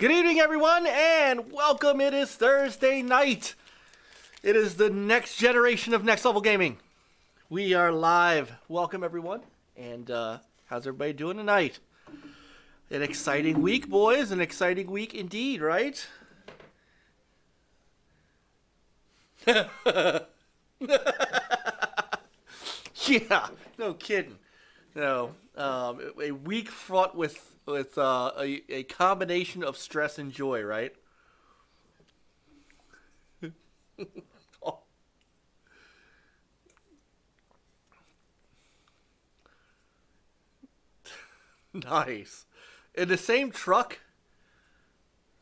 Good evening, everyone, and welcome. It is Thursday night. It is the next generation of Next Level Gaming. We are live. Welcome, everyone. And how's everybody doing tonight? An exciting week, boys. An exciting week indeed, right? Yeah, no kidding. No, a week fraught with a combination of stress and joy, right? Oh. Nice. In the same truck?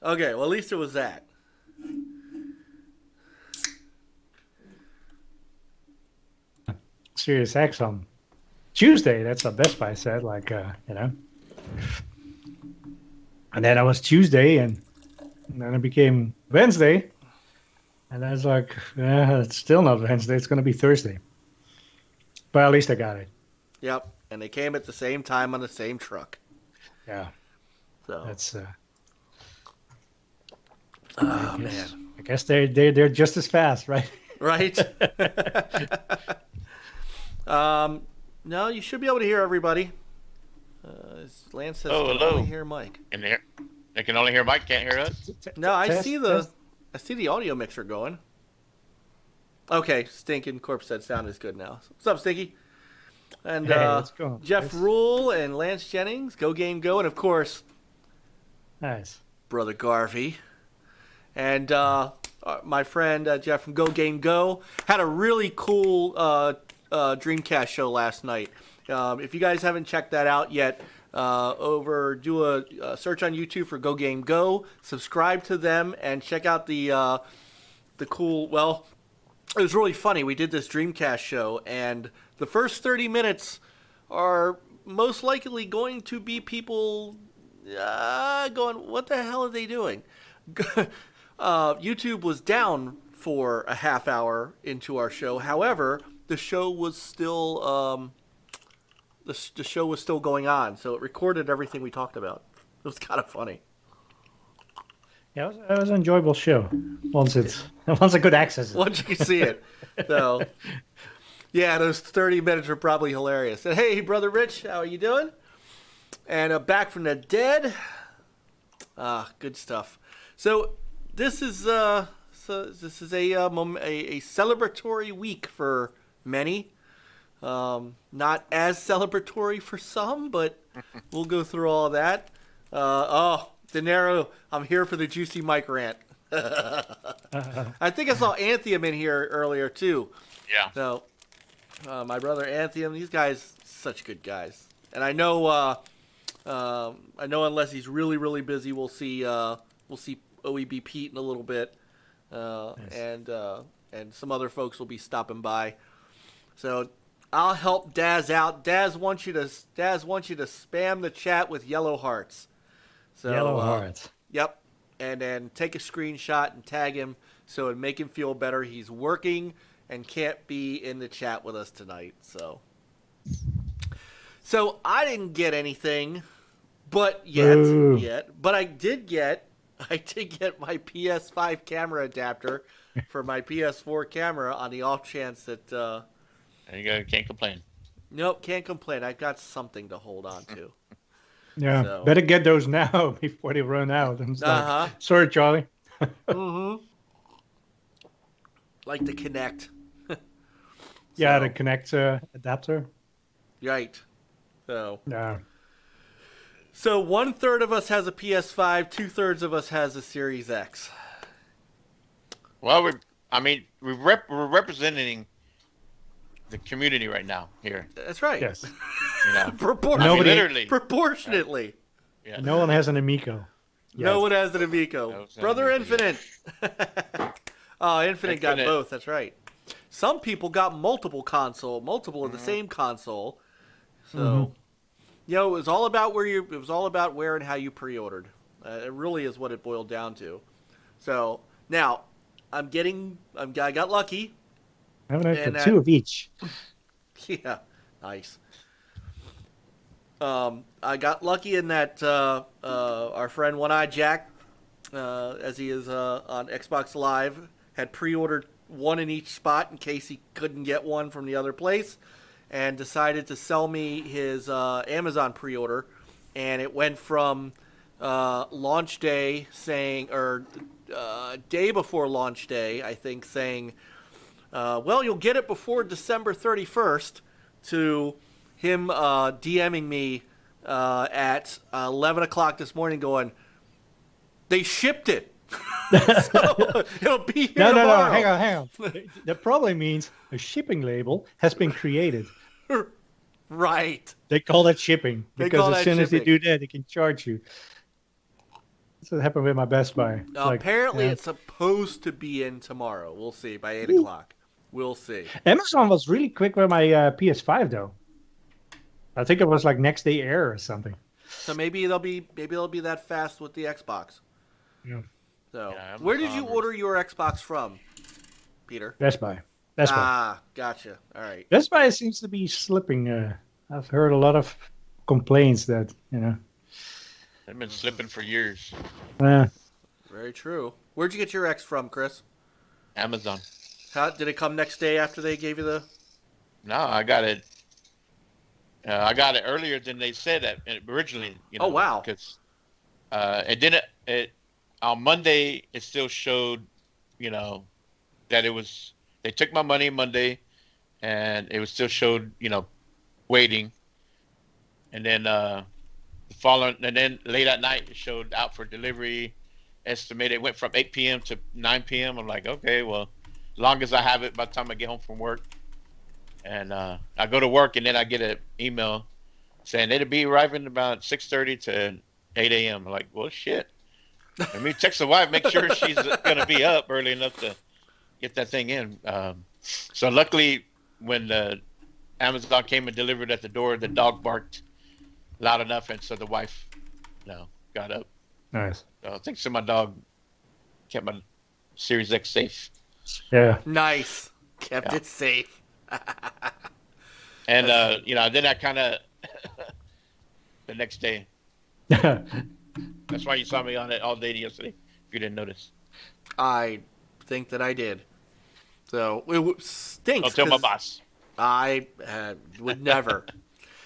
Okay, well, at least it was that. Sirius X on Tuesday. That's what Best Buy said, And then it was Tuesday, and then it became Wednesday. And I was like, it's still not Wednesday. It's going to be Thursday. But at least I got it. Yep, and they came at the same time on the same truck. Yeah. So That's. Man. I guess they're just as fast, right? Right. No, you should be able to hear everybody. Lance says, "Oh, can hello." only hear Mike. And they can only hear Mike, can't hear us. No, I Test, see the audio mixer going. Okay, Stinking Corpse said sound is good now. What's up, Stinky? And Hey, let's go. Jeff Rule and Lance Jennings, Go Game Go, and of course, Nice. Brother Garvey. And my friend Jeff from Go Game Go had a really cool Dreamcast show last night. If you guys haven't checked that out yet, do a search on YouTube for Go Game Go, subscribe to them, and check out the cool. Well, it was really funny. We did this Dreamcast show, and the first 30 minutes are most likely going to be people going, "What the hell are they doing?" YouTube was down for a half hour into our show. However, the show was still the show was still going on, so it recorded everything we talked about. It was kind of funny. Yeah, it was an enjoyable show. Once I could access it. Once you can see it. So, yeah, those 30 minutes are probably hilarious. And hey, Brother Rich, how are you doing? And back from the dead. Good stuff. So this is a celebratory week for many. Not as celebratory for some, but we'll go through all that. De Niro, I'm here for the Juicy Mike rant. I think I saw Anthium in here earlier too. Yeah. So, my brother Anthium, these guys, such good guys. And I know unless he's really, really busy, we'll see OEB Pete in a little bit, nice. And some other folks will be stopping by. So I'll help Daz out. Daz wants you to spam the chat with yellow hearts. So, yellow hearts. Yep. And then take a screenshot and tag him so it'd make him feel better. He's working and can't be in the chat with us tonight. So I didn't get anything, but I did get my PS5 camera adapter for my PS4 camera on the off chance that. There you go. Can't complain. Nope, can't complain. I've got something to hold on to. Yeah, So. Better get those now before they run out. Like, sorry, Charlie. Mm-hmm. Like the Kinect. Yeah, the Kinect adapter. Right. So. Yeah. So 1/3 of us has a PS5, 2/3 of us has a Series X. Well, we're representing the community right now here. That's right. Yes. You know, proportionately. Yeah. No one has an Amico. Yes. No one has an Amico. Brother Infinite. Infinite got both. That's right. Some people got multiple of the same console. So, it was all about where and how you pre-ordered. It really is what it boiled down to. So now I got lucky. I have two of each. Yeah, nice. I got lucky in that our friend One Eye Jack as he is on Xbox Live, had pre-ordered one in each spot in case he couldn't get one from the other place, and decided to sell me his Amazon pre-order, and it went from launch day saying, or day before launch day, I think, saying, well, you'll get it before December 31st, to him DMing me at 11 o'clock this morning going, they shipped it. So it'll be here tomorrow. Hang on. That probably means a shipping label has been created. Right. They call that shipping because as soon as they shipping. do that, they can charge you. That's what happened with my Best Buy. Apparently, it's supposed to be in tomorrow. We'll see by 8 o'clock. We'll see. Amazon was really quick with my PS5 though. I think it was like next day air or something. So maybe they'll be that fast with the Xbox. Yeah. So Yeah, where did you order your Xbox from, Peter? Best Buy. Best Buy. Ah, gotcha. All right. Best Buy seems to be slipping. I've heard a lot of complaints that They've been slipping for years. Very true. Where'd you get your X from, Chris? Amazon. How did it come next day after they gave you the? No, I got it. I got it earlier than they said that originally. Oh, wow. Because it didn't. On Monday it still showed, that it was. They took my money Monday, and it was still showed, waiting. And then and then late at night it showed out for delivery. Estimated. It went from 8 p.m. to 9 p.m. I'm like, okay, well, as long as I have it by the time I get home from work. And I go to work, and then I get an email saying it'll be arriving about 6:30 to 8 a.m. I'm like, well, shit. Let me text the wife, make sure she's going to be up early enough to get that thing in. So luckily, when Amazon came and delivered at the door, the dog barked loud enough, and so the wife, got up. Nice. So thanks to my dog, kept my Series X safe. Yeah. Nice. Kept Yeah. it safe. And then I kind of the next day. That's why you saw me on it all day yesterday. If you didn't notice, I think that I did. So it stinks. don't tell my 'cause boss. I would never.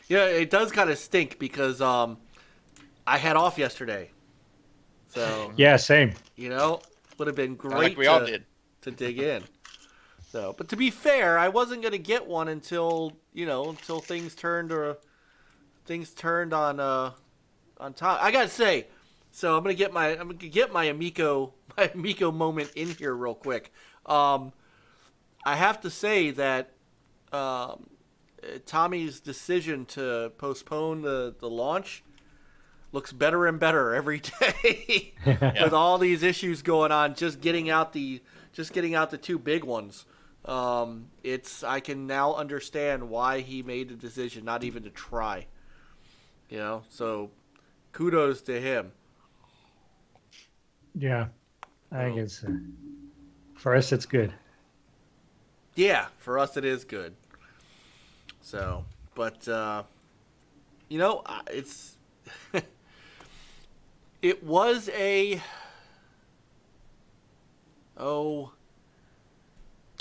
Yeah, it does kind of stink because I had off yesterday. So Yeah, same. would have been great Like we all did. to dig in. So, but to be fair, I wasn't gonna get one until things turned on top. I gotta say, so I'm gonna get my Amico moment in here real quick. I have to say that Tommy's decision to postpone the launch looks better and better every day with all these issues going on. Just getting out the two big ones. I can now understand why he made the decision not even to try. So kudos to him. Yeah. I think it's for us it's good. Yeah, for us it is good. So, but it's it was it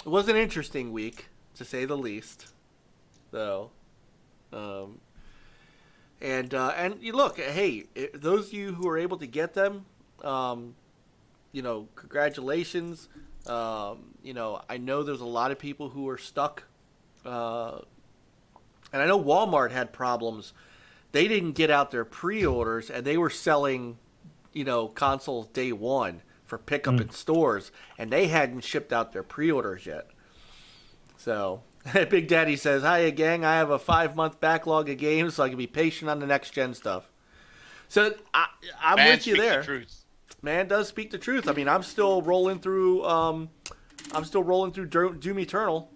was an interesting week, to say the least. So, and you look, hey, those of you who are able to get them, congratulations. I know there's a lot of people who are stuck, and I know Walmart had problems. They didn't get out their pre-orders, and they were selling, consoles day one for pickup in stores, and they hadn't shipped out their pre-orders yet. So, Big Daddy says, "Hiya, gang. I have a 5-month backlog of games, so I can be patient on the next gen stuff." So I'm Man with you speaks the there. truth. Man does speak the truth. I mean, I'm still rolling through Doom Eternal,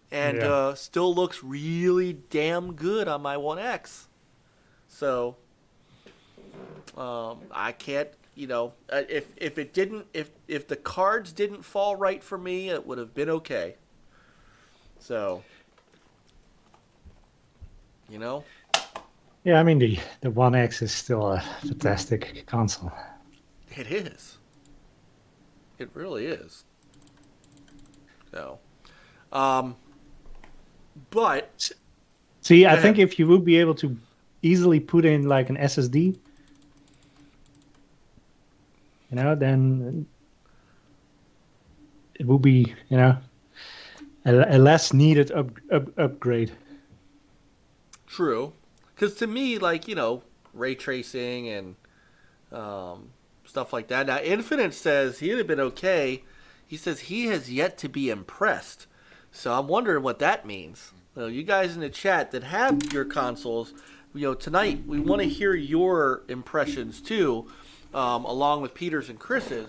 and still looks really damn good on my One X. So I can't, if the cards didn't fall right for me, it would have been okay. So, Yeah, I mean the One X is still a fantastic console. it is. It really is. So, but See, go I ahead. think if you would be able to easily put in like an SSD, then it would be, a less needed upgrade. True, because to me, like ray tracing and stuff like that. Now, Infinite says he'd have been okay. He says he has yet to be impressed. So I'm wondering what that means. You guys in the chat that have your consoles, tonight we want to hear your impressions too, along with Peter's and Chris's,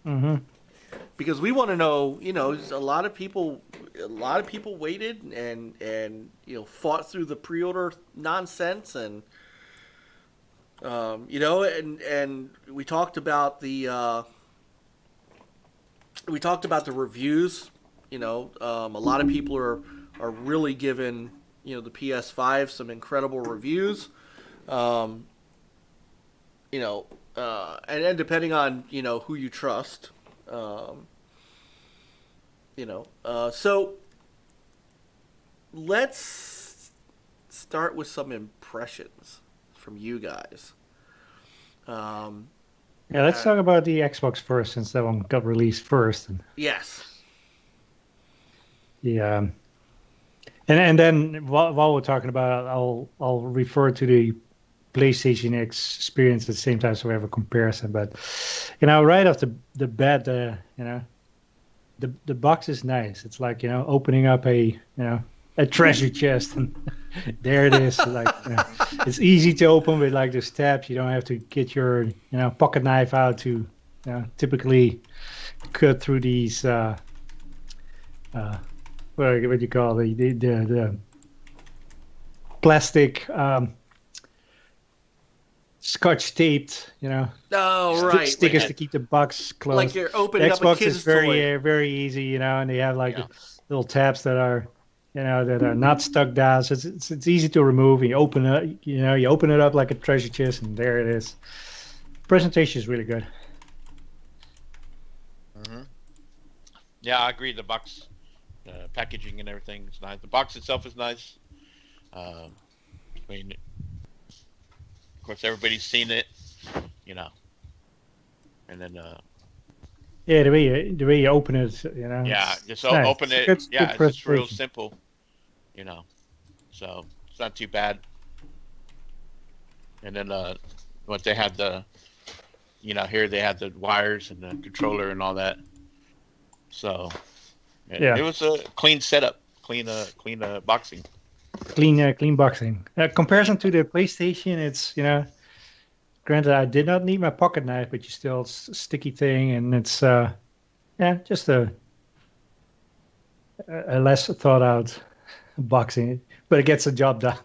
Mm-hmm. because we want to know. A lot of people waited and fought through the pre-order nonsense and. And we talked about the reviews. A lot of people are really giving the PS5 some incredible reviews. And then depending on who you trust, so let's start with some impressions from you guys. Yeah, let's talk about the Xbox first, since that one got released first. And Yes. yeah, and then while we're talking about it, I'll refer to the PlayStation experience at the same time, so we have a comparison. But right off the bat, the box is nice. It's like opening up a treasure chest, and there it is. Like it's easy to open with like the steps. You don't have to get your pocket knife out to typically cut through these what do you call the plastic scotch taped Oh, right. stickers Like, to keep the box closed. like you're opening The up a Xbox kid's is very toy. very easy, and they have like Yeah. little tabs that are that are not stuck down, so it's easy to remove. And you open it, you open it up like a treasure chest, and there it is. Presentation is really good. Mm-hmm. Yeah, I agree. The box packaging and everything is nice. The box itself is nice. I mean, of course, everybody's seen it, and then Yeah, the way you open it, yeah, it's just nice. open it. Good Yeah, it's just real presentation. simple, so it's not too bad. And then what they had here they had the wires and the controller and all that. So Yeah. it was a clean setup, clean boxing. Clean boxing. Comparison to the PlayStation, it's granted I did not need my pocket knife, but you still it's a sticky thing, and it's just a less thought out boxing, but it gets the job done.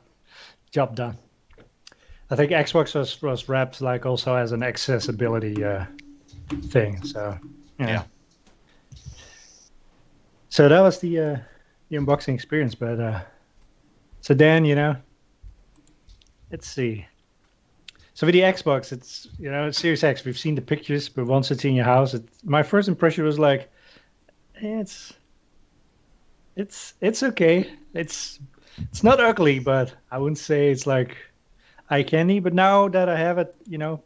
I think Xbox was wrapped like also as an accessibility thing. So Yeah. So that was the unboxing experience. But so Dan, let's see. So with the Xbox, it's Series X. We've seen the pictures, but once it's in your house, my first impression was like, it's okay. It's not ugly, but I wouldn't say it's like eye candy. But now that I have it,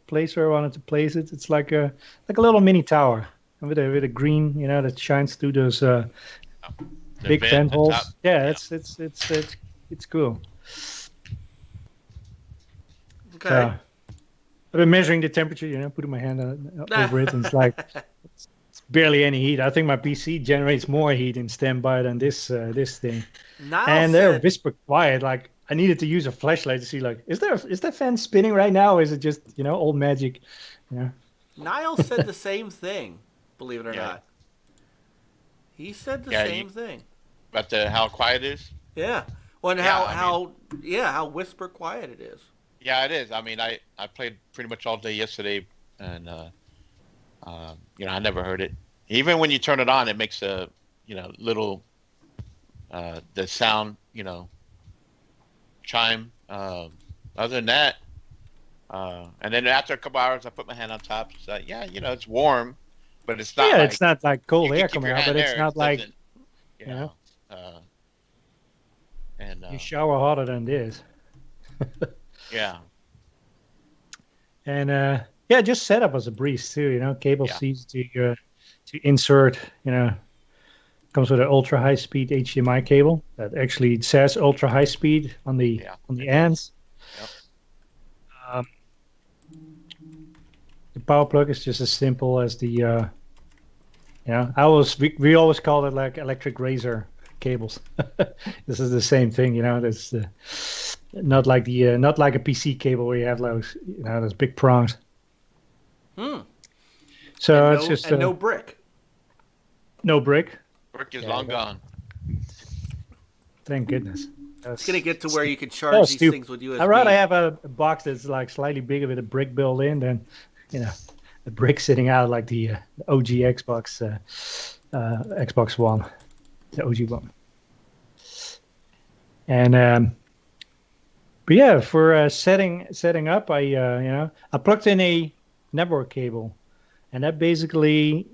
place where I wanted to place it, it's like a little mini tower with a green, that shines through those The big vent at the holes. top. Yeah, it's cool. Okay. I've been measuring the temperature, putting my hand over it, and it's like it's barely any heat. I think my PC generates more heat in standby than this thing. Niall And they're said, whisper quiet. Like I needed to use a flashlight to see, like, is that fan spinning right now? Or is it just old magic? Niall said the same thing. Believe it or Yeah. not, he said the Yeah, same thing. But how quiet it is? Yeah. Well, and Yeah, how whisper quiet it is. Yeah, it is. I mean, I played pretty much all day yesterday, and I never heard it. Even when you turn it on, it makes a little the sound chime. Other than that, and then after a couple hours, I put my hand on top. It's like, it's warm, but it's not Yeah, like it's not like you cold can air keep coming your out, hand but it's there. not It like doesn't, you you know. know Uh, and you shower hotter than this. yeah, And yeah, just setup was a breeze too. Cable yeah, easy to insert. Comes with an ultra high speed HDMI cable that actually says ultra high speed on the yeah. on the It does. ends. Yep. Um, the power plug is just as simple as the. We always called it like electric razor cables. This is the same thing. That's not like not like a PC cable where you have those big prongs. Hmm. So And it's just no brick. no brick. Work is Yeah, long gone. Thank goodness. It's gonna get to where you can That charge was these stupid. things with USB. I'd rather have a box that's like slightly bigger with a brick built in than, a brick sitting out like the OG Xbox One, the OG one. And but yeah, for setting up, I plugged in a network cable, and that basically,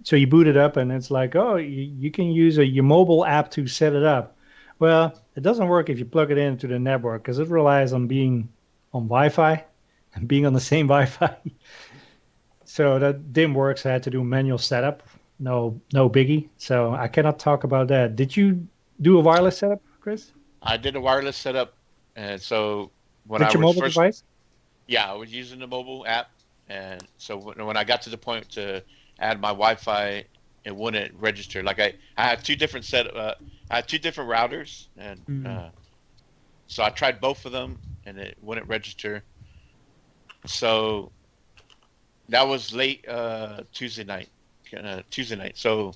so you boot it up, and it's like, oh, you can use your mobile app to set it up. Well, it doesn't work if you plug it into the network because it relies on being on Wi-Fi and being on the same Wi-Fi. So that didn't work. So I had to do manual setup. No biggie. So I cannot talk about that. Did you do a wireless setup, Chris? I did a wireless setup, and so when With I your was mobile first, device? yeah, I was using the mobile app, and so when I got to the point to add my Wi-Fi, it wouldn't register. Like I had two different I had two different routers, and so I tried both of them, and it wouldn't register. So that was late Tuesday night. So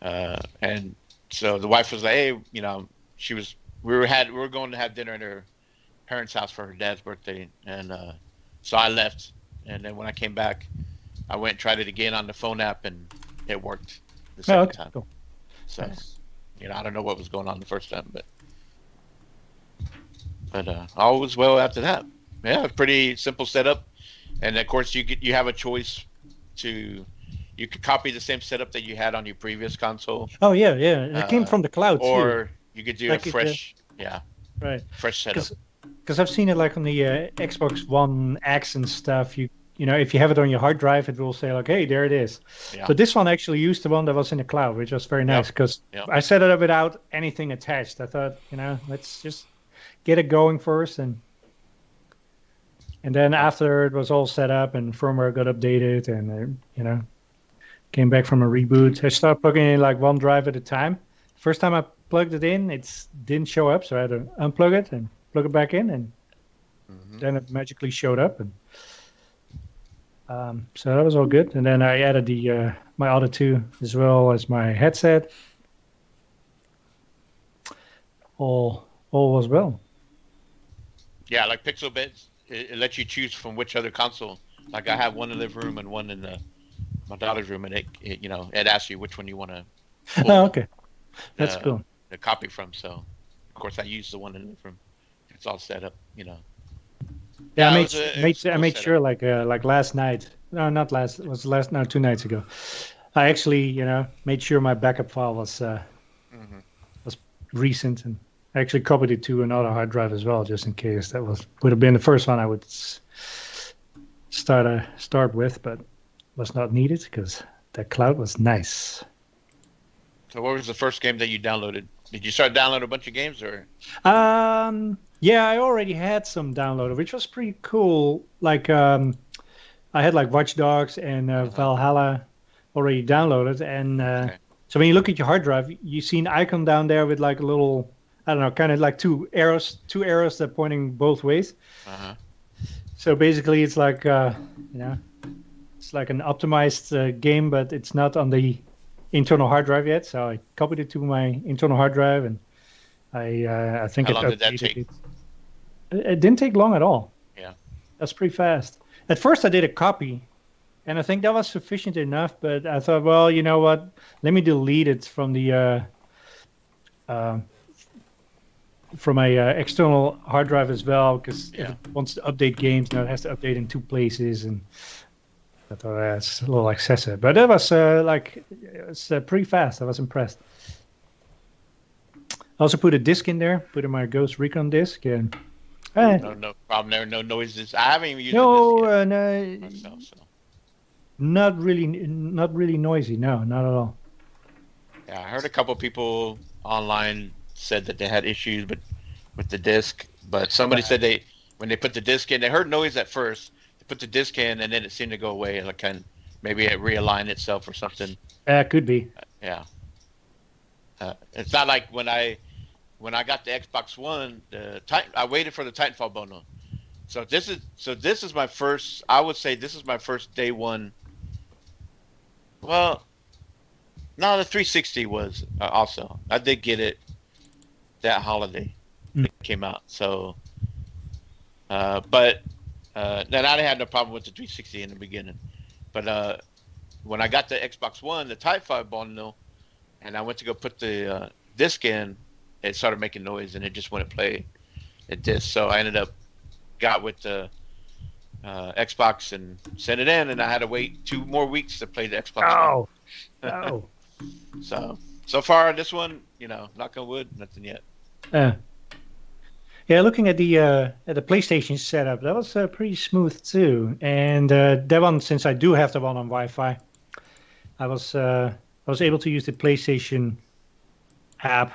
and so the wife was like, hey, we were going to have dinner at her parents' house for her dad's birthday, and so I left, and then when I came back, I went and tried it again on the phone app, and it worked the second time. Cool. So, Nice. I don't know what was going on the first time, but all was well after that. Yeah, pretty simple setup, and of course you have a choice you could copy the same setup that you had on your previous console. Oh yeah. It came from the cloud too. Or you could do Like a fresh, right. fresh setup. Because I've seen it like on the Xbox One X and stuff. If you have it on your hard drive, it will say like, "Hey, there it is." Yeah. But this one actually used the one that was in the cloud, which was very nice because Yep. I set it up without anything attached. I thought, let's just get it going first, and then after it was all set up and firmware got updated, and came back from a reboot, I started plugging in like one drive at a time. First time I plugged it in, it didn't show up, so I had to unplug it and plug it back in, and then it magically showed up, and so that was all good. And then I added my other two as well as my headset. All was well. Yeah, like Pixel Bits, it lets you choose from which other console. Like I have one in the living room and one in my daughter's room, and it asks you which one you want to. Oh, okay, that's cool. The copy from. So, of course, I use the one in the living room. It's all set up, Yeah, I cool made sure setup. like last night. No, not last. It was 2 nights ago. I actually made sure my backup file was recent, and I actually copied it to another hard drive as well, just in case that would have been the first one I would start with, but was not needed because that cloud was nice. So, what was the first game that you downloaded? Did you start downloading a bunch of games, or? Yeah, I already had some downloaded, which was pretty cool. Like, I had like Watch Dogs and Valhalla already downloaded, and so when you look at your hard drive, you see an icon down there with like a little, I don't know, kind of like two arrows that are pointing both ways. So basically, it's like it's like an optimized game, but it's not on the internal hard drive yet. So I copied it to my internal hard drive, and I think How long did that take? It didn't take long at all. Yeah, that's pretty fast. At first, I did a copy, and I think that was sufficient enough. But I thought, well, you know what? Let me delete it from the from my external hard drive as well, because if it wants to update games, now it has to update in 2 places, and I thought that's a little excessive, but it was it's pretty fast. I was impressed. I also put a disc in there, put in my Ghost Recon disc, and No problem there. No noises. I haven't even used no, this yet no, myself. So. not really noisy. No, not at all. Yeah, I heard a couple people online said that they had issues with the disc, but somebody said when they put the disc in, they heard noise at first. They put the disc in, and then it seemed to go away, and maybe it realigned itself or something. Could be. Yeah. It's not like when I got the Xbox One, I waited for the Titanfall bundle. So this is my first. I would say this is my first day one. Well, no, the 360 was also. I did get it that holiday. It came out. So, but then I had no problem with the 360 in the beginning. But when I got the Xbox One, the Titanfall bundle, and I went to go put the disc in, it started making noise, and it just wouldn't play the disc. So I ended up got with the Xbox and sent it in, and I had to wait 2 more weeks to play the Xbox. Oh. So far this one, knock on wood, nothing yet. Yeah, looking at the PlayStation setup, that was pretty smooth too. And that one, since I do have the one on Wi-Fi, I was able to use the PlayStation app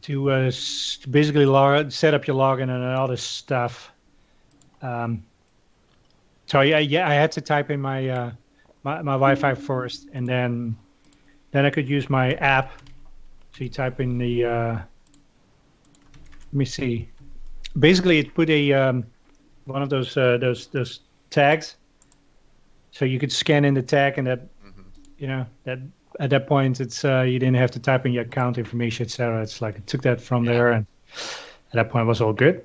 to basically set up your login and all this stuff. So yeah, I had to type in my my Wi-Fi first, and then I could use my app. So you type in the let me see. Basically, it put a one of those tags, so you could scan in the tag, and that that at that point it's you didn't have to type in your account information, etc. It's like it took that from there, and at that point it was all good.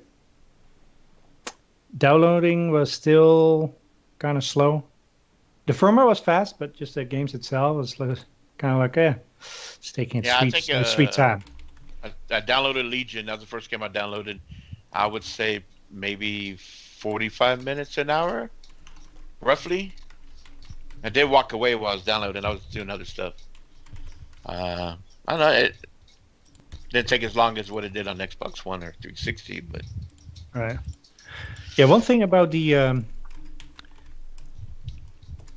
Downloading was still kind of slow. The firmware was fast, but just the games itself was kind of like it's taking its sweet time. I downloaded Legion. That was the first game I downloaded. I would say maybe 45 minutes an hour, roughly. I did walk away while I was downloading. I was doing other stuff. I don't know. It didn't take as long as what it did on Xbox One or 360, but. Right. Yeah. One thing about the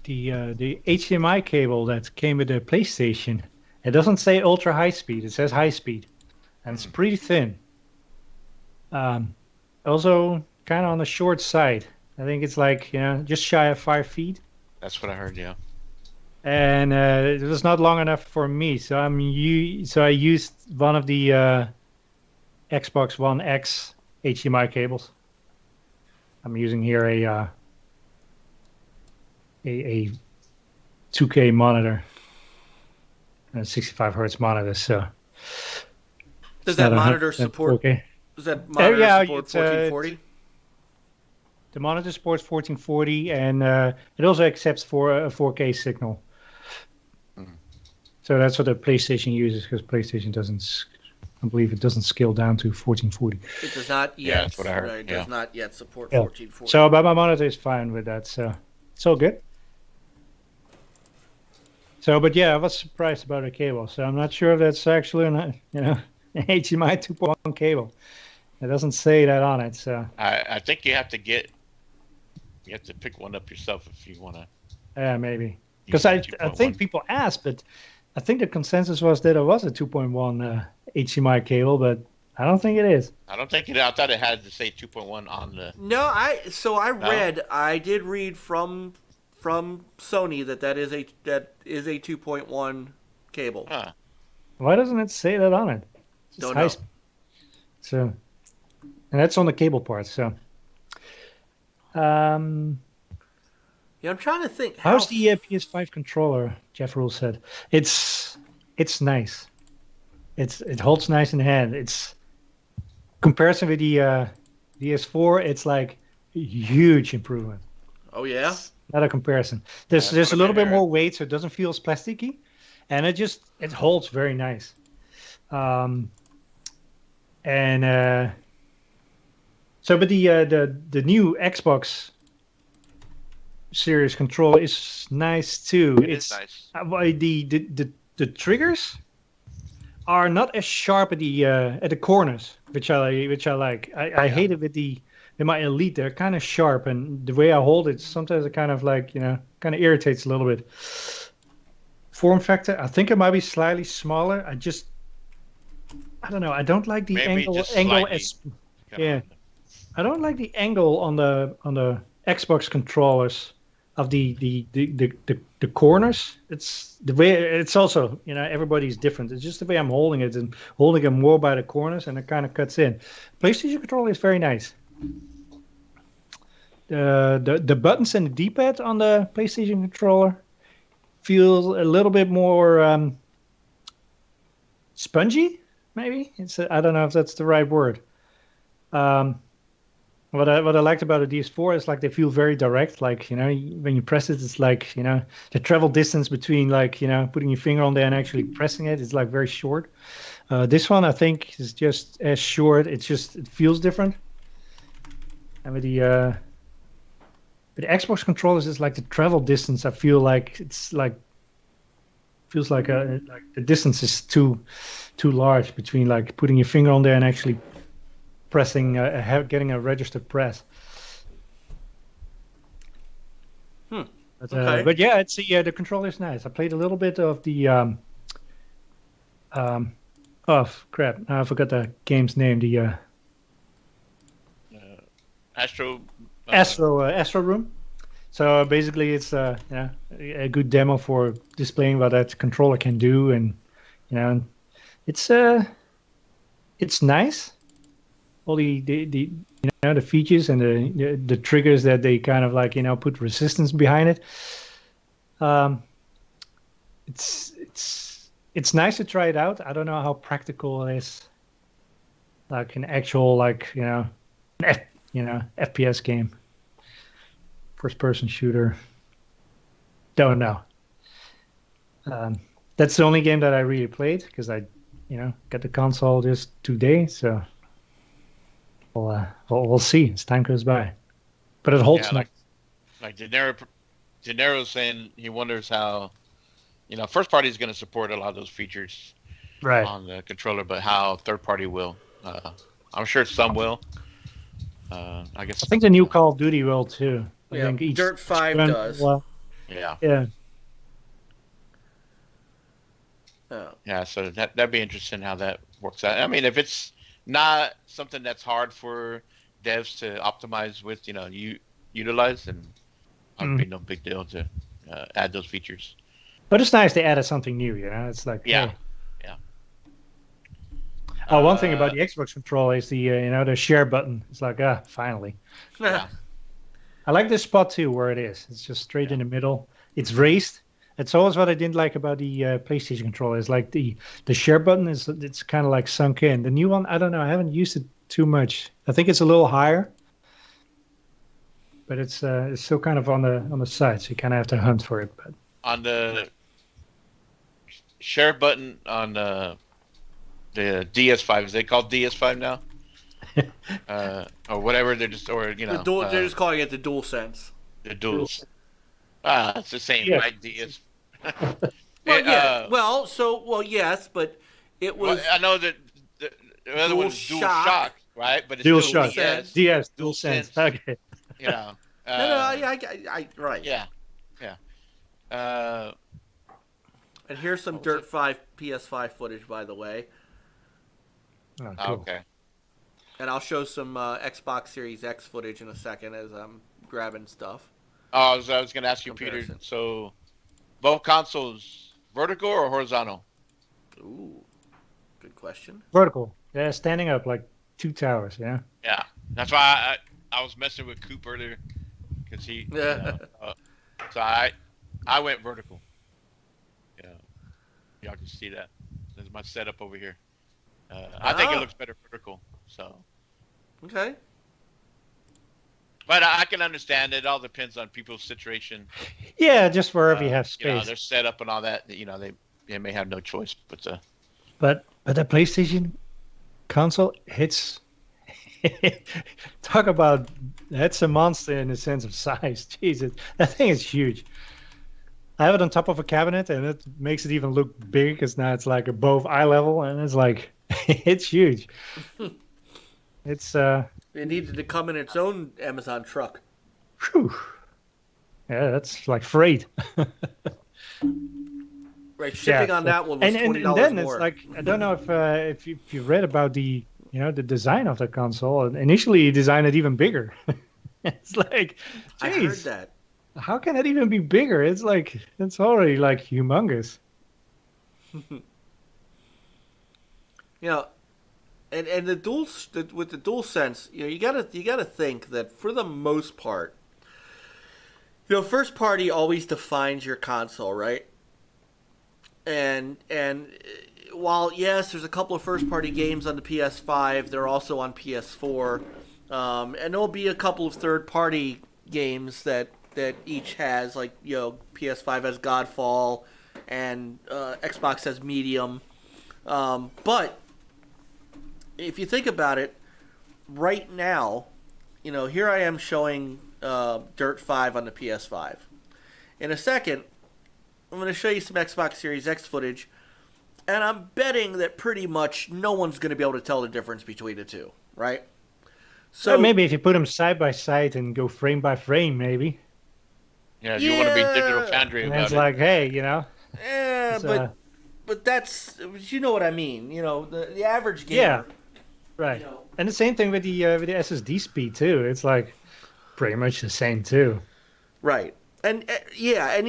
HDMI cable that came with the PlayStation, it doesn't say ultra high speed. It says high speed, and it's pretty thin. Also, kind of on the short side. I think it's like just shy of 5 feet. That's what I heard. Yeah. And it was not long enough for me, so I used one of the Xbox One X HDMI cables. I'm using here a 2K monitor, a 65 hertz monitor. So does that monitor support? 4K. Does that monitor support 1440? The monitor supports 1440, and it also accepts for a 4K signal. So that's what the PlayStation uses, because PlayStation doesn't. I believe it doesn't scale down to 1440. It does not yet. Yeah, that's what I heard. Right, it does not yet support 1440. So, but my monitor is fine with that, so it's all good. So, but yeah, I was surprised about the cable. So I'm not sure if that's actually an HDMI 2.1 cable. It doesn't say that on it. So I think you have to pick one up yourself if you want to. Yeah, maybe. Because I think people asked, but I think the consensus was that it was a 2.1 HDMI cable, but I don't think it is. I don't think it. I thought it had to say 2.1 on the. No, I did read from Sony that is a 2.1 cable. Huh. Why doesn't it say that on it? Don't know. So, and that's on the cable part. So, yeah, I'm trying to think. How's the PS5 controller? Jeff Rule said it's nice. It holds nice in hand. It's comparison with the PS4. It's like a huge improvement. Oh yeah. Not a comparison. There's a little bit more weight, so it doesn't feel as plasticky, and it holds very nice. So, but the new Xbox Series control is nice too. It is It's nice. the triggers are not as sharp at the corners, which I like. I Yeah. hate it with the in my Elite. They're kind of sharp, and the way I hold it, sometimes it kind of like kind of irritates a little bit. Form factor, I think it might be slightly smaller. I don't know. I don't like the Maybe angle just angle slightly. as yeah. I don't like the angle on the Xbox controllers of the corners. It's the way it's also everybody's different. It's just the way I'm holding it and holding it more by the corners, and it kind of cuts in. PlayStation controller is very nice. The buttons and the D-pad on the PlayStation controller feels a little bit more spongy. Maybe I don't know if that's the right word. What I liked about the DS4 is like they feel very direct. Like when you press it, it's like the travel distance between like putting your finger on there and actually pressing it is like very short. This one I think is just as short. It feels different. And with the Xbox controllers, it's like the travel distance. I feel like it's like feels like the distance is too large between like putting your finger on there and actually pressing getting a registered press. Okay. But yeah, the controller is nice. I played a little bit of the oh crap, I forgot the game's name. The Astro. Astro Room. So basically, it's a good demo for displaying what that controller can do, and it's nice. All the the features and the triggers that they kind of like put resistance behind it. It's nice to try it out. I don't know how practical it is, like an actual like FPS game, first person shooter. Don't know. That's the only game that I really played because I got the console just today, so. We'll see as time goes by, but it holds. Yeah, like Denero's saying he wonders how, first party is going to support a lot of those features right on the controller, but how third party will. I'm sure some will. I guess. I think the new Call of Duty will too. I think Dirt 5 gun does. Yeah. Yeah. Oh. Yeah, so that'd be interesting how that works out. I mean, if it's not something that's hard for devs to optimize with, utilize, then it'd be no big deal to add those features. But it's nice they added something new. It's like Yeah, hey. yeah. Oh, one thing about the Xbox controller is the the share button. It's like finally. Yeah. I like this spot too where it is. It's just straight in the middle. It's raised. It's always what I didn't like about the PlayStation controller. Is like the share button it's kind of like sunk in. The new one, I don't know. I haven't used it too much. I think it's a little higher, but it's still kind of on the side, so you kind of have to hunt for it. But On the share button on the DS5, is they called DS5 now? Or whatever, they're just they're They're just calling it the DualSense. the duals. It's the same, Yeah. right? DS. Well, yes, but it was. Well, I know that the other one is DualShock. DualShock, right? But it's Dual still Shock, DS. Dual Sense. DualSense. Okay. No, right. Yeah. And here's some Dirt 5 PS5 footage, by the way. Oh, cool. Okay. And I'll show some Xbox Series X footage in a second as I'm grabbing stuff. I was going to ask you, Comparison. Peter. So, both consoles, vertical or horizontal? Ooh, good question. Vertical. Yeah, standing up like two towers. Yeah. Yeah, that's why I was messing with Coop earlier because he. So I went vertical. Yeah, y'all can see that. There's my setup over here. I think it looks better vertical. So. Okay. But I can understand it. All depends on people's situation. Yeah, just wherever you have space. Their setup and all that. They may have no choice, but. But the PlayStation console, it's Talk about that's a monster in the sense of size. Jesus, that thing is huge. I have it on top of a cabinet, and it makes it even look big because now it's like above eye level, and it's like it's huge. It's It needed to come in its own Amazon truck. whew. Yeah, that's like freight. Right, shipping on that one was and $20 then more. it's like I don't know if you read about the the design of the console. Initially, he designed it even bigger. It's like, I heard geez, that. how can it even be bigger? It's like it's already like humongous. You know, and with the dual sense, you gotta think that for the most part, first party always defines your console, right? And while yes, there's a couple of first party games on the PS5, they're also on PS4, and there'll be a couple of third party games that each has, like PS5 has Godfall, and Xbox has Medium, but if you think about it, right now, here I am showing Dirt 5 on the PS5. In a second, I'm going to show you some Xbox Series X footage, and I'm betting that pretty much no one's going to be able to tell the difference between the two, right? So maybe if you put them side by side and go frame by frame, maybe. Yeah, if you want to be Digital Foundry And about it's it. like, hey, but that's what I mean. The average gamer. Yeah, right. And the same thing with the SSD speed too. It's like pretty much the same too. Right. And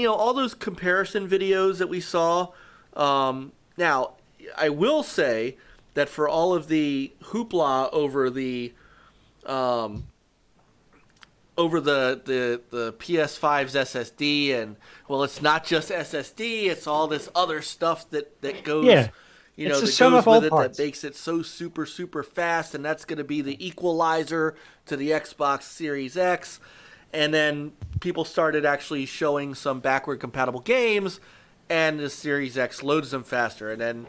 all those comparison videos that we saw. Now, I will say that for all of the hoopla over the PS5's SSD, and it's not just SSD, it's all this other stuff that goes. Yeah. That It's the sum goes of all with it parts. that makes it so super, super fast, and that's going to be the equalizer to the Xbox Series X. And then people started actually showing some backward compatible games, and the Series X loads them faster. And then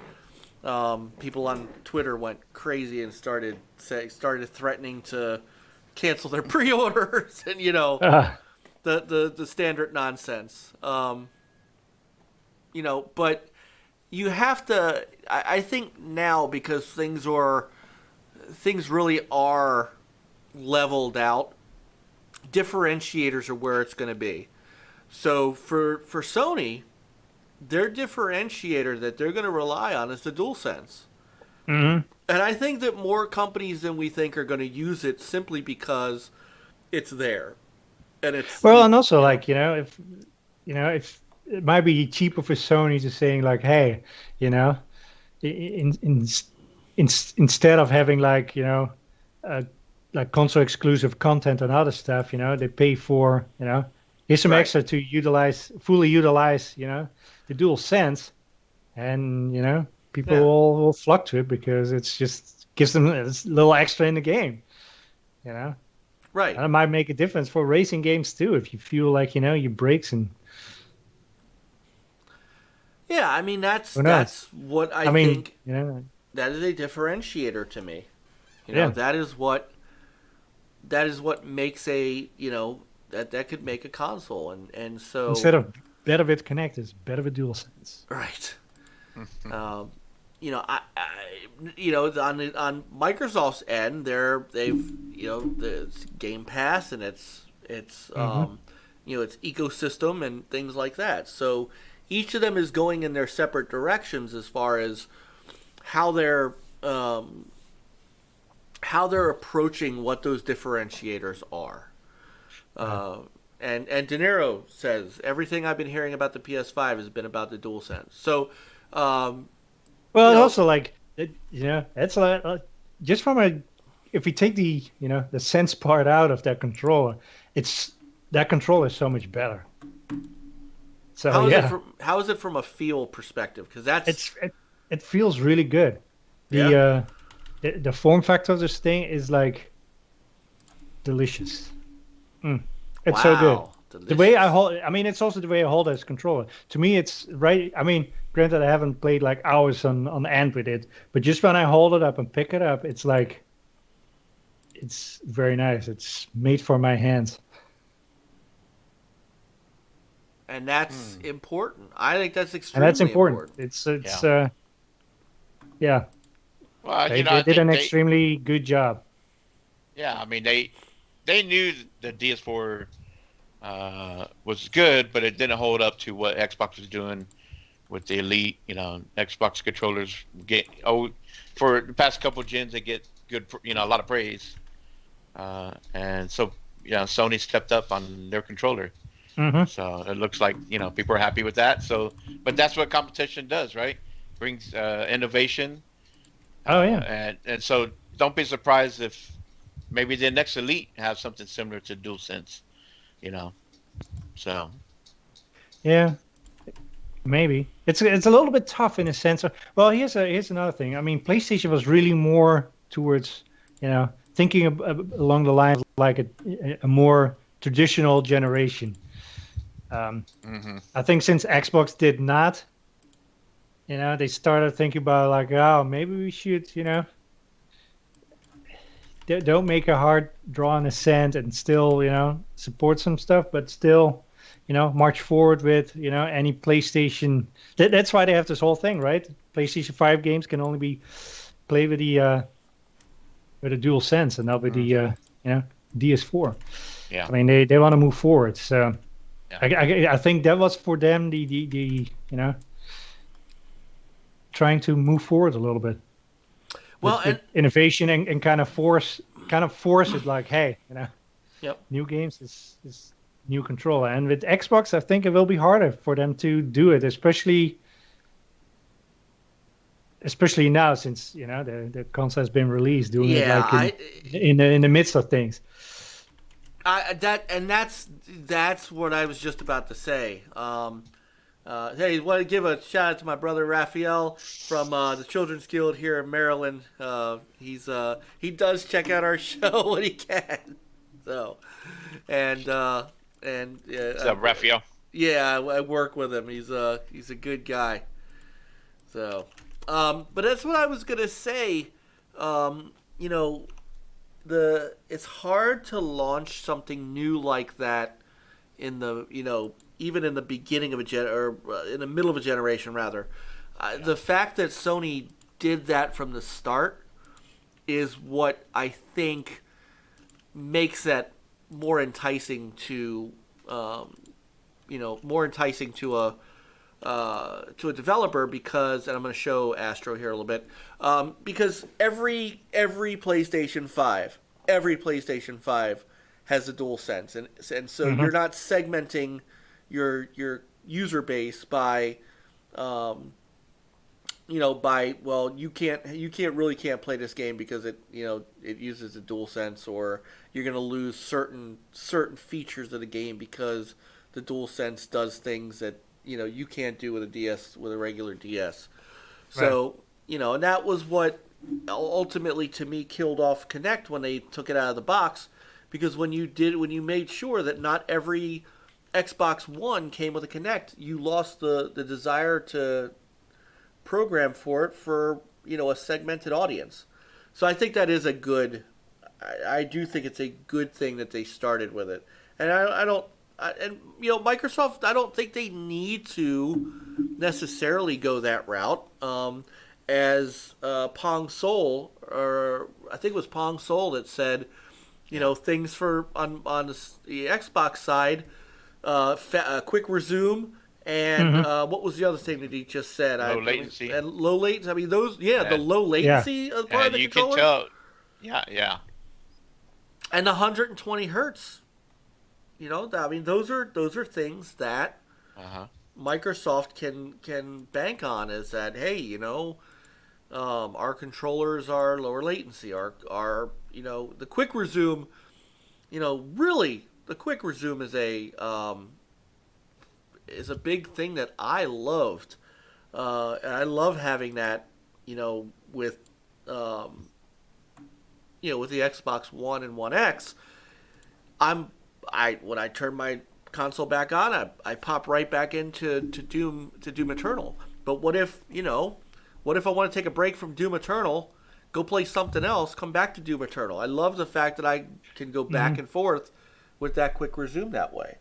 people on Twitter went crazy and started threatening to cancel their pre-orders, and the standard nonsense. But you have to. I think now, because things really are leveled out, differentiators are where it's going to be. So for Sony, their differentiator that they're going to rely on is the DualSense. Mm-hmm. And I think that more companies than we think are going to use it simply because it's there. And it's and also like if it might be cheaper for Sony to saying like, hey, instead of having like like console exclusive content and other stuff, they pay for here's some Right. extra to fully utilize the DualSense, and people will flock to it because it's just gives them a little extra in the game, right. and it might make a difference for racing games too if you feel like your brakes and. Yeah, I mean that's Who knows? what I mean, think. That is a differentiator to me. Yeah. That is what makes a that could make a console, and so Instead of better with Connect, it's better with DualSense. right. I on Microsoft's end, they've the Game Pass, and it's its ecosystem and things like that. So each of them is going in their separate directions as far as how they're approaching what those differentiators are. And De Niro says everything I've been hearing about the PS5 has been about the DualSense. So, and also like it's like just from if we take the the sense part out of that controller, that controller is so much better. So how is it from a feel perspective? Because it feels really good. The form factor of this thing is like delicious. It's so good. Delicious. The way I hold, it's also the way I hold this controller. To me, it's right. Granted, I haven't played like hours on end with it, but just when I hold it up and pick it up, it's like it's very nice. It's made for my hands. And that's important. I think that's And extremely that's important. important. It's Yeah. yeah. Well, They I did think an extremely good job. yeah, I mean they knew the DS4 was good, but it didn't hold up to what Xbox was doing with the Elite. Xbox controllers for the past couple gens they get good, a lot of praise, and so Sony stepped up on their controller. Hmm. So it looks like people are happy with that. So, but that's what competition does, right? Brings innovation, Oh yeah. and so don't be surprised if maybe the next Elite have something similar to DualSense. So Yeah. Maybe it's a little bit tough in a sense. Well, here's another thing. I mean, PlayStation was really more towards, thinking along the lines of like a more traditional generation. I think since Xbox did not, they started thinking about like, oh, maybe we should, don't make a hard draw in the sand and still, support some stuff, but still, march forward with, any PlayStation. That's why they have this whole thing, right? PlayStation 5 games can only be played with the Dual Sense and not with the, DS4. yeah, I mean, they want to move forward. So yeah. I think that was for them the trying to move forward a little bit. Well, With innovation and kind of force it like, hey, yep. new games is new controller. And with Xbox, I think it will be harder for them to do it, especially now since the console has been released, doing it like in the midst of things. That's what I was just about to say. Hey, want to give a shout out to my brother Raphael from the Children's Guild here in Maryland. He does check out our show when he can. So, and What's up, Raphael? yeah, I work with him. He's a good guy. So, but that's what I was gonna say. It's hard to launch something new like that in the even in the beginning of or in the middle of a generation rather. The fact that Sony did that from the start is what I think makes that more enticing to a developer, because, and I'm going to show Astro here a little bit, because every PlayStation 5 has a DualSense, and so you're not segmenting your user base by you can't play this game because it uses a DualSense, or you're going to lose certain features of the game because the DualSense does things that you can't do with a regular DS. So, and that was what ultimately to me killed off Kinect when they took it out of the box, because when you made sure that not every Xbox One came with a Kinect, you lost the desire to program for it for a segmented audience. So I think that is I do think it's a good thing that they started with it, and Microsoft, I don't think they need to necessarily go that route. As Pong Soul, or I think it was Pong Soul that said, things for on the Xbox side, quick resume, and what was the other thing that he just said? Low latency. And low latency. I mean, those, the low latency part of the you controller. can tell. Yeah. And the 120 hertz. I mean, those are things that Microsoft can bank on. Is that, hey, our controllers are lower latency. Our the quick resume. Really, the quick resume is a big thing that I loved. And I love having that. With with the Xbox One and One X, when I turn my console back on, I pop right back into Doom Eternal. But what if I want to take a break from Doom Eternal, go play something else, come back to Doom Eternal. I love the fact that I can go back and forth with that quick resume that way.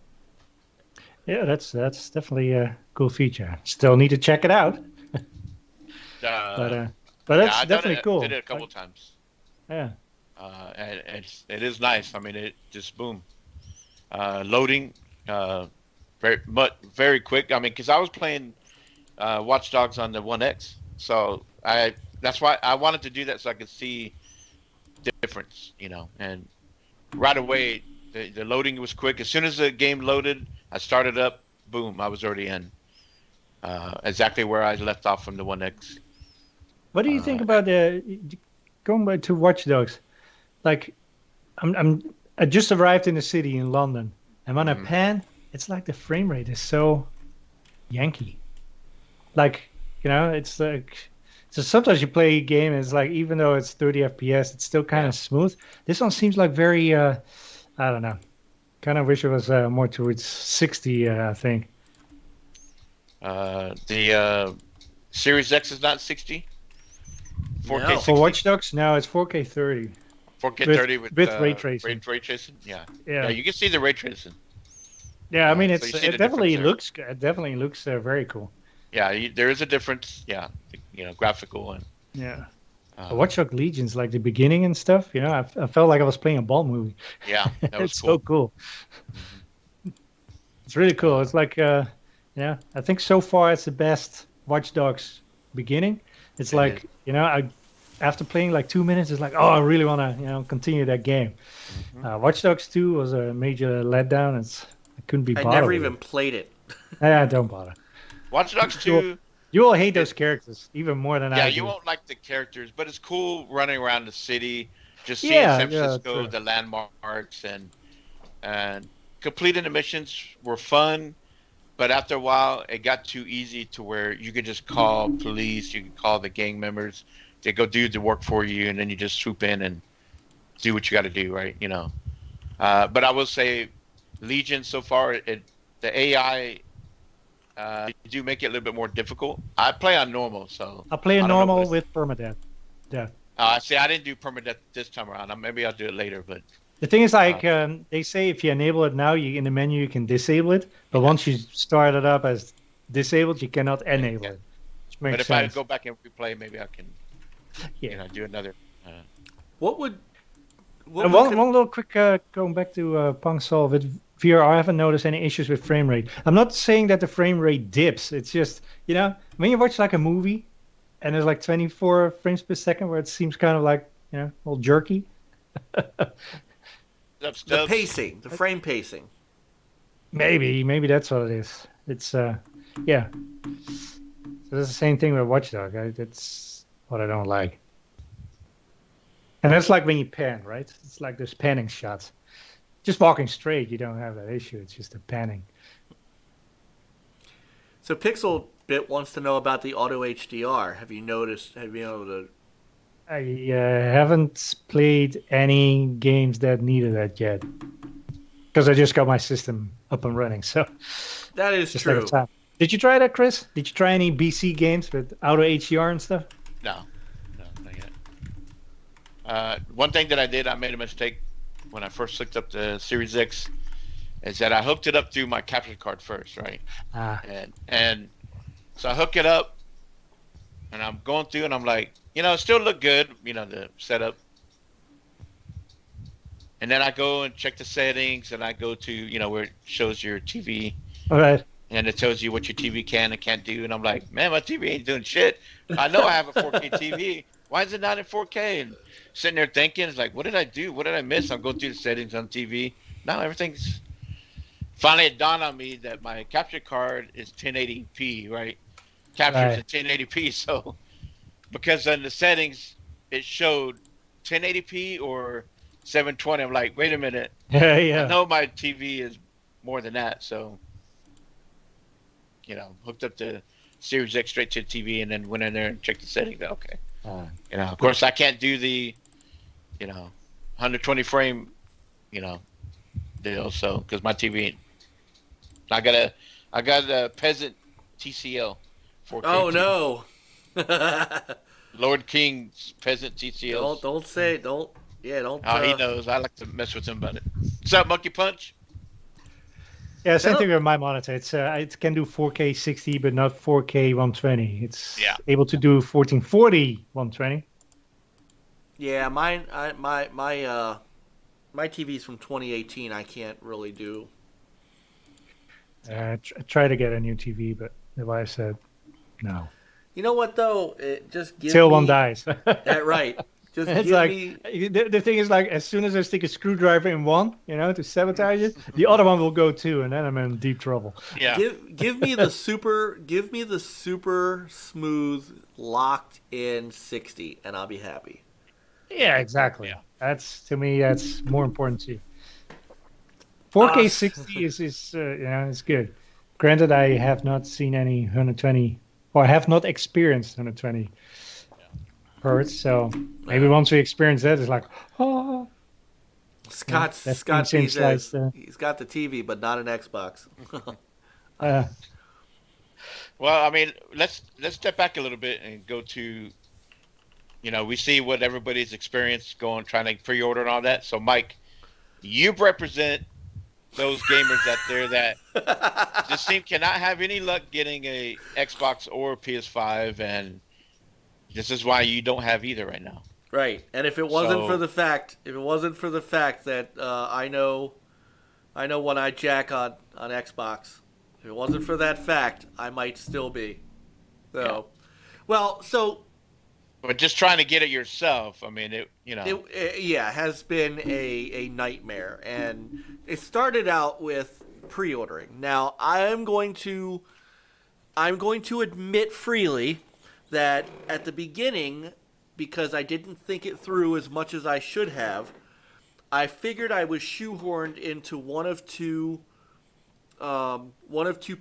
Yeah, that's definitely a cool feature. Still need to check it out. But that's I've definitely cool. Did it a couple times. Yeah. And it is nice. I mean, it just boom, loading, very quick. I mean, because I was playing Watch Dogs on the One X, so that's why I wanted to do that so I could see the difference, And right away, the loading was quick. As soon as the game loaded, I started up. Boom, I was already in. Exactly where I left off from the One X. What do you think about going back to Watch Dogs? Like, I just arrived in the city in London. I'm on a pan. It's like the frame rate is so Yankee. Like, it's like, so sometimes you play a game and it's like, even though it's 30 FPS, it's still kind of smooth. This one seems like very, I don't know. Kind of wish it was more towards 60, I think. The Series X is not 60? 4K 60? For Watch Dogs, no, it's 4K 30. 4K 30 with ray tracing. Ray tracing, yeah. Yeah. You can see the ray tracing. Yeah, I mean, so it definitely looks very cool. Yeah, there is a difference. Yeah, graphical and. Yeah. Watch Dogs Legions, like the beginning and stuff. I felt like I was playing a Bond movie. Yeah, that was it's cool. so cool. It's really cool. It's like, I think so far it's the best Watch Dogs beginning. It's like, after playing like 2 minutes, it's like, oh, I really want to, continue that game. Watch Dogs 2 was a major letdown. I couldn't be bothered. I never even played it. Don't bother. Watch Dogs 2. You will hate those characters even more than I do. Yeah, you won't like the characters, but it's cool running around the city, just seeing San Francisco, the landmarks, and completing the missions were fun. But after a while, it got too easy to where you could just call police, you could call the gang members, they go do the work for you, and then you just swoop in and do what you got to do, right? But I will say, Legion so far, the AI. Do make it a little bit more difficult. I play on normal, so I play on normal with permadeath. Yeah. See, I didn't do permadeath this time around. Maybe I'll do it later, but the thing is, like, they say if you enable it now, in the menu you can disable it, but once you start it up as disabled, you cannot enable it. Which makes sense. If I go back and replay, maybe I can, do another. One little quick going back to Punk Sol with VR, I haven't noticed any issues with frame rate. I'm not saying that the frame rate dips. It's just, when you watch like a movie and there's like 24 frames per second where it seems kind of like, a little jerky. The pacing, the frame pacing. Maybe that's what it is. It's, So it's the same thing with Watch Dog. That's what I don't like. And that's like when you pan, right? It's like those panning shots. Just walking straight, you don't have that issue. It's just a panning. So Pixel Bit wants to know about the auto HDR. Have you noticed? Have you been able to? I haven't played any games that needed that yet, because I just got my system up and running. So that is true. Did you try that, Chris? Did you try any BC games with auto HDR and stuff? No, not yet. One thing that I did, I made a mistake when I first hooked up the Series X, is that I hooked it up through my capture card first, right? And so I hook it up, and I'm going through, and I'm like, it still look good, the setup. And then I go and check the settings, and I go to, where it shows your TV. All right. And it tells you what your TV can and can't do. And I'm like, man, my TV ain't doing shit. I know I have a 4K TV. Why is it not in 4K? And sitting there thinking, it's like, what did I do? What did I miss? I'm going through the settings on TV. Now everything's... Finally, it dawned on me that my capture card is 1080p, right? Captures in 1080p. So, because in the settings, it showed 1080p or 720. I'm like, wait a minute. Yeah. I know my TV is more than that. So, hooked up the Series X straight to the TV and then went in there and checked the settings. Okay. Of course, I can't do the, 120 frame, deal. So, because my TV, I got a peasant TCL 4K. Oh no! Lord King's peasant TCLs. Don't say it. Don't. Yeah, don't. Oh, he knows. I like to mess with him about it. What's up, Monkey Punch? Yeah, same thing with my monitor. It can do 4K 60, but not 4K 120. It's able to do 1440 120. Yeah, my TV's from 2018. I can't really do. I try to get a new TV, but the wife said no. You know what though? It just gives Till me, one dies. That right. Just it's give like me. the thing is, like, as soon as I stick a screwdriver in one, to sabotage it, the other one will go too, and then I'm in deep trouble. Yeah. Give me the super smooth locked in 60, and I'll be happy. Yeah, exactly. Yeah. To me, that's more important too. 4K 60 is it's good. Granted, I have not seen any 120, or I have not experienced 120 hertz. So maybe once we experience that, it's like, oh. Scott says he's got the TV, but not an Xbox. Well, I mean, let's step back a little bit and go to, we see what everybody's experienced trying to pre-order and all that. So, Mike, you represent those gamers out there that just cannot have any luck getting a Xbox or a PS5, and this is why you don't have either right now. Right, and if it wasn't for the fact that I know when I jack on Xbox, if it wasn't for that fact, I might still be. So, But just trying to get it yourself, I mean, it has been a nightmare, and it started out with pre-ordering. Now, I'm going to admit freely that at the beginning, because I didn't think it through as much as I should have, I figured I was shoehorned into one of two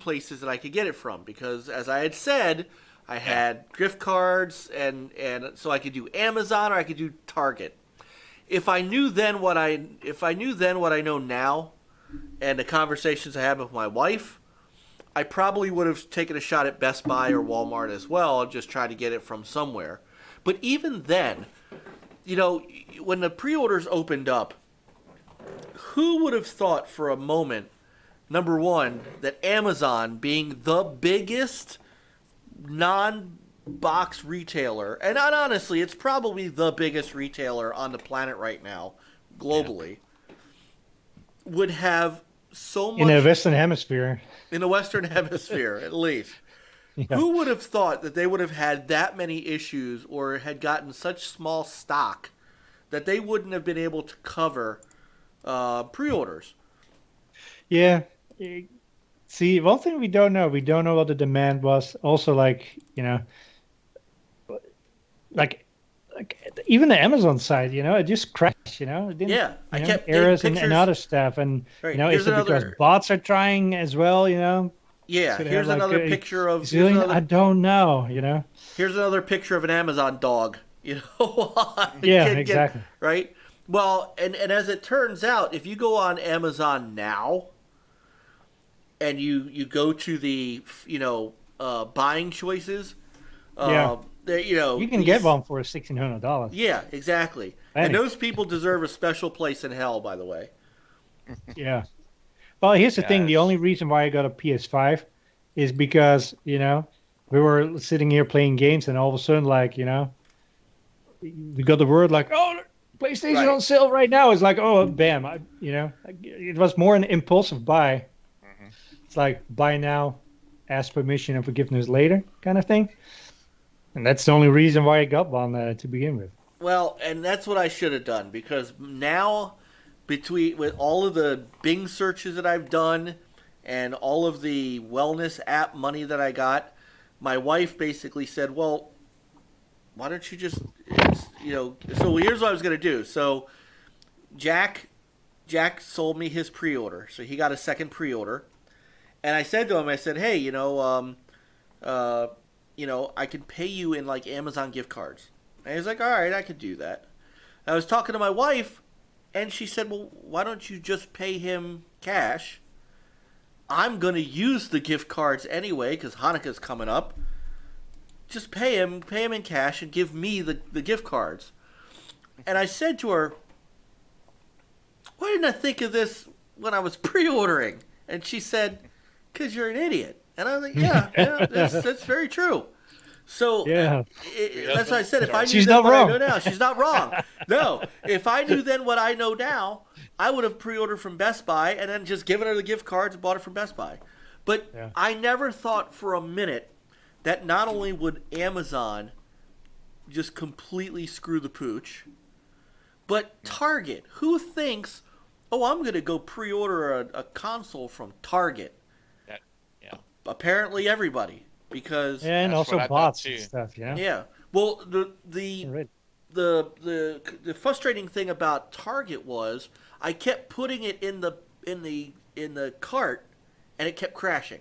places that I could get it from, because as I had said, I had gift cards, and so I could do Amazon or I could do Target. If I knew then what I know now, and the conversations I had with my wife, I probably would have taken a shot at Best Buy or Walmart as well, and just tried to get it from somewhere. But even then, when the pre-orders opened up, who would have thought for a moment, number one, that Amazon, being the biggest non-box retailer, and honestly, it's probably the biggest retailer on the planet right now, globally, would have so much... In the Western Hemisphere. In the Western Hemisphere, at least. Yeah. Who would have thought that they would have had that many issues or had gotten such small stock that they wouldn't have been able to cover pre-orders? Yeah. See, one thing we don't know what the demand was. Also, like even the Amazon side, it just crashed, It didn't, I kept errors and other stuff. And, is it because bots are trying as well, Yeah, here's another picture of... I don't know, Here's another picture of an Amazon dog, Yeah, exactly. Right? Well, and as it turns out, if you go on Amazon now and you go to the, buying choices, you can get one for $1,600. Yeah, exactly. And those people deserve a special place in hell, by the way. Yeah. Well, here's the thing. The only reason why I got a PS5 is because, we were sitting here playing games, and all of a sudden, we got the word like, oh, PlayStation on sale right now. It's like, oh, bam. It was more an impulsive buy. Mm-hmm. It's like, buy now, ask permission and forgiveness later kind of thing. And that's the only reason why I got one to begin with. Well, and that's what I should have done, because now... with all of the Bing searches that I've done and all of the wellness app money that I got, my wife basically said, well, why don't you just, so here's what I was going to do. So Jack sold me his pre-order. So he got a second pre-order. And I said to him, hey, I can pay you in like Amazon gift cards. And he's like, all right, I could do that. I was talking to my wife, and she said, well, why don't you just pay him cash? I'm going to use the gift cards anyway because Hanukkah's coming up. just pay him in cash and give me the gift cards. And I said to her, why didn't I think of this when I was pre-ordering? And she said, because you're an idiot. And I was like, yeah, that's very true. So Yeah. that's why I said, if I knew She's then not what I wrong. know now, she's not wrong. No, if I knew then what I know now, I would have pre-ordered from Best Buy and then just given her the gift cards and bought it from Best Buy. But Yeah. I never thought for a minute that not only would Amazon just completely screw the pooch, but Target. Who thinks, oh, I'm going to go pre-order a console from Target? Yeah. Apparently everybody. Because Yeah, and That's also what I thought bots too. and stuff. Yeah. yeah. Well, the Right. frustrating thing about Target was I kept putting it in the cart, and it kept crashing.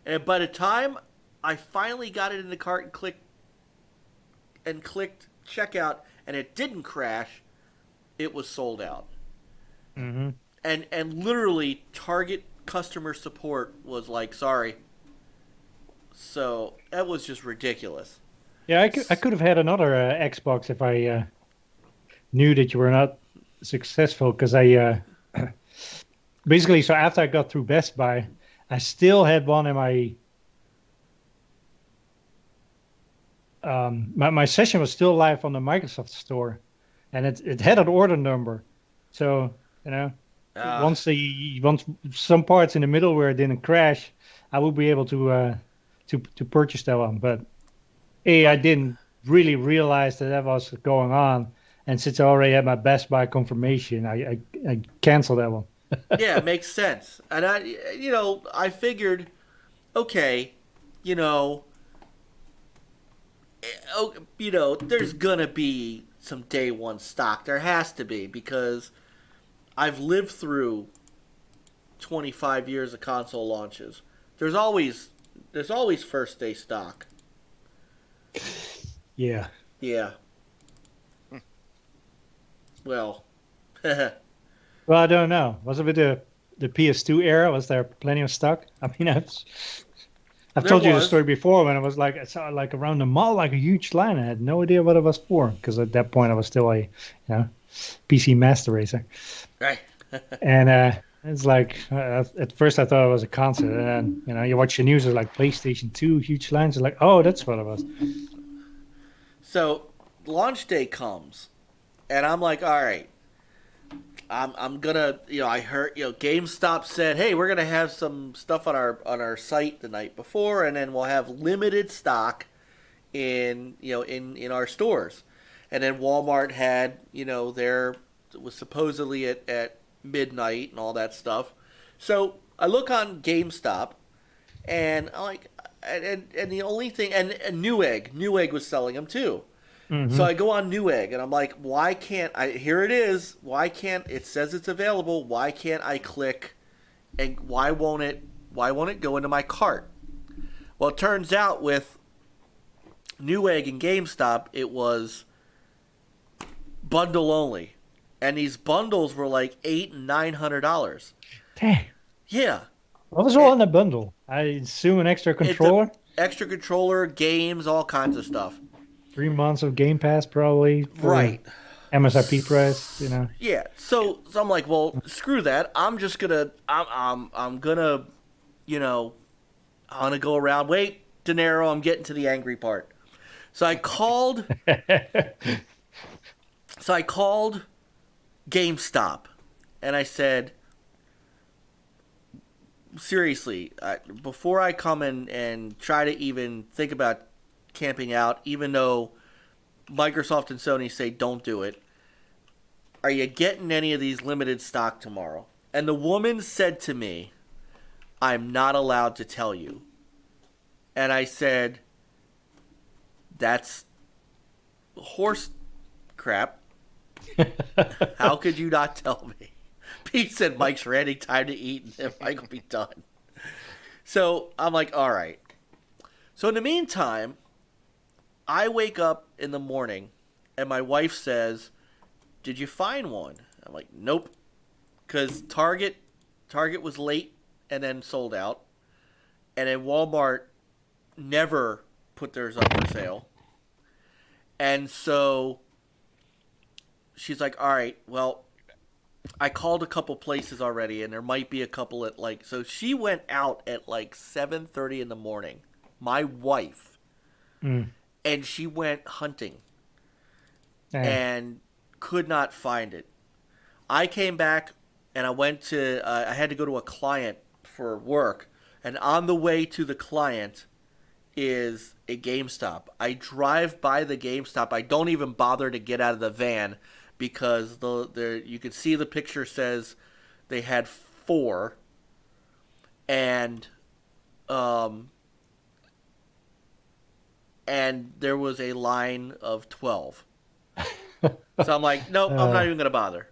And by the time I finally got it in the cart and clicked checkout, and it didn't crash, it was sold out. Mm-hmm. And literally Target customer support was like, sorry. So that was just ridiculous. Yeah, I could have had another Xbox if I knew that you were not successful, because I basically, so after I got through Best Buy, I still had one in my session was still live on the Microsoft store, and it had an order number. So, once some parts in the middle where it didn't crash, I would be able to purchase that one. But I didn't really realize that was going on, and since I already had my Best Buy confirmation, I canceled that one. Yeah, it makes sense. And I figured, okay, there's gonna be some day one stock. There has to be, because I've lived through 25 years of console launches. There's always first day stock. Yeah. Yeah. Well. Well, I don't know. Was it with the PS2 era? Was there plenty of stock? I mean, I've told you the story before when I saw like around the mall, like a huge line. I had no idea what it was for, because at that point I was still a PC master racer. Right. And it's like at first I thought it was a concert, and then you watch the news, it's like PlayStation 2, huge lines. It's like, oh, that's what it was. So launch day comes, and I'm like, all right. I'm gonna, I heard, GameStop said, hey, we're gonna have some stuff on our site the night before, and then we'll have limited stock in our stores. And then Walmart had, it was supposedly at midnight and all that stuff. So I look on GameStop, and I'm like, and the only thing, and Newegg was selling them too. Mm-hmm. So I go on Newegg, and I'm like, why can't I? Here it is. Why can't it says it's available? Why can't I click? And why won't it go into my cart? Well, it turns out with Newegg and GameStop, it was bundle only, and these bundles were like $800 and $900. Dang. Yeah. What was all in the bundle? I assume an extra controller? Extra controller, games, all kinds of stuff. 3 months of Game Pass, probably. Right. MSRP price, Yeah. So I'm like, well, screw that. I'm just gonna, I'm gonna, I'm gonna go around. Wait, De Niro, I'm getting to the angry part. So I called. GameStop, and I said, seriously, before I come in and try to even think about camping out, even though Microsoft and Sony say don't do it, are you getting any of these limited stock tomorrow? And the woman said to me, I'm not allowed to tell you. And I said, that's horse crap. How could you not tell me? Pete said Mike's ready, time to eat, and then Mike will be done. So I'm like, all right. So in the meantime, I wake up in the morning, and my wife says, did you find one? I'm like, nope. Because Target was late and then sold out. And then Walmart never put theirs up for sale. And so she's like, all right, well, I called a couple places already, and there might be a couple at like. So she went out at like 7:30 in the morning. My wife, and she went hunting, and could not find it. I came back, and I went to. I had to go to a client for work, and on the way to the client is a GameStop. I drive by the GameStop. I don't even bother to get out of the van. Because you can see the picture says they had 4, and there was a line of 12. So I'm like, nope, I'm not even gonna bother.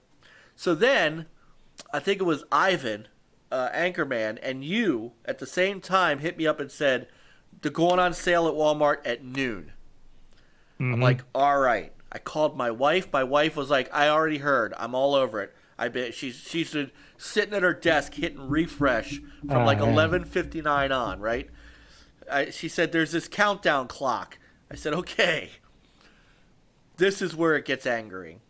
So then, I think it was Ivan, Anchorman, and you at the same time hit me up and said they're going on sale at Walmart at noon. I'm like, all right. I called my wife. My wife was like, I already heard. I'm all over it. I bet she's sitting at her desk hitting refresh from 11:59 on, right? She said, there's this countdown clock. I said, okay. This is where it gets angering.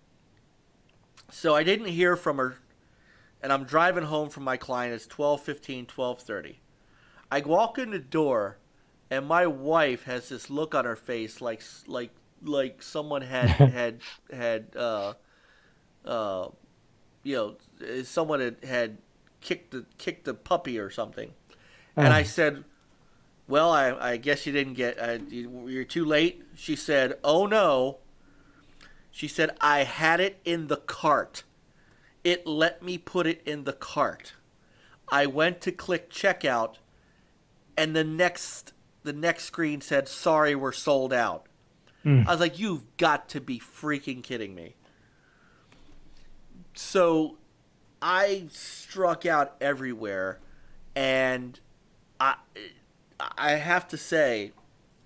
So I didn't hear from her, and I'm driving home from my client. It's 12:15, 12:30. I walk in the door, and my wife has this look on her face like someone someone had kicked the puppy or something. And I said, well, I guess you didn't get, you're too late. She said, oh no. She said, I had it in the cart. It let me put it in the cart. I went to click checkout, and the next screen said, sorry, we're sold out. I was like, you've got to be freaking kidding me. So I struck out everywhere, and I have to say,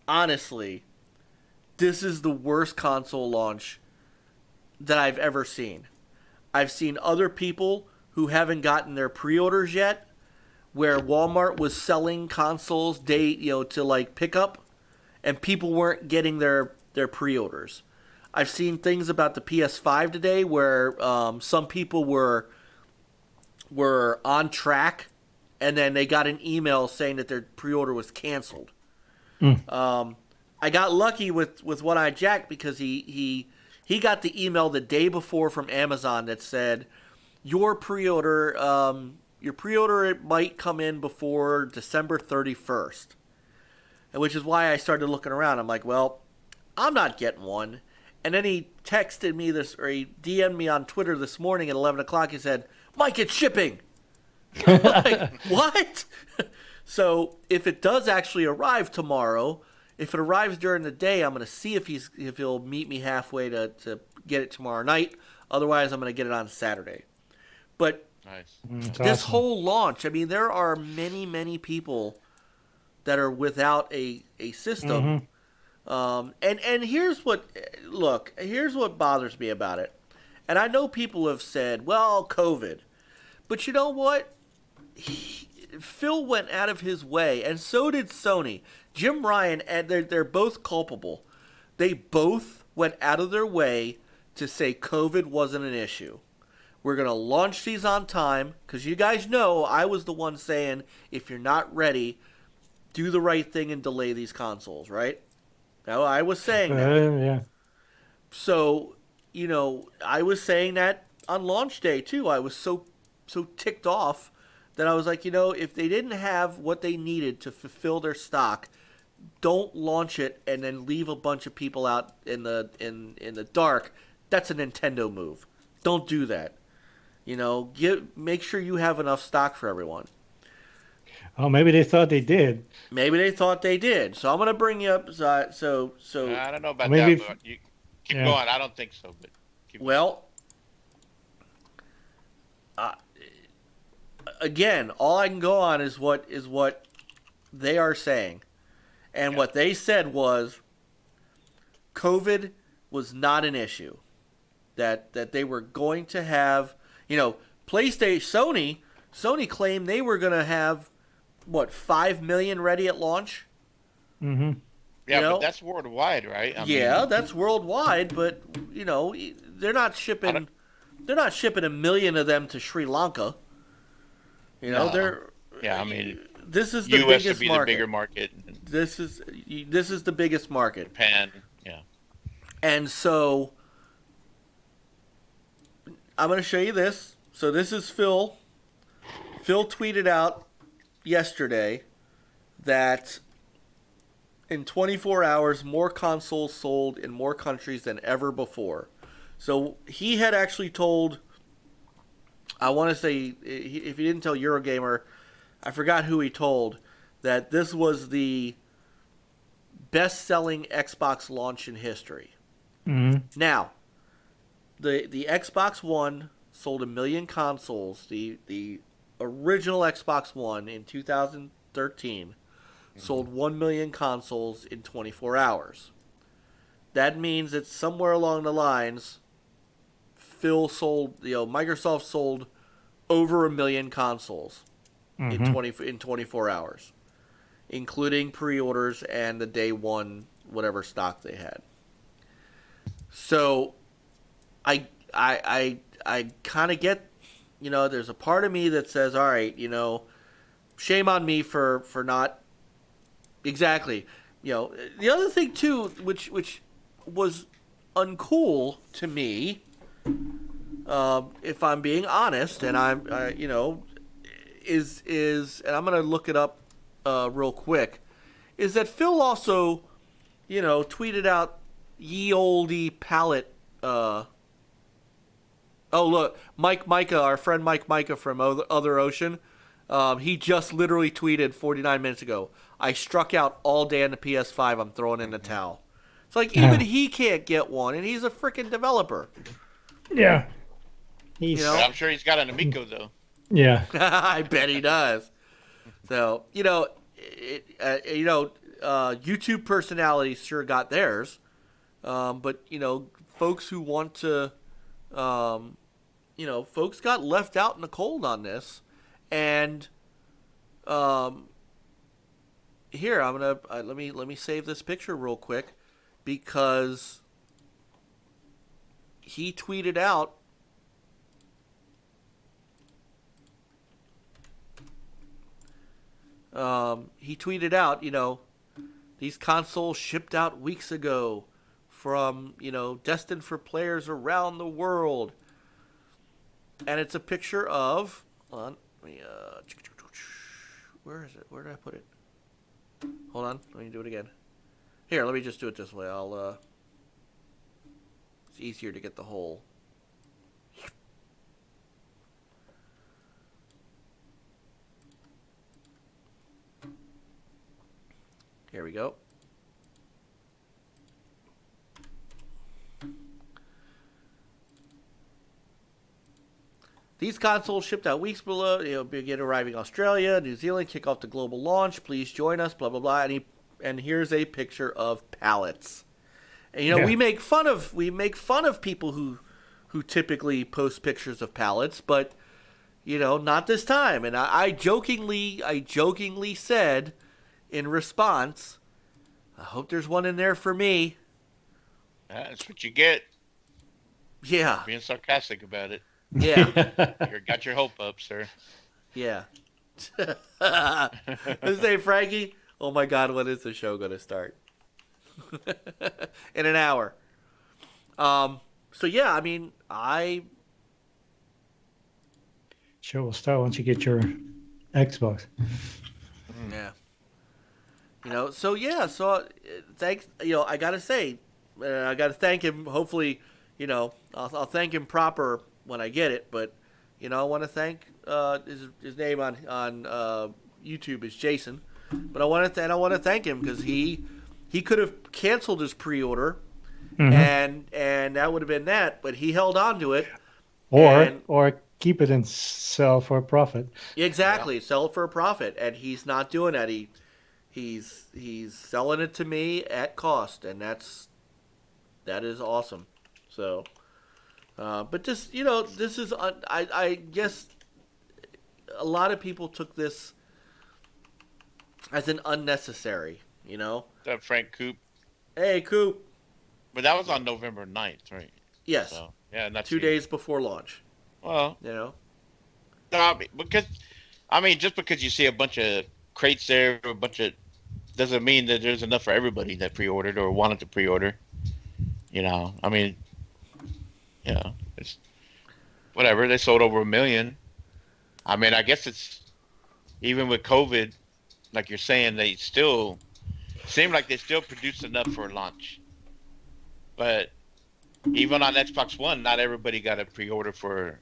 honestly, this is the worst console launch that I've ever seen. I've seen other people who haven't gotten their pre-orders yet, where Walmart was selling consoles to like pickup, and people weren't getting their pre-orders. I've seen things about the PS5 today where some people were on track, and then they got an email saying that their pre-order was canceled. I got lucky with what I jacked because he got the email the day before from Amazon that said your pre-order it might come in before December 31st, and which is why I started looking around. I'm like, well, I'm not getting one. And then he texted me or he DM'd me on Twitter this morning at 11 o'clock. He said, Mike, it's shipping. I'm like, what? So if it does actually arrive tomorrow, if it arrives during the day, I'm going to see if he'll meet me halfway to get it tomorrow night. Otherwise, I'm going to get it on Saturday. But nice. This whole launch, I mean, there are many, many people that are without a system. And here's what bothers me about it. And I know people have said, well, COVID. But you know what? Phil went out of his way, and so did Sony. Jim Ryan, and they're both culpable. They both went out of their way to say COVID wasn't an issue. We're going to launch these on time, because you guys know I was the one saying, if you're not ready, do the right thing and delay these consoles, right? Now, I was saying that. Yeah. So, I was saying that on launch day, too. I was so ticked off that I was like, if they didn't have what they needed to fulfill their stock, don't launch it and then leave a bunch of people out in the dark. That's a Nintendo move. Don't do that. Make sure you have enough stock for everyone. Oh, maybe they thought they did. Maybe they thought they did. So I'm going to bring you up. So I don't know about maybe that, but you keep going. I don't think so, but keep going. Again, all I can go on is what they are saying. And what they said was COVID was not an issue. That they were going to have, PlayStation, Sony claimed they were going to have 5 million ready at launch. Yeah, know? but that's worldwide, right? I Yeah, mean, that's worldwide, but they're not I don't, shipping. They're not shipping a million of them to Sri Lanka. no. They're. Yeah, I mean, This is the U.S. would biggest be the bigger market. market, and This is the biggest market, Japan. Yeah. and so I'm going to show you this. So this is Phil. Phil tweeted out yesterday that in 24 hours, more consoles sold in more countries than ever before. So he had actually told, I want to say, if he didn't tell Eurogamer, I forgot who he told, that this was the best-selling Xbox launch in history. Mm-hmm. Now, the Xbox One sold 1 million consoles. The original Xbox One in 2013 sold 1 million consoles in 24 hours. That means that somewhere along the lines, Microsoft sold over 1 million consoles in 24 hours, including pre-orders and the day one whatever stock they had. So, I kind of get, there's a part of me that says, all right, shame on me for not exactly. The other thing too, which was uncool to me, if I'm being honest, and is and I'm gonna look it up real quick, is that Phil also, tweeted out ye olde palette. Oh look, Mike Micah, our friend Mike Micah from Other Ocean, he just literally tweeted 49 minutes ago, I struck out all day on the PS5, I'm throwing in the towel. It's like even he can't get one, and he's a freaking developer. Yeah. But I'm sure he's got an Amico though. Yeah. I bet he does. So, YouTube personalities sure got theirs. But, folks who want to, folks got left out in the cold on this. And, here, I'm going to, let me save this picture real quick because he tweeted out, these consoles shipped out weeks ago from, destined for players around the world. And it's a picture of, hold on, let me, where is it? Where did I put it? Hold on, let me do it again. Here, let me just do it this way. It's easier to get the whole. Here we go. These consoles shipped out weeks below. Begin arriving in Australia, New Zealand, kick off the global launch. Please join us. Blah blah blah. And here's a picture of pallets. And we make fun of people who typically post pictures of pallets, but not this time. And I jokingly said in response, I hope there's one in there for me. That's what you get. Yeah. Being sarcastic about it. Yeah. You got your hope up, sir. Yeah. Let's say, Frankie, oh my God, when is the show going to start? In an hour. So yeah, I mean, Show will start once you get your Xbox. Yeah. So thanks. I gotta say, I gotta thank him. Hopefully, I'll thank him proper when I get it. But, I want to thank his name on YouTube is Jason. But I want to thank him because he could have canceled his pre-order, and that would have been that. But he held on to it, or keep it and sell for a profit. Exactly, sell it for a profit, and he's not doing that. He's selling it to me at cost, and that is awesome. So, but just this is I guess a lot of people took this as an unnecessary You know, That Frank Coop. hey Coop. But that was on November 9th, right? Yes, So yeah, not 2 days before launch. Well, You know. no, just because you see a bunch of crates there, a bunch of doesn't mean that there's enough for everybody that pre-ordered or wanted to pre-order. I mean, it's whatever. They sold over 1 million. I mean, I guess it's even with COVID, like you're saying, they still seem like they still produced enough for launch. But even on Xbox One, not everybody got a pre-order for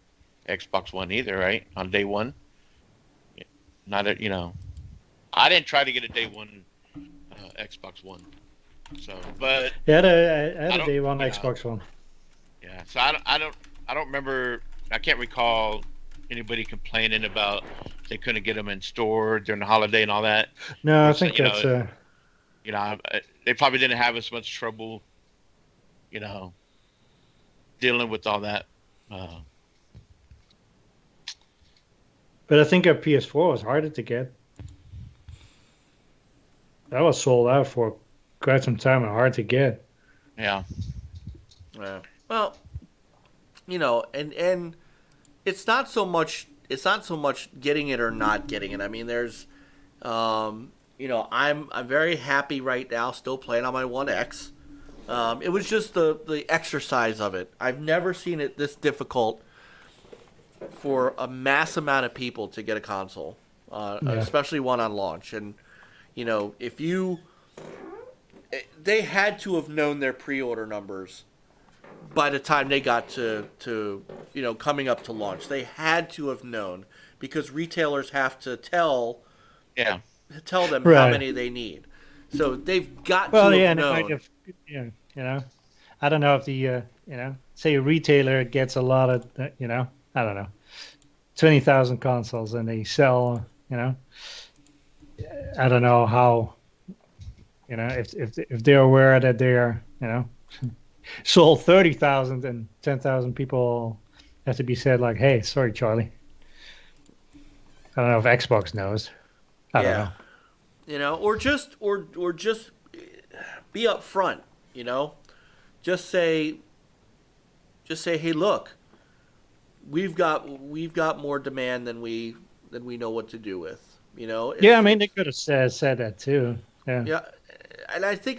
Xbox One either, right? On day one, not a, I didn't try to get a day one Xbox One, so but Yeah, I had I a don't, day one Xbox One. yeah. So I don't remember. I can't recall anybody complaining about they couldn't get them in store during the holiday and all that. No, I Or think that's they probably didn't have as much trouble, you know, dealing with all that. but I think a PS4 was harder to get. That was sold out for quite some time and hard to get. Yeah. Yeah. Well, and it's not so much getting it or not getting it. I mean, there's I'm very happy right now still playing on my One X. It was just the exercise of it. I've never seen it this difficult for a mass amount of people to get a console, especially one on launch. And if they had to have known their pre-order numbers by the time they got to coming up to launch. They had to have known because retailers have to tell them how many they need. So they've got to have known. I don't know if the say a retailer gets a lot of I don't know 20,000 consoles and they sell I don't know how if they're aware that they're sold 30,000 and 10,000 people have to be said like, hey, sorry, Charlie. I don't know if Xbox knows. I don't know. Or just be upfront. Just say, hey, look, we've got more demand than we know what to do with. I mean, they could have said that too. Yeah. Yeah, and I think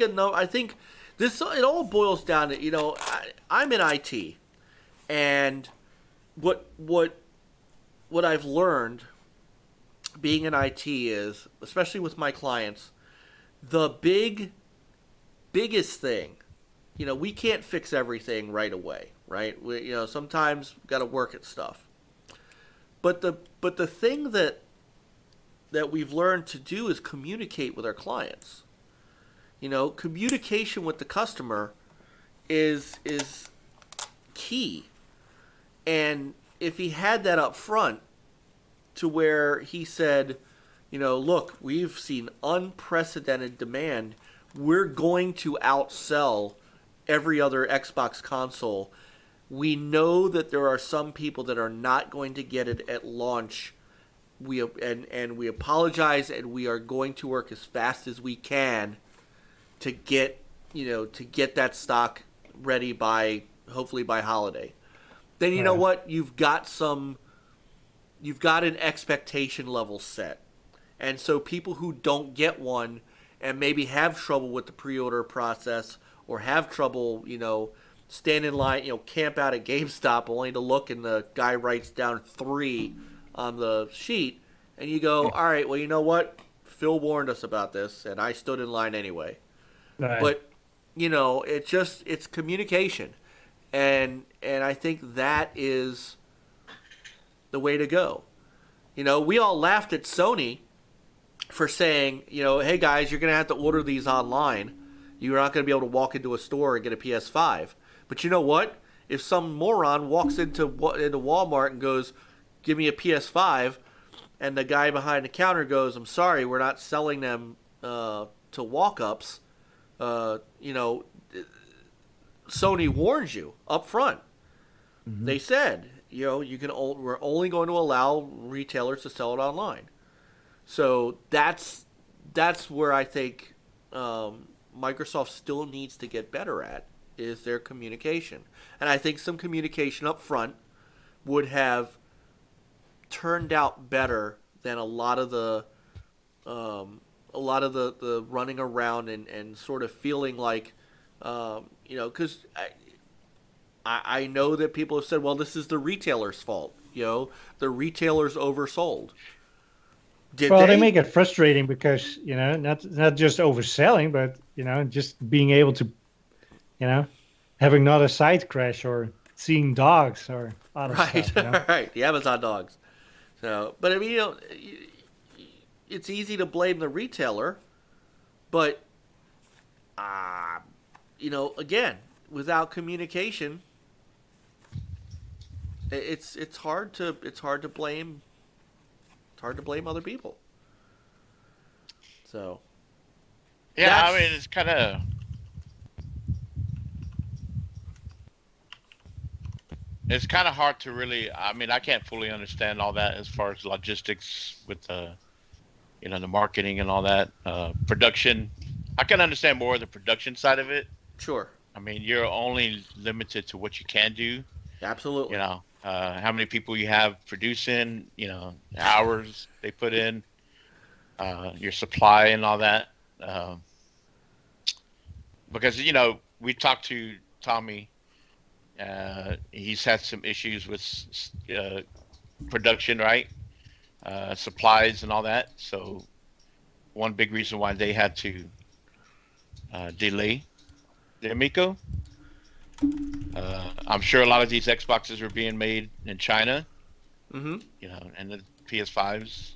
this it all boils down to I'm in IT, and what I've learned being in IT is, especially with my clients, the biggest thing, we can't fix everything right away, right? We, sometimes got to work at stuff. But the thing that we've learned to do is communicate with our clients. Communication with the customer is key. And if he had that up front to where he said, look, we've seen unprecedented demand. We're going to outsell every other Xbox console. We know that there are some people that are not going to get it at launch. We apologize, and we are going to work as fast as we can to get that stock ready hopefully by holiday. Then you know what? You've got an expectation level set. And so people who don't get one and maybe have trouble with the pre-order process or have trouble, stand in line, camp out at GameStop only to look and the guy writes down 3 on the sheet, and you go, all right, well, you know what? Phil warned us about this, and I stood in line anyway. Right. But, it's communication. And I think that is the way to go. We all laughed at Sony for saying, hey guys, you're going to have to order these online. You're not going to be able to walk into a store and get a PS5. But you know what? If some moron walks into Walmart and goes, give me a PS5, and the guy behind the counter goes, I'm sorry, we're not selling them to walk-ups, Sony warns you up front. Mm-hmm. They said, we're only going to allow retailers to sell it online. So that's where I think Microsoft still needs to get better at is their communication. And I think some communication up front would have turned out better than a lot of the running around and sort of feeling like, because I know that people have said, well, this is the retailer's fault. The retailer's oversold. Well, they make it frustrating because, not just overselling, but, just being able to, having not a site crash or seeing dogs or other stuff. Right, the Amazon dogs. So, but I mean, it's easy to blame the retailer, but, again, without communication, it's hard to blame. It's hard to blame other people. So. Yeah, I mean, it's kind of. It's kind of hard to really. I mean, I can't fully understand all that as far as logistics with the marketing and all that. Production. I can understand more of the production side of it. Sure. I mean, you're only limited to what you can do. Absolutely. How many people you have producing, hours they put in, your supply and all that. Because, we talked to Tommy. He's had some issues with production, right? Supplies and all that. So one big reason why they had to delay the Amico. I'm sure a lot of these Xboxes were being made in China, and the PS5s.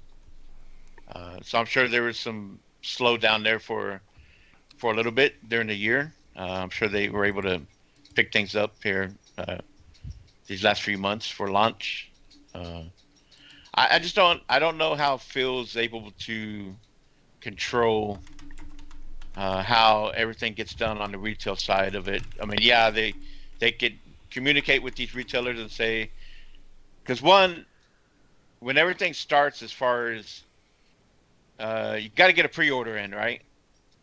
So I'm sure there was some slowdown there for a little bit during the year. I'm sure they were able to pick things up here these last few months for launch. I don't know how Phil's able to control how everything gets done on the retail side of it. I mean, yeah, they could communicate with these retailers and say, because when everything starts, as far as you got to get a pre-order in, right?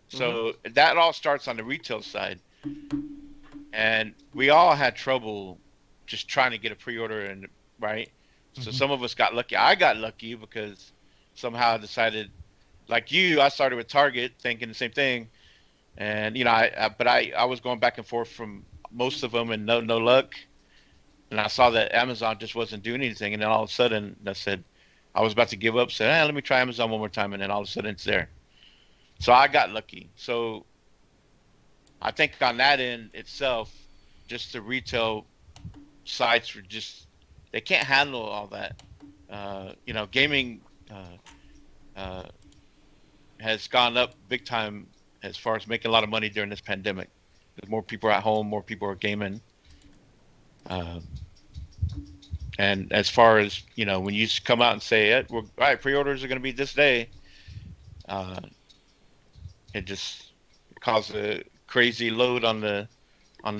So that all starts on the retail side, and we all had trouble just trying to get a pre-order in, right? So some of us got lucky. I got lucky because somehow I decided, like you, I started with Target thinking the same thing, and I was going back and forth from most of them and no luck, and I saw that Amazon just wasn't doing anything, and then all of a sudden I was about to give up, said, let me try Amazon one more time, and then all of a sudden it's there. So I got lucky. So I think on that end itself, just the retail sites were they can't handle all that. Gaming has gone up big time as far as making a lot of money during this pandemic. There's more people at home, more people are gaming. And as far as, when you come out and say, all right, pre-orders are going to be this day, it just caused a crazy load on the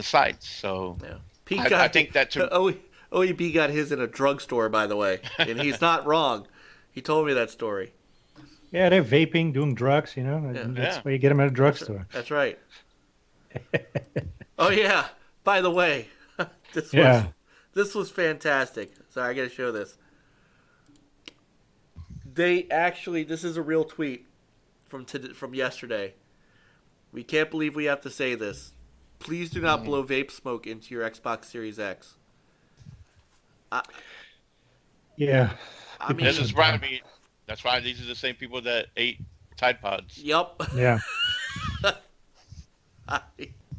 sites. So yeah. I think that OEB got his in a drugstore, by the way, and he's not wrong. He told me that story. Yeah, they're vaping, doing drugs, That's where you get them at a drugstore. That's right. Oh, yeah. By the way, this was fantastic. Sorry, I got to show this. This is a real tweet from yesterday. We can't believe we have to say this. Please do not blow vape smoke into your Xbox Series X. I mean, that's why these are the same people that ate Tide Pods. Yep. Yeah.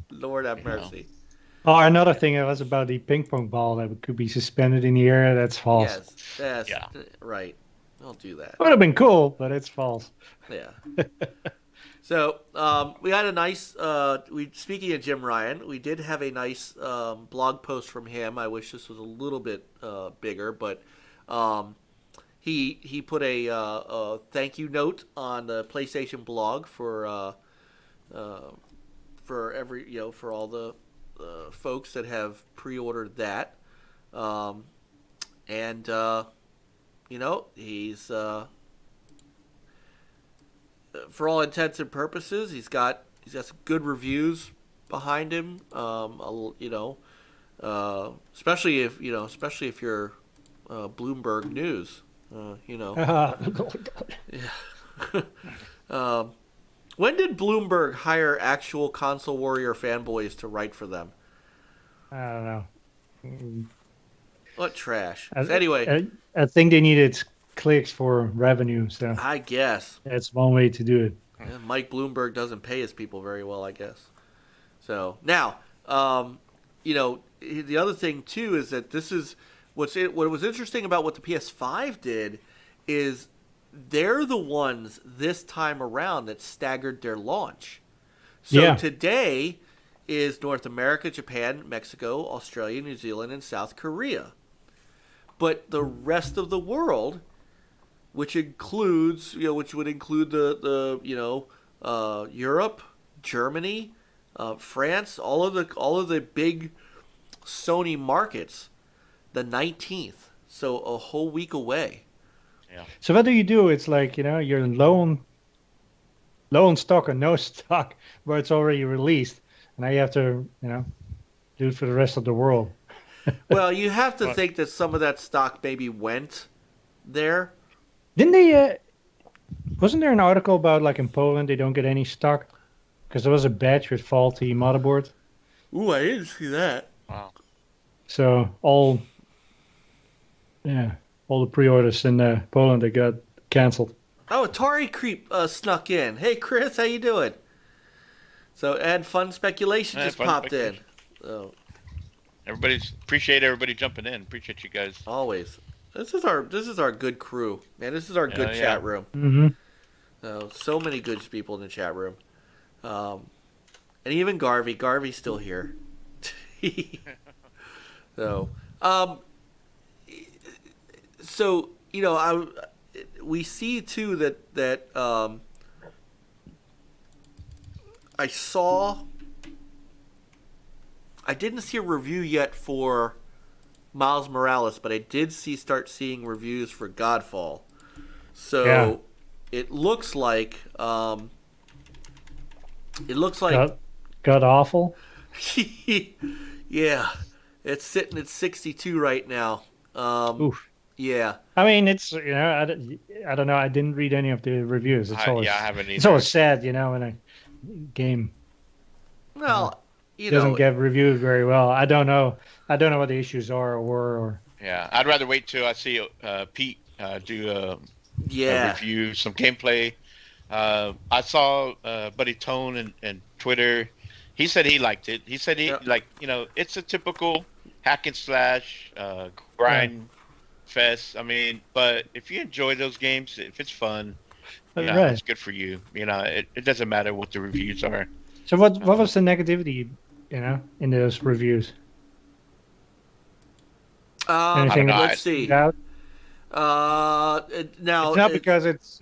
Lord have mercy. Oh, another thing was about the ping pong ball that could be suspended in the air. That's false. Yes, right. Don't do that. It would have been cool, but it's false. Yeah. So we had a nice. Speaking of Jim Ryan, we did have a nice blog post from him. I wish this was a little bit bigger, but he put a thank you note on the PlayStation blog for all the folks that have pre-ordered that, he's for all intents and purposes, he's got some good reviews behind him. Especially if you're Bloomberg News. When did Bloomberg hire actual console warrior fanboys to write for them? I don't know. What trash. Anyway, I think they needed clicks for revenue, so I guess that's one way to do it. yeah, Mike Bloomberg doesn't pay his people very well, I guess. So now, the other thing too is that this is what was interesting about what the PS5 did is they're the ones this time around that staggered their launch. So today is North America, Japan, Mexico, Australia, New Zealand, and South Korea. But the rest of the world, which would include the Europe, Germany, France, all of the big Sony markets, the 19th. So a whole week away. Yeah. So what do you do? It's like, you're in low on stock or no stock where it's already released. And now you have to, do it for the rest of the world. Well, you have to think that some of that stock maybe went there. Didn't they, wasn't there an article about like in Poland they don't get any stock? Because there was a batch with faulty motherboard. Ooh, I didn't see that. Wow. So all the pre-orders in Poland, they got canceled. Oh, Atari Creep snuck in. Hey, Chris, how you doing? So, and Fun Speculation just popped in. So, appreciate everybody jumping in. Appreciate you guys. Always. This is our good crew, man. This is our good chat room. Mm-hmm. So many good people in the chat room. And even Garvey. Garvey's still here. So, we see too that I didn't see a review yet for Miles Morales, but I did start seeing reviews for Godfall. So it looks like God awful. Yeah, it's sitting at 62 right now. Oof. Yeah. I mean, it's I don't know. I didn't read any of the reviews. It's always I haven't either. It's always sad, when a game Well, doesn't get reviewed very well. I don't know what the issues are or were. Or Yeah, I'd rather wait till I see Pete do a review, some gameplay. I saw Buddy Tone and Twitter. He said he liked it. He said it's a typical hack and slash grind fest. I mean, but if you enjoy those games, if it's fun, it's good for you. It doesn't matter what the reviews are. So what was the negativity, in those reviews? Anything let's see. Now it's not because it's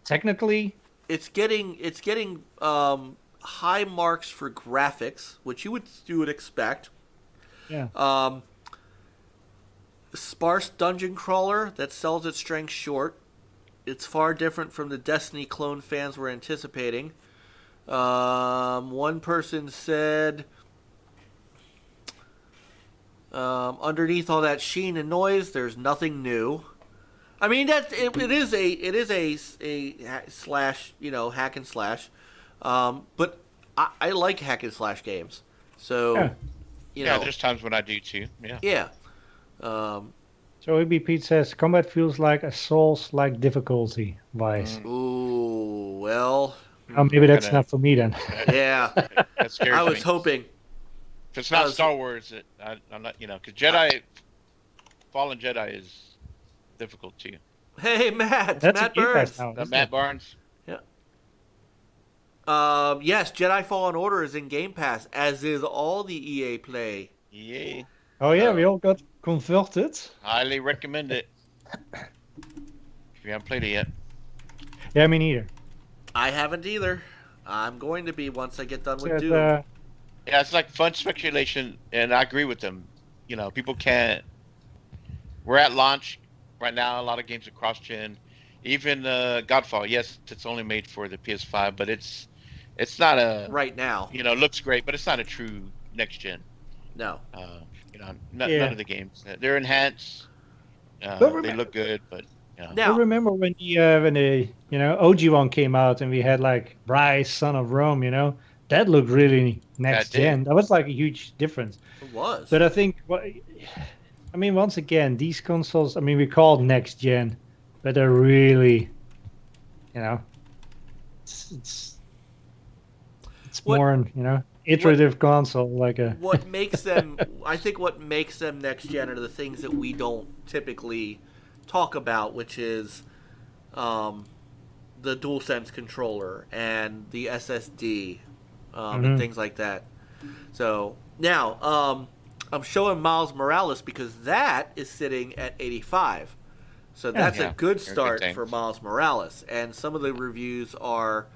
technically it's getting high marks for graphics, which you would expect. Yeah. Sparse dungeon crawler that sells its strength short. It's far different from the Destiny clone fans were anticipating. One person said, underneath all that sheen and noise, there's nothing new. I mean, it is a slash, hack and slash. But I like hack and slash games. So, there's times when I do too. Yeah. Yeah. So AB Pete says combat feels like a Souls-like difficulty wise. Ooh, well. Maybe that's not for me then. Yeah. That scares I was me. hoping. If it's not Star Wars, I'm not, because Fallen Jedi is difficult too. Hey, Matt. That's Matt Burns. Matt Barnes. Yeah. Yes, Jedi Fallen Order is in Game Pass, as is all the EA Play. Yeah. Oh yeah, we all got converted. Highly recommend it. If you haven't played it yet. Yeah, me neither. I haven't either. I'm going to be once I get done with Doom. Yeah, it's like fun speculation, and I agree with them. People can't. We're at launch right now. A lot of games are cross-gen. Even Godfall, yes, it's only made for the PS5, but it's not a right now. looks great, but it's not a true next gen. No. None of the games. They're enhanced. They look good, but I Now, remember when the OG one came out and we had like Bryce, Son of Rome, that looked really next gen. That was like a huge difference. it was. But I think once again, these consoles, we call it next gen, but they're really, it's more, iterative console like a. What makes them? I think what makes them next gen are the things that we don't typically talk about, which is the DualSense controller and the SSD and things like that. So now I'm showing Miles Morales because that is sitting at 85. So that's a good start for Miles Morales. And some of the reviews are,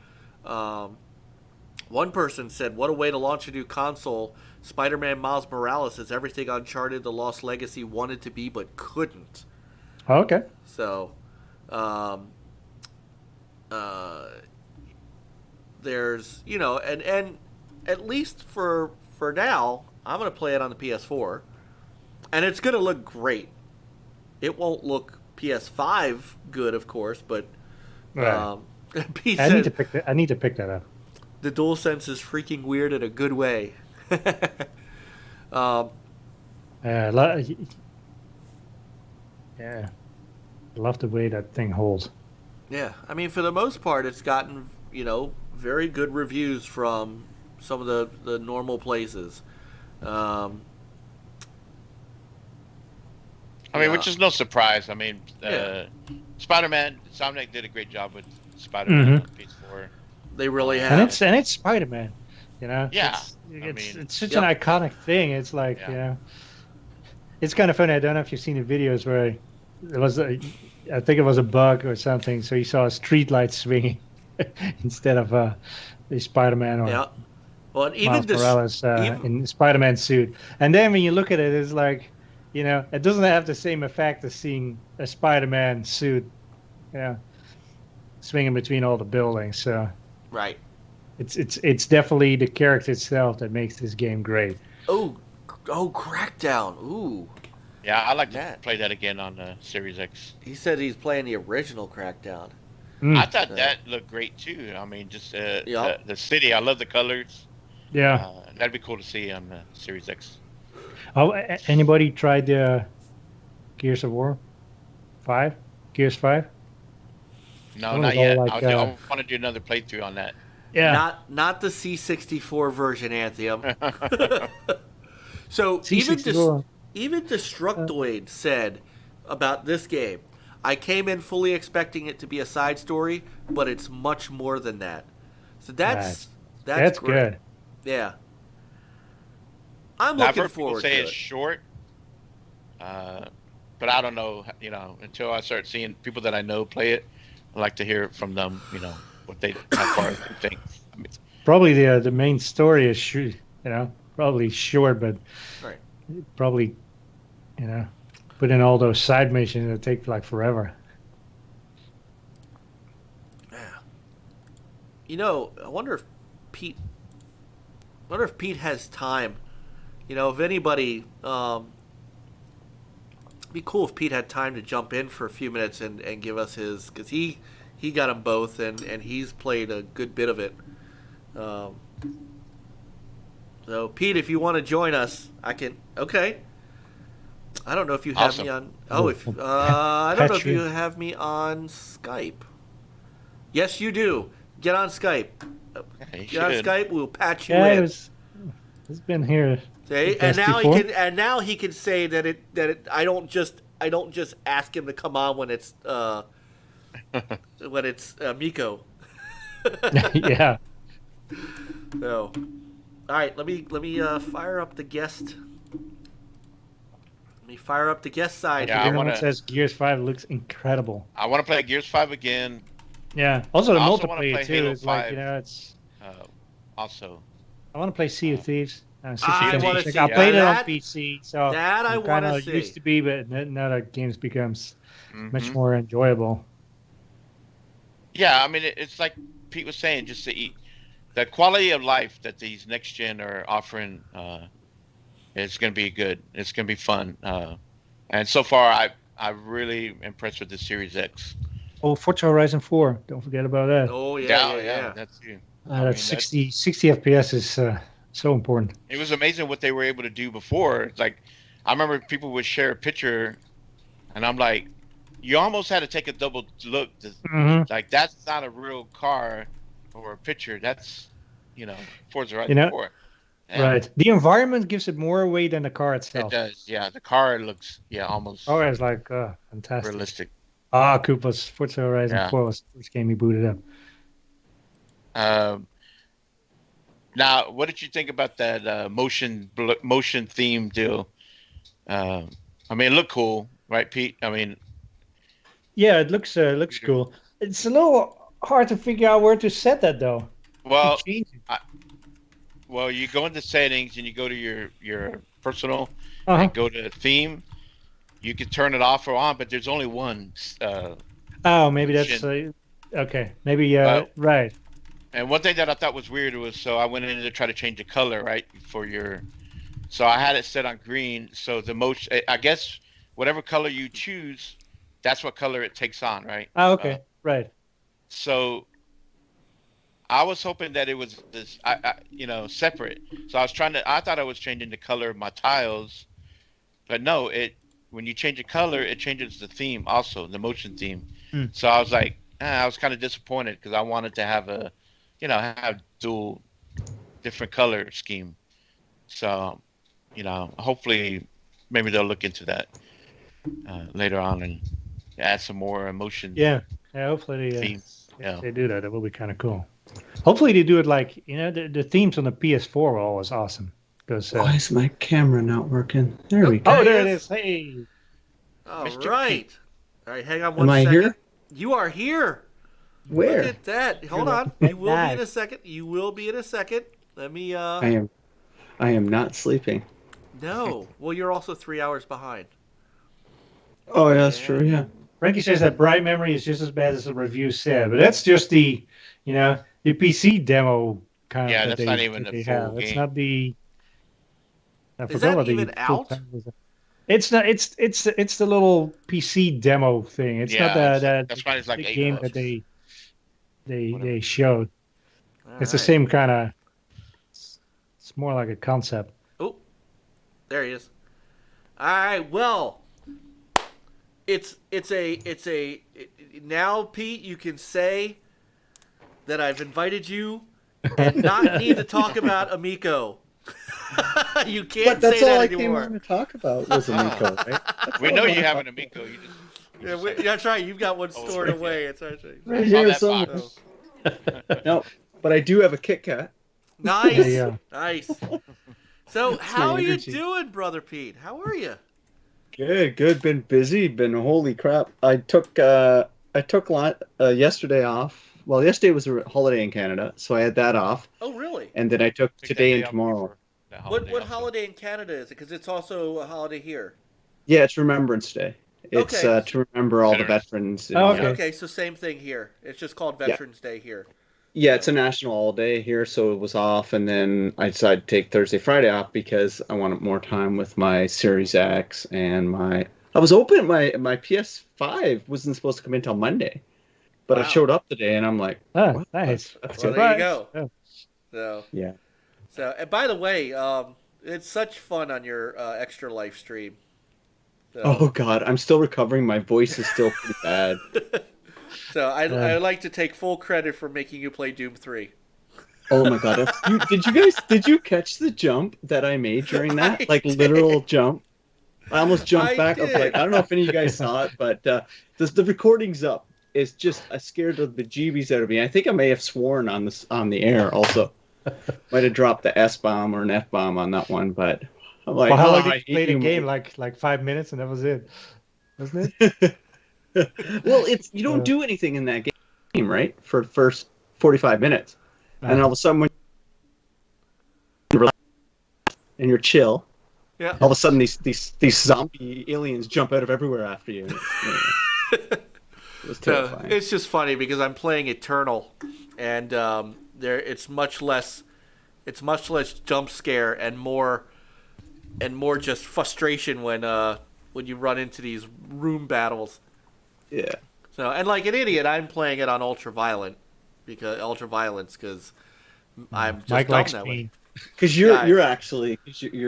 one person said, "What a way to launch a new console. Spider-Man Miles Morales is everything Uncharted: The Lost Legacy wanted to be but couldn't." Oh, okay. So, there's, and at least for now, I'm going to play it on the PS4, and it's going to look great. It won't look PS5 good, of course, but Pete I said, need to pick that up. the DualSense is freaking weird in a good way. Yeah, I love the way that thing holds. Yeah, for the most part, it's gotten, very good reviews from some of the normal places. Which is no surprise. Spider-Man, Insomniac did a great job with Spider-Man on PS4. They really have. And it's Spider-Man, Yeah. It's such an iconic thing. It's like, it's kind of funny. I don't know if you've seen the videos where it was, I think it was a bug or something. So you saw a street light swinging instead of the Spider-Man or Well, and even Miles Morales in Spider-Man suit. And then when you look at it, it's like, it doesn't have the same effect as seeing a Spider-Man suit, swinging between all the buildings. So right, it's definitely the character itself that makes this game great. Oh, Crackdown. Ooh. Yeah, I like to play that again on the Series X. He said he's playing the original Crackdown. I thought that looked great too. Just the city. I love the colors. Yeah, that'd be cool to see on the Series X. Oh, anybody tried Gears of War 5? Gears 5? No, not yet. I want to do another playthrough on that. Yeah. Not the C64 version, Anthem. So C64. even Destructoid said about this game, I came in fully expecting it to be a side story, but it's much more than that. So that's great. Good. Yeah. I'm looking forward to it. People say it's short, but I don't know. Until I start seeing people that I know play it, I like to hear from them. How far they think. Probably the main story is probably short, but right. Probably put in all those side missions that take like forever. Yeah. I wonder if Pete has time. If anybody, it'd be cool if Pete had time to jump in for a few minutes and give us his, because he got them both and he's played a good bit of it. So Pete, if you want to join us, I can. Okay. I don't know if you have me on. Oh, I don't know if you have me on Skype. Yes, you do. Get on Skype. Get on Skype. We'll patch you in. It's been here. See? And now he can say that I don't just ask him to come on when it's Miko. Yeah. So, all right. Let me fire up the guest. Let me fire up the guest side. Yeah, here. It says Gears 5 looks incredible. I want to play Gears 5 again. Yeah. Also the multiplayer too. Halo It's 5. like it's. Also. I want to play Sea of Thieves. I played it on PC, so that I want to see. Used to be, but now that games becomes much more enjoyable. Yeah, I mean, it's like Pete was saying, just to eat the quality of life that these next gen are offering. It's going to be good. It's going to be fun. And so far, I'm really impressed with the Series X. Oh, Forza Horizon 4. Don't forget about that. Oh Yeah, that's you. I That's mean, 60 FPS is so important. it was amazing what they were able to do before. It's like, I remember people would share a picture, and I'm like, you almost had to take a double look. Like, that's not a real car or a picture. That's, Forza Horizon 4. And right. The environment gives it more away than the car itself. it does, yeah. The car looks, almost Oh, it's like fantastic. realistic. Ah, Koopa's Forza Horizon 4 was the first game he booted up. Now, what did you think about that motion theme deal? I mean, it looked cool, right, Pete? I mean, yeah, it looks cool. It's a little hard to figure out where to set that though. well, you go into settings and you go to your personal and go to theme. You can turn it off or on, but there's only one. Oh, maybe that's okay. Maybe right. And one thing that I thought was weird was, so I went in to try to change the color, right, so I had it set on green. So the motion, I guess, whatever color you choose, that's what color it takes on, right? Oh, okay, right. So I was hoping that it was this, separate. So I thought I was changing the color of my tiles, but no, when you change the color, it changes the theme also, the motion theme. So I was like, I was kind of disappointed because I wanted to have have dual different color scheme. So, hopefully maybe they'll look into that later on and add some more emotion. Yeah, hopefully themes. They do that. That will be kind of cool. Hopefully they do it like, the themes on the PS4 were always awesome. Because why is my camera not working? There we go. Oh, there it is. Hey. All Mr. right. Pete. All right, hang on one Am I second. here? You are here. Where? Look at that. Hold on. You will be in a second. You will be in a second. Let me I am not sleeping. No. Well, you're also 3 hours behind. Oh, yeah, that's true. Yeah. Frankie says that bright memory is just as bad as the review said, but that's just the PC demo kind Yeah, of. that's not even the full game. It's not the. I Is forgot that what the even full out? title was. It's not. It's the little PC demo thing. It's not that's why it's like the $8 game that they showed. All It's the right. same kind of. It's more like a concept. Oh, there he is. All right. Well, now, Pete, you can say that I've invited you and not need to talk about Amico. You can't But that's say all that I came anymore. on to talk about was Amico, right? That's We all know I you wanna have talk an Amico. You just Yeah, that's right. You've got one stored right. away. It's actually Right Saw here that somewhere. box. No, but I do have a Kit Kat. nice. There you go. Nice. So, how are you energy. doing, brother Pete? How are you? Good. Been busy. Been holy crap. I took yesterday off. Well, yesterday was a holiday in Canada, so I had that off, Oh, really? and then I took Take that today day and off tomorrow. before that What also. holiday in Canada is it? Because it's also a holiday here. Yeah, it's Remembrance Day. It's Okay. to remember all the Veterans. veterans. and- Oh, okay. Okay, so same thing here. It's just called Veterans Day here. Yeah, it's a national holiday here, so it was off, and then I decided to take Thursday, Friday off because I wanted more time with my Series X and my. I was open. My PS5 wasn't supposed to come in till Monday, but Wow. I showed up today, and I'm like, Ah, what? nice. That's Well, good. there you go. Oh. So, Yeah. and by the way, it's such fun on your Extra Life stream. So, Oh God, I'm still recovering. My voice is still pretty bad. so I like to take full credit for making you play Doom 3. Oh my God, did you catch the jump that I made during that? I Like did. literal jump. I almost jumped I back. I was did. like, I don't know if any of you guys saw it, but the recording's up. It's just I scared the bejeebies out of me. I think I may have sworn on the air also. Might have dropped the S bomb or an F bomb on that one, but I'm like, Well, how long I did you play hate the you game? more. Like 5 minutes, and that was it, wasn't it? Well, it's you don't do anything in that game, right? For the first 45 minutes, and all of a sudden when you're relaxed and you're chill, Yeah. all of a sudden these zombie aliens jump out of everywhere after you. It was So terrifying. it's just funny because I'm playing Eternal, and it's much less jump scare and more just frustration when you run into these room battles. Yeah. So, and like an idiot, I'm playing it on ultraviolet because I'm just Mike dumb likes that way. pain. Because you're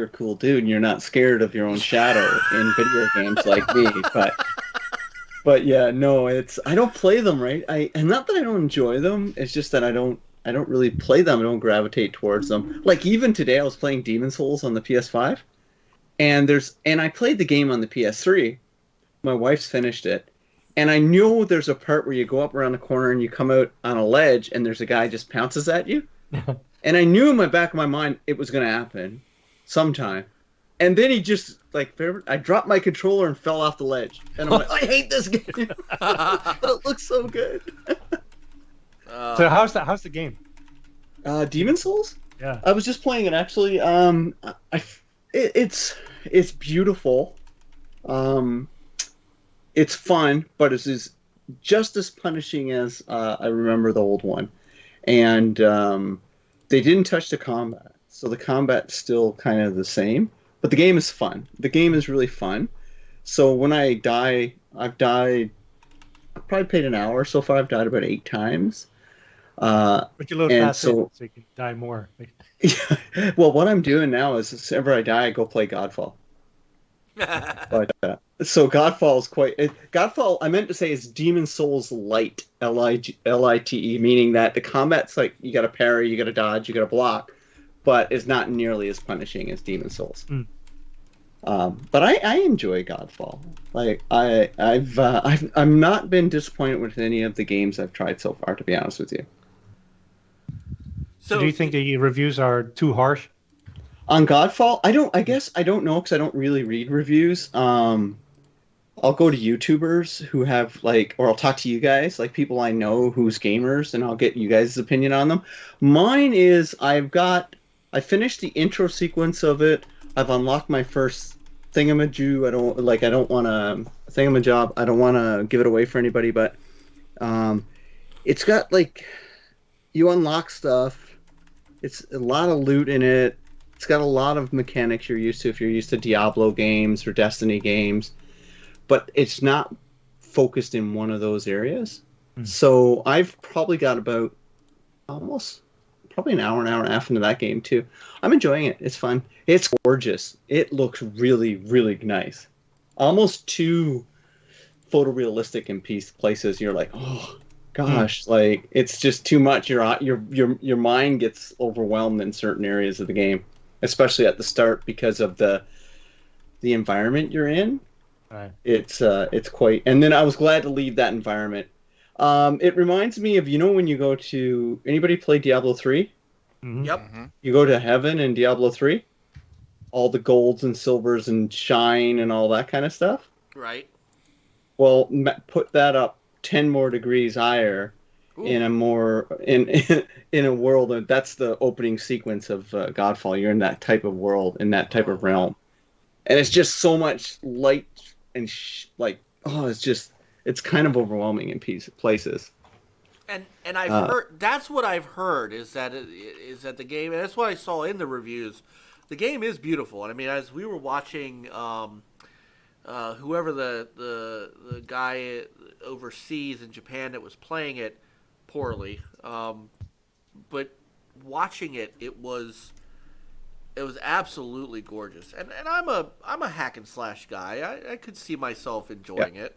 a cool dude and you're not scared of your own shadow in video games like me. But yeah, no, I don't play them, right? And not that I don't enjoy them. It's just that I don't really play them. I don't gravitate towards them. Like even today, I was playing Demon Souls on the PS5, and I played the game on the PS3. My wife's finished it, and I know there's a part where you go up around the corner and you come out on a ledge, and there's a guy just pounces at you. And I knew in my back of my mind it was going to happen sometime. And then he just, I dropped my controller and fell off the ledge. And I'm like, I hate this game. But it looks so good. So how's the game? Demon Souls? Yeah. I was just playing it, actually. It's beautiful. It's fun, but it's just as punishing as I remember the old one. And they didn't touch the combat. So the combat's still kind of the same. But the game is fun. The game is really fun. So when I die, I've probably played an hour so far. I've died about 8 times. But you load and fast so you can die more. Well, what I'm doing now is whenever I die, I go play Godfall. But so Godfall is Godfall. I meant to say is Demon Souls Light, Lite, meaning that the combat's like you got to parry, you got to dodge, you got to block, but it's not nearly as punishing as Demon Souls. But I enjoy Godfall. Like I've not been disappointed with any of the games I've tried so far, to be honest with you. So do you think the reviews are too harsh? On Godfall, I guess I don't know because I don't really read reviews. I'll go to YouTubers who have or I'll talk to you guys, like people I know who's gamers, and I'll get you guys' opinion on them. Mine is I finished the intro sequence of it. I've unlocked my first thingamajoo. I don't want to thingamajob. I don't want to give it away for anybody, but it's got you unlock stuff. It's a lot of loot in it. It's got a lot of mechanics you're used to if you're used to Diablo games or Destiny games, but it's not focused in one of those areas. So I've probably got about probably an hour and a half into that game too. I'm enjoying it. It's fun. It's gorgeous. It looks really, really nice. Almost too photorealistic in places. You're like, oh gosh, it's just too much. Your mind gets overwhelmed in certain areas of the game, especially at the start because of the environment you're in. Right. It's quite. And then I was glad to leave that environment. It reminds me of when you go to anybody play Diablo 3? Mm-hmm. Yep. Mm-hmm. You go to heaven in Diablo 3, all the golds and silvers and shine and all that kind of stuff. Right. Well, put that up 10 more degrees higher. Ooh. In a world that's the opening sequence of Godfall. You're in that type of world, in that type of realm, and it's just so much light and it's kind of overwhelming in places. And I've heard that's what I've heard is that the game, and that's what I saw in the reviews. The game is beautiful, and I mean, as we were watching, whoever the guy overseas in Japan that was playing it poorly, but watching it was absolutely gorgeous, and I'm a hack and slash guy. I could see myself enjoying it.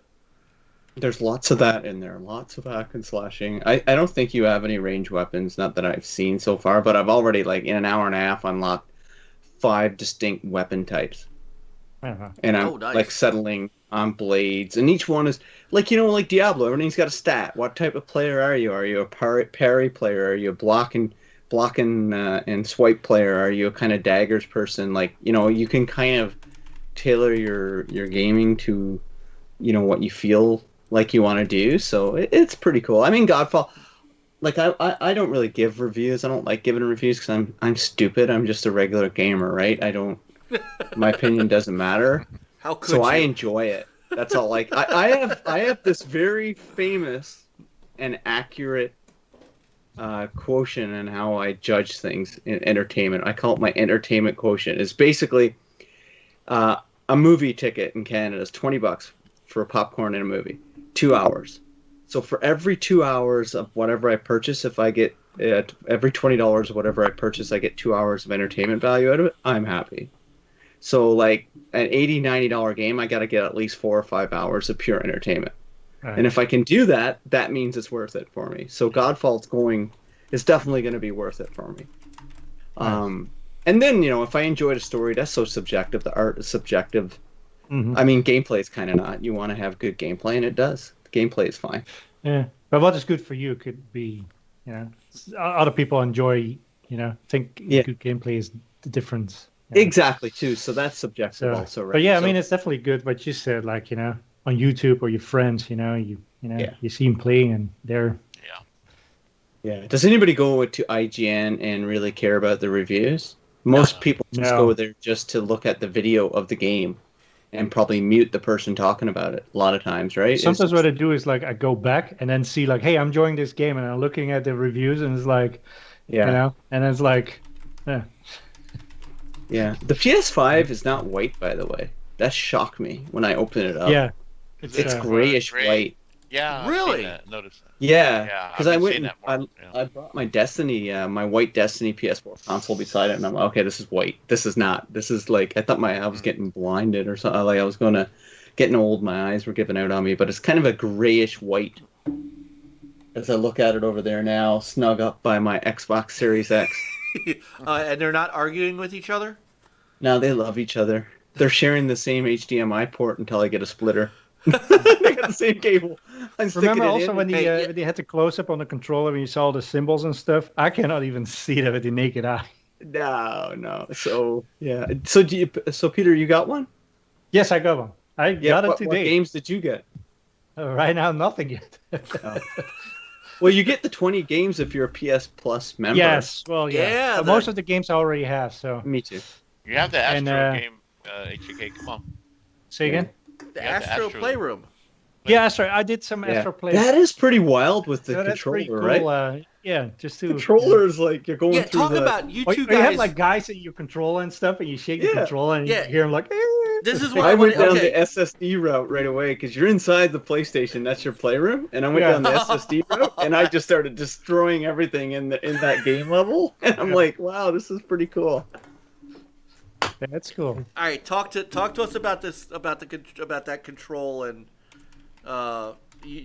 There's lots of that in there, lots of hack and slashing. I don't think you have any range weapons, not that I've seen so far, but I've already in an hour and a half unlocked 5 distinct weapon types. Uh-huh. And I'm nice. settling on blades, and each one is like Diablo. Everything's got a stat. What type of player are you? Are you a parry player? Are you a blocking and swipe player? Are you a kind of daggers person? You can kind of tailor your gaming to what you feel like you want to do. So it's pretty cool. I mean, Godfall. I don't really give reviews. I don't like giving reviews because I'm stupid. I'm just a regular gamer, right? My opinion doesn't matter. How could so you? I enjoy it. That's all. Like I have this very famous and accurate quotient in how I judge things in entertainment. I call it my entertainment quotient. It's basically a movie ticket in Canada is $20 for a popcorn and a movie, 2 hours. So for every 2 hours of whatever I purchase, if I get every $20 of whatever I purchase, I get 2 hours of entertainment value out of it. I'm happy. So like an $80-$90 game, I got to get at least 4 or 5 hours of pure entertainment. Right. And if I can do that, that means it's worth it for me. So Godfall's is definitely going to be worth it for me. Nice. And then, if I enjoyed a story, that's so subjective. The art is subjective. Mhm. I mean, gameplay is kind of not. You want to have good gameplay, and it does. The gameplay is fine. Yeah, but what is good for you could be, other people enjoy, think good gameplay is the difference. Exactly, too. So that's subjective also, right? But yeah, I mean, it's definitely good what you said, like, on YouTube or your friends, you see them playing and they're... Yeah. Does anybody go to IGN and really care about the reviews? Most people just go there just to look at the video of the game and probably mute the person talking about it a lot of times, right? Sometimes what I do is, like, I go back and then see, like, hey, I'm enjoying this game, and I'm looking at the reviews, and it's like, and it's like, Yeah. The PS5 is not white, by the way. That shocked me when I opened it up. Yeah. It's grayish white. Yeah, really? Notice that. Yeah, because I went and yeah. I brought my Destiny, my white Destiny PS4 console beside it, and I'm like, okay, this is white. This is not. This is like I thought I was getting blinded or something. Like I was getting old. My eyes were giving out on me. But it's kind of a grayish white. As I look at it over there now, snug up by my Xbox Series X. And they're not arguing with each other? No, they love each other. They're sharing the same HDMI port until I get a splitter. They got the same cable. Remember also when they had the close up on the controller when you saw all the symbols and stuff? I cannot even see that with the naked eye. No. So yeah. So Peter, you got one? Yes, I got one. I got it today. What games did you get? Right now, nothing yet. Well, you get the 20 games if you're a PS Plus member. Yes. Well, yeah. But most of the games I already have. So. Me too. You have the Astro game, HK. Come on. Say again. The Astro Playroom. Yeah, Astro. I did some Astro Playroom. That is pretty wild with the that's controller, cool. right? Just to controllers like you're going through. Talk about you two guys. You have like guys that you control and stuff, and you shake the controller, and you hear them like. This is what I went down the SSD route right away because you're inside the PlayStation. That's your playroom, and I went down the SSD route, and I just started destroying everything in that game level, and I'm like, wow, this is pretty cool. That's cool. All right, talk to us about this about that control and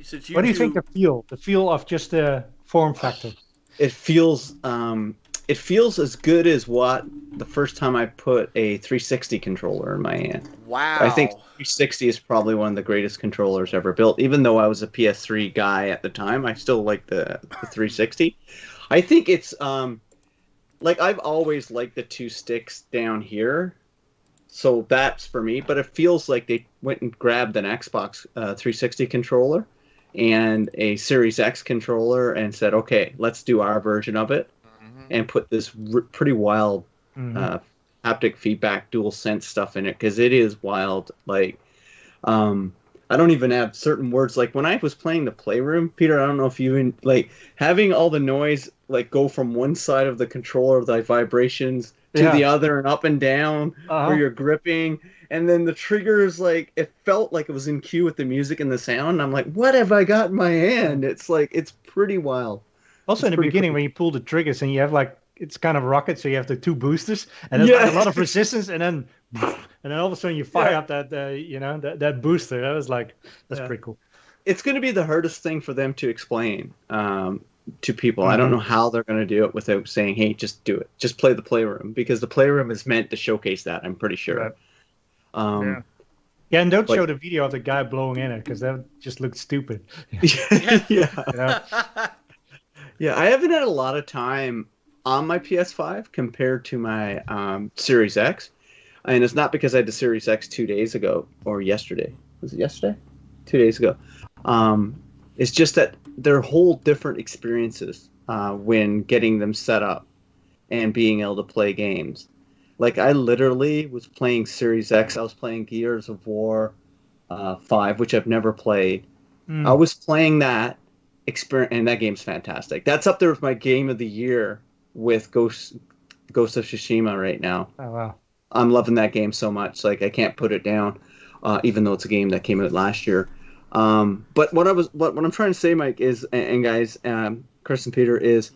since you. What do you think the feel of just the form factor? It feels as good as what the first time I put a 360 controller in my hand. Wow. I think 360 is probably one of the greatest controllers ever built. Even though I was a PS3 guy at the time, I still like the 360. I think it's like I've always liked the two sticks down here. So that's for me, but it feels like they went and grabbed an Xbox 360 controller and a Series X controller and said, okay, let's do our version of it and put this pretty wild haptic feedback dual sense stuff in it because it is wild. Like, I don't even have certain words. Like when I was playing the Playroom, Peter, I don't know if you like having all the noise like go from one side of the controller, the vibrations to the other and up and down where you're gripping. And then the triggers, like, it felt like it was in cue with the music and the sound. And I'm like, what have I got in my hand? It's like, it's pretty wild. Also, in the beginning, when you pull the triggers and you have like, it's kind of rocket, so you have the two boosters and there's like a lot of resistance, and then all of a sudden you fire up that that booster. That was like, that's pretty cool. It's going to be the hardest thing for them to explain to people. I don't know how they're going to do it without saying, hey, just do it. Just play the Playroom, because the Playroom is meant to showcase that, I'm pretty sure. Right. And don't show the video of the guy blowing in it, because that just looks stupid. Yeah, I haven't had a lot of time on my PS5 compared to my Series X. And it's not because I had the Series X 2 days ago or yesterday. Was it yesterday? 2 days ago. It's just that they're whole different experiences when getting them set up and being able to play games. Like, I literally was playing Series X. I was playing Gears of War 5, which I've never played. I was playing that experience, and that game's fantastic. That's up there with my game of the year with Ghost of Tsushima right now. Oh wow. I'm loving that game so much. Like I can't put it down, even though it's a game that came out last year. But what I'm trying to say, Mike, is and guys, Chris and Peter, is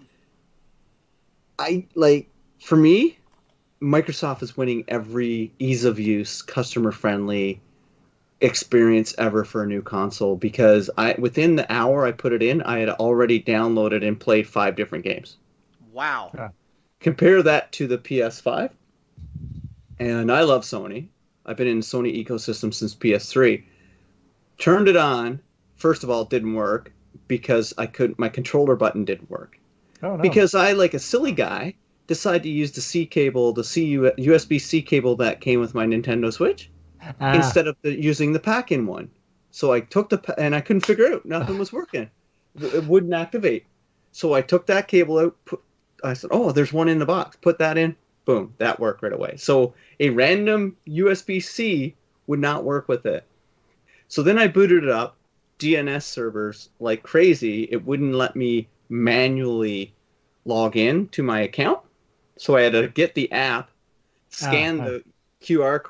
for me, Microsoft is winning every ease of use, customer friendly experience ever for a new console, because within the hour I put it in, I had already downloaded and played 5 different games. Wow. Yeah. Compare that to the PS5, and I love Sony. I've been in the Sony ecosystem since PS3. Turned it on. First of all, it didn't work because my controller button didn't work. Oh no. Because I, like a silly guy, decided to use the C cable, the USB-C cable that came with my Nintendo Switch, instead of using the pack-in one. So I took and I couldn't figure out. Nothing was working. It wouldn't activate. So I took that cable out. I said, oh, there's one in the box. Put that in. Boom. That worked right away. So a random USB-C would not work with it. So then I booted it up. DNS servers like crazy. It wouldn't let me manually log in to my account. So I had to get the app, scan the QR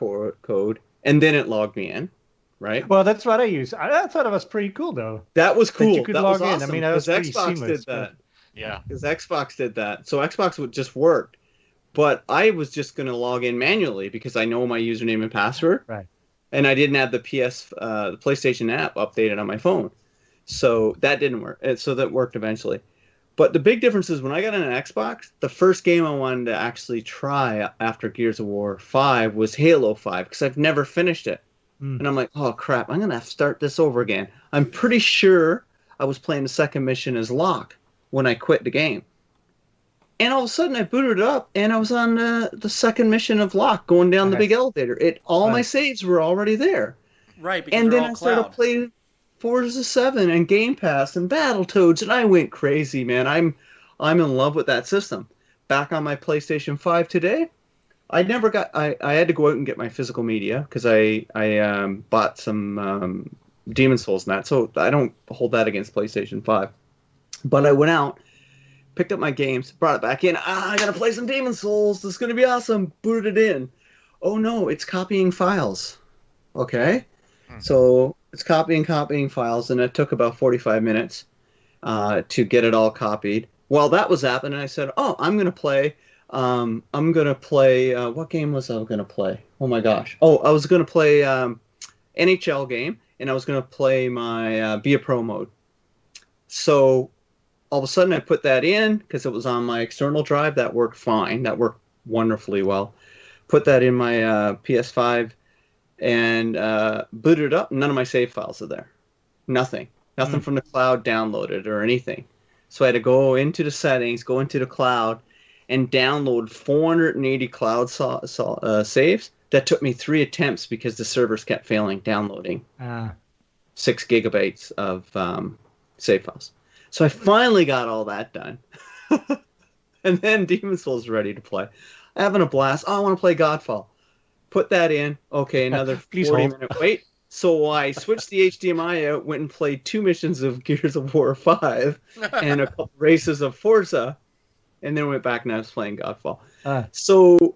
code, and then it logged me in, right? Well, that's what I use. I thought it was pretty cool, though. That was cool. That you could that log was awesome, in. I mean, that was pretty Xbox seamless. did that. Yeah. Because Xbox did that. So Xbox would just worked. But I was just going to log in manually because I know my username and password. Right. And I didn't have the PlayStation app updated on my phone. So that didn't work. And so that worked eventually. But the big difference is when I got an Xbox, the first game I wanted to actually try after Gears of War 5 was Halo 5 because I've never finished it. And I'm like, oh, crap, I'm going to have to start this over again. I'm pretty sure I was playing the second mission as Locke when I quit the game. And all of a sudden I booted it up and I was on the second mission of Locke going down the big elevator. All my saves were already there. Right, because And they're then all I started cloud. playing Forza 7 and Game Pass and Battletoads, and I went crazy, man. I'm in love with that system. Back on my PlayStation 5 today, I had to go out and get my physical media because I bought some Demon Souls and that, so I don't hold that against PlayStation 5. But I went out, picked up my games, brought it back in. I gotta play some Demon Souls. This is gonna be awesome. Booted it in. Oh no, it's copying files. Okay. So it's copying files, and it took about 45 minutes to get it all copied. While that was happening, I said, "Oh, I'm gonna play. What game was I gonna play? Oh my gosh! Oh, I was gonna play NHL game, and I was gonna play my Be a Pro mode. So all of a sudden, I put that in because it was on my external drive. That worked fine. That worked wonderfully well. Put that in my PS5. And booted it up. None of my save files are there. Nothing from the cloud downloaded or anything. So I had to go into the settings, go into the cloud, and download 480 cloud saves. That took me 3 attempts because the servers kept failing downloading 6 gigabytes of save files. So I finally got all that done. And then Demon's Souls ready to play. Having a blast. Oh, I want to play Godfall. Put that in. Okay, another 40-minute wait. So I switched the HDMI out, went and played 2 missions of Gears of War 5 and a couple races of Forza, and then went back and I was playing Godfall. So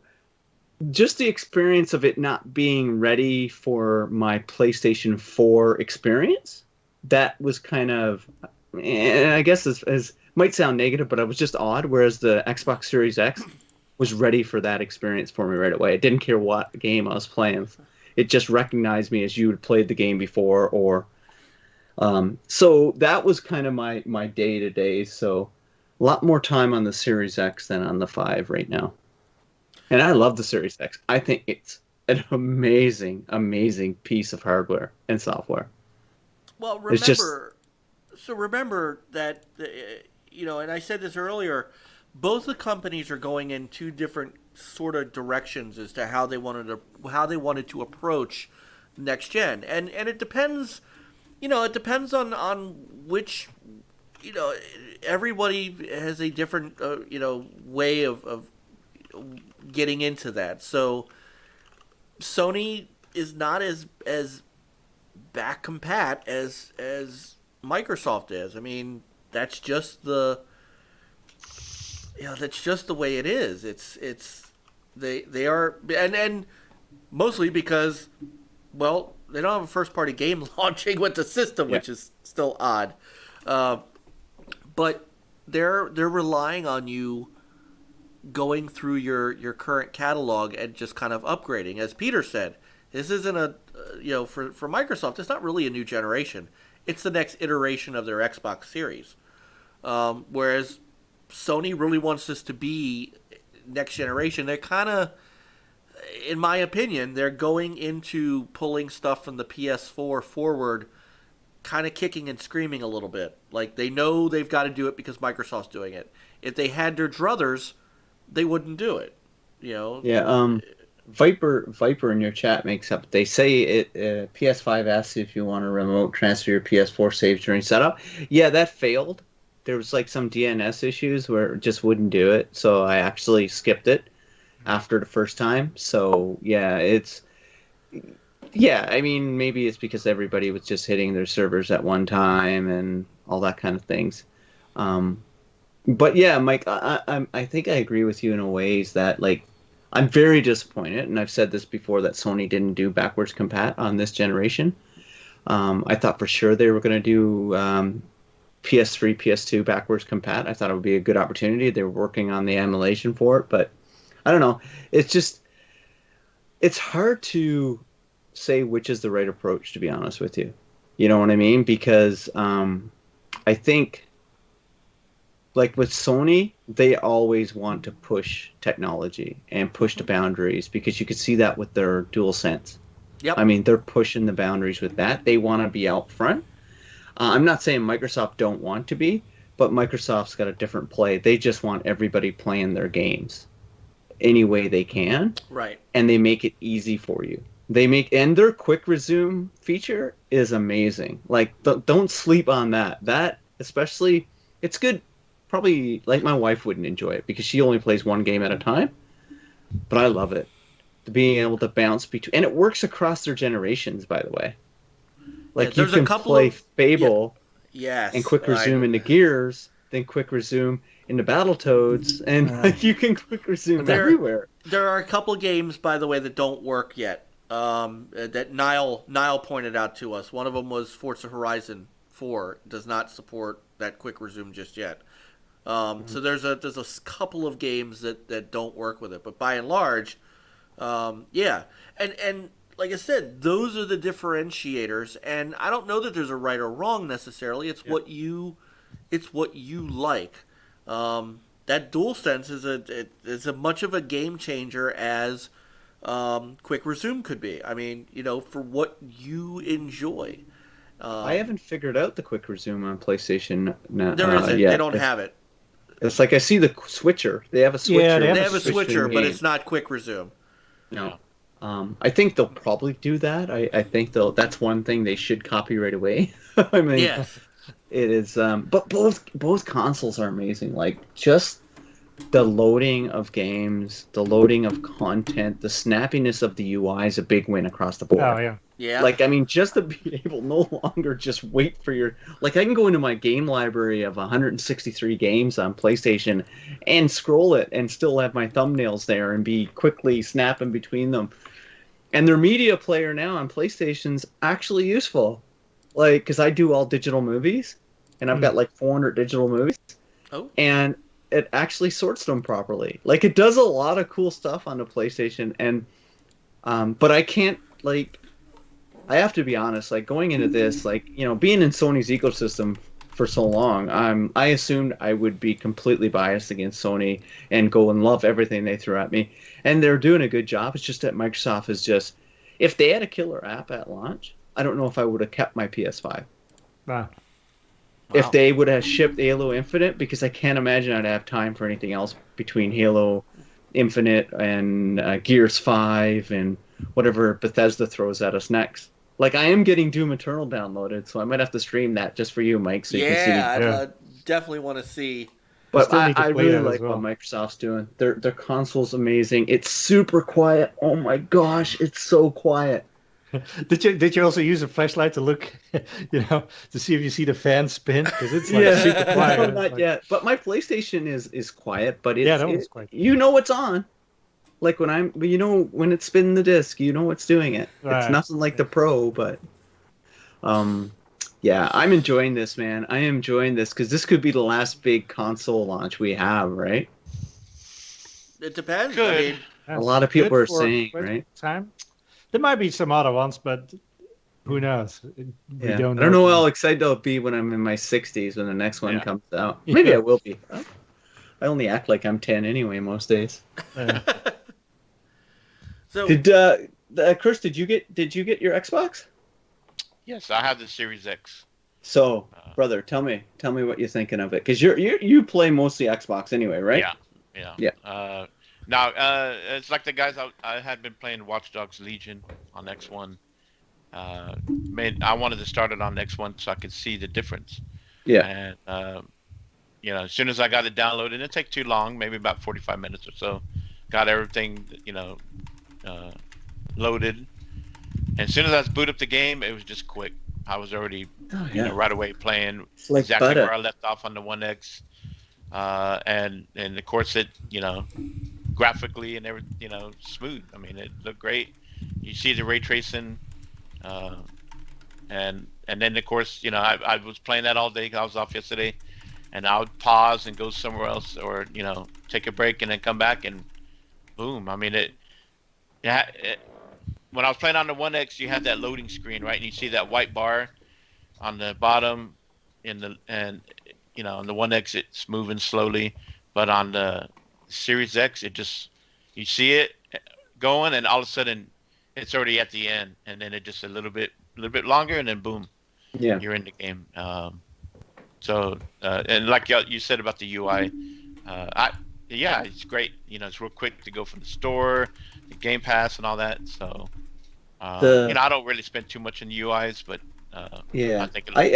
just the experience of it not being ready for my PlayStation 4 experience, that was kind of, and I guess as might sound negative, but it was just odd, whereas the Xbox Series X was ready for that experience for me right away. It didn't care what game I was playing. It just recognized me as you had played the game before, or so that was kind of my day-to-day. So a lot more time on the Series X than on the 5 right now. And I love the Series X. I think it's an amazing, amazing piece of hardware and software. Well, remember that, and I said this earlier, both the companies are going in 2 different sort of directions as to how they wanted to approach next gen, and it depends, on which, everybody has a different way of getting into that. So Sony is not as back compat as Microsoft is. I mean, that's just the that's just the way it is. They are and mostly because, well, they don't have a first party game launching with the system, which is still odd. But they're relying on you going through your current catalog and just kind of upgrading. As Peter said, this isn't for Microsoft, it's not really a new generation. It's the next iteration of their Xbox Series. Whereas Sony really wants this to be next generation. They're kind of, in my opinion, they're going into pulling stuff from the PS4 forward, kind of kicking and screaming a little bit. Like, they know they've got to do it because Microsoft's doing it. If they had their druthers, they wouldn't do it. Yeah. Viper in your chat makes up. They say it. PS5 asks if you want to remote transfer your PS4 saves during setup. Yeah, that failed. There was like some DNS issues where it just wouldn't do it. So I actually skipped it after the first time. So yeah, I mean, maybe it's because everybody was just hitting their servers at one time and all that kind of things. But yeah, Mike, I think I agree with you in a ways that, like, I'm very disappointed, and I've said this before, that Sony didn't do backwards compat on this generation. I thought for sure they were going to do PS3, PS2 backwards compat. I thought it would be a good opportunity. They were working on the emulation for it, but I don't know. It's hard to say which is the right approach, to be honest with you. You know what I mean? Because I think, like with Sony, they always want to push technology and push the boundaries, because you could see that with their DualSense. Yep. I mean, they're pushing the boundaries with that. They want to be out front. I'm not saying Microsoft don't want to be, but Microsoft's got a different play. They just want everybody playing their games any way they can. Right. And they make it easy for you. And their quick resume feature is amazing. Like, don't sleep on that. That, especially, it's good. Probably, like, my wife wouldn't enjoy it because she only plays one game at a time, but I love it. Being able to bounce between, and it works across their generations, by the way. Like, you can play Fable and quick resume into Gears, then quick resume into Battletoads, and you can quick resume everywhere. There are a couple games, by the way, that don't work yet, that Niall pointed out to us. One of them was Forza Horizon 4. Does not support that quick resume just yet. So there's a couple of games that don't work with it, but by and large, and like I said, those are the differentiators, and I don't know that there's a right or wrong necessarily. It's what you like. That DualSense is as much of a game changer as quick resume could be. I mean, for what you enjoy. I haven't figured out the quick resume on PlayStation now. There isn't. Yet. They don't have it. It's like I see the switcher. They have a switcher. Yeah, They have a switcher, but it's not quick resume. No. I think they'll probably do that. I think that's one thing they should copy right away. I mean, Yes. it is. But both consoles are amazing. Like, just the loading of games, the loading of content, the snappiness of the UI is a big win across the board. Oh yeah. Yeah. Like, I mean, just to be able no longer just wait for your... Like, I can go into my game library of 163 games on PlayStation and scroll it and still have my thumbnails there and be quickly snapping between them. And their media player now on PlayStation's actually useful. Like, because I do all digital movies, and I've got like 400 digital movies. Oh. And it actually sorts them properly. Like, it does a lot of cool stuff on the PlayStation, and... but I can't, like... I have to be honest, like, going into this, like, being in Sony's ecosystem for so long, I assumed I would be completely biased against Sony and go and love everything they threw at me. And they're doing a good job. It's just that Microsoft is just... If they had a killer app at launch, I don't know if I would have kept my PS5. Wow. If they would have shipped Halo Infinite, because I can't imagine I'd have time for anything else between Halo Infinite and Gears 5 and whatever Bethesda throws at us next. Like, I am getting Doom Eternal downloaded, so I might have to stream that just for you, Mike, so you can see. I definitely want to see. But still need to I play really that like as well. what Microsoft's doing. Their console's amazing. It's super quiet. Oh my gosh, it's so quiet. Did you also use a flashlight to look, to see if you see the fan spin? Because it's like super quiet. No, not yet. But my PlayStation is quiet, but that one's quiet. You know it's on. Like when it's spinning the disc, you know it's doing it. Right. It's nothing like the Pro, but yeah, I'm enjoying this, man. I am enjoying this because this could be the last big console launch we have, right? It depends. Good. I mean, A lot of people good are for saying, quite right? Time. There might be some other ones, but who knows? We Yeah. don't I don't know know. how excited I'll be when I'm in my 60s when the next one Yeah. comes out. Maybe Yeah. I will be. I only act like I'm 10 anyway most days. so Did Chris? Did you get your Xbox? Yes, I have the Series X. So, brother, tell me what you're thinking of it, because you play mostly Xbox anyway, right? Yeah. Now, it's like the guys I had been playing Watch Dogs Legion on X1. I wanted to start it on X1 so I could see the difference. Yeah. And as soon as I got it downloaded, it didn't take too long, maybe about 45 minutes or so. Got everything, loaded. And as soon as I boot up the game, it was just quick. I was already, right away playing It's like exactly butter. where I left off on the One X. And of course it, graphically and everything, smooth. I mean, it looked great. You see the ray tracing, and then of course, I was playing that all day. I was off yesterday, and I would pause and go somewhere else, or take a break and then come back, and boom. I mean, when I was playing on the One X, you had that loading screen, right? And you see that white bar on the bottom, on the One X it's moving slowly, but on the Series X you see it going, and all of a sudden it's already at the end, and then it just a little bit longer, and then boom, Yeah. you're in the game. And like you said about the UI, it's great. It's real quick to go from the store, the Game Pass, and all that. So, I don't really spend too much in UIs, but Yeah. I think it looks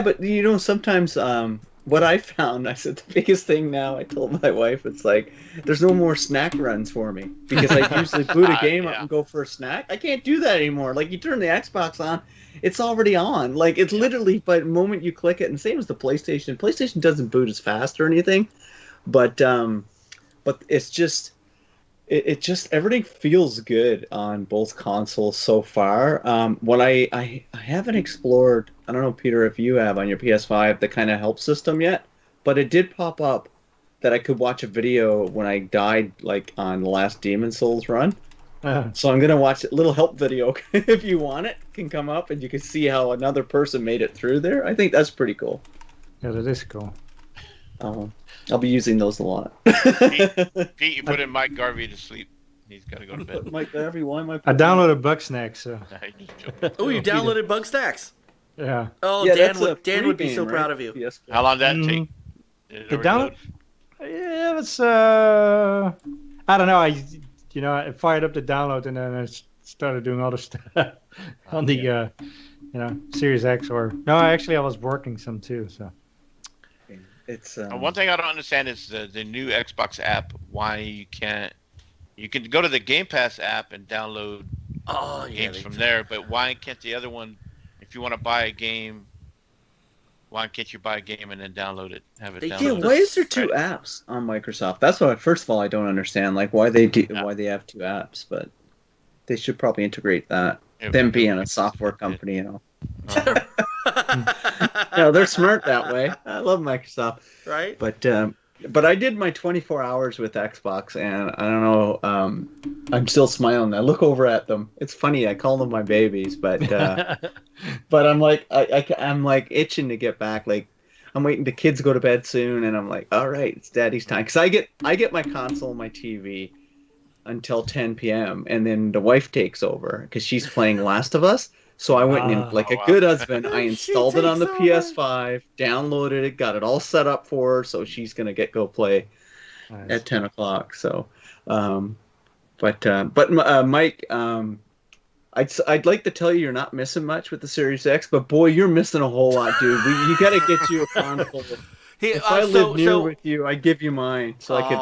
but sometimes what I found, I said the biggest thing now, I told my wife, it's like there's no more snack runs for me, because I usually boot a game up and go for a snack. I can't do that anymore. Like, you turn the Xbox on, it's already on. Like, it's literally by the moment you click it, and same as the PlayStation. PlayStation doesn't boot as fast or anything, but it's just it just everything feels good on both consoles so far. What I haven't explored, I don't know, Peter, if you have on your PS5 the kind of help system yet, but it did pop up that I could watch a video when I died, like on the last Demon Souls run. So I'm gonna watch a little help video if you want it. Can come up and you can see how another person made it through there. I think that's pretty cool. Yeah, that is cool. I'll be using those a lot. Pete, you put in Mike Garvey to sleep. He's got to go to bed. Mike, everyone, I downloaded Bugsnax, so oh, you downloaded Bugsnax. yeah. Oh, Yeah, Dan would be so proud of you. Yes. How long did that take? Did it The already download? load? Yeah, it's I don't know. I fired up the download and then I started doing other stuff on the Series X I was working some too. So It's One thing I don't understand is the new Xbox app. Why you can't? You can go to the Game Pass app and download games from there, but why can't the other one? If you want to buy a game, why can't you buy a game and then download it? Have it downloaded? Yeah, why is there two apps on Microsoft? That's what. First of all, I don't understand why they have two apps, but they should probably integrate that. Them being a software company, they're smart that way. I love Microsoft, Right? But I did my 24 hours with Xbox, and I don't know. I'm still smiling. I look over at them. It's funny. I call them my babies, but I'm like I'm like itching to get back. Like, I'm waiting. The kids go to bed soon, and I'm like, all right, it's Daddy's time. Because I get my console, my TV, until 10 p.m. and then the wife takes over because she's playing Last of Us. So I went in like a good husband. I installed it on the PS5, downloaded it, got it all set up for her. So she's gonna go play at 10 o'clock. So, Mike, I'd like to tell you you're not missing much with the Series X, but boy, you're missing a whole lot, dude. You got to get you a console. If I lived near with you, I'd give you mine, so I could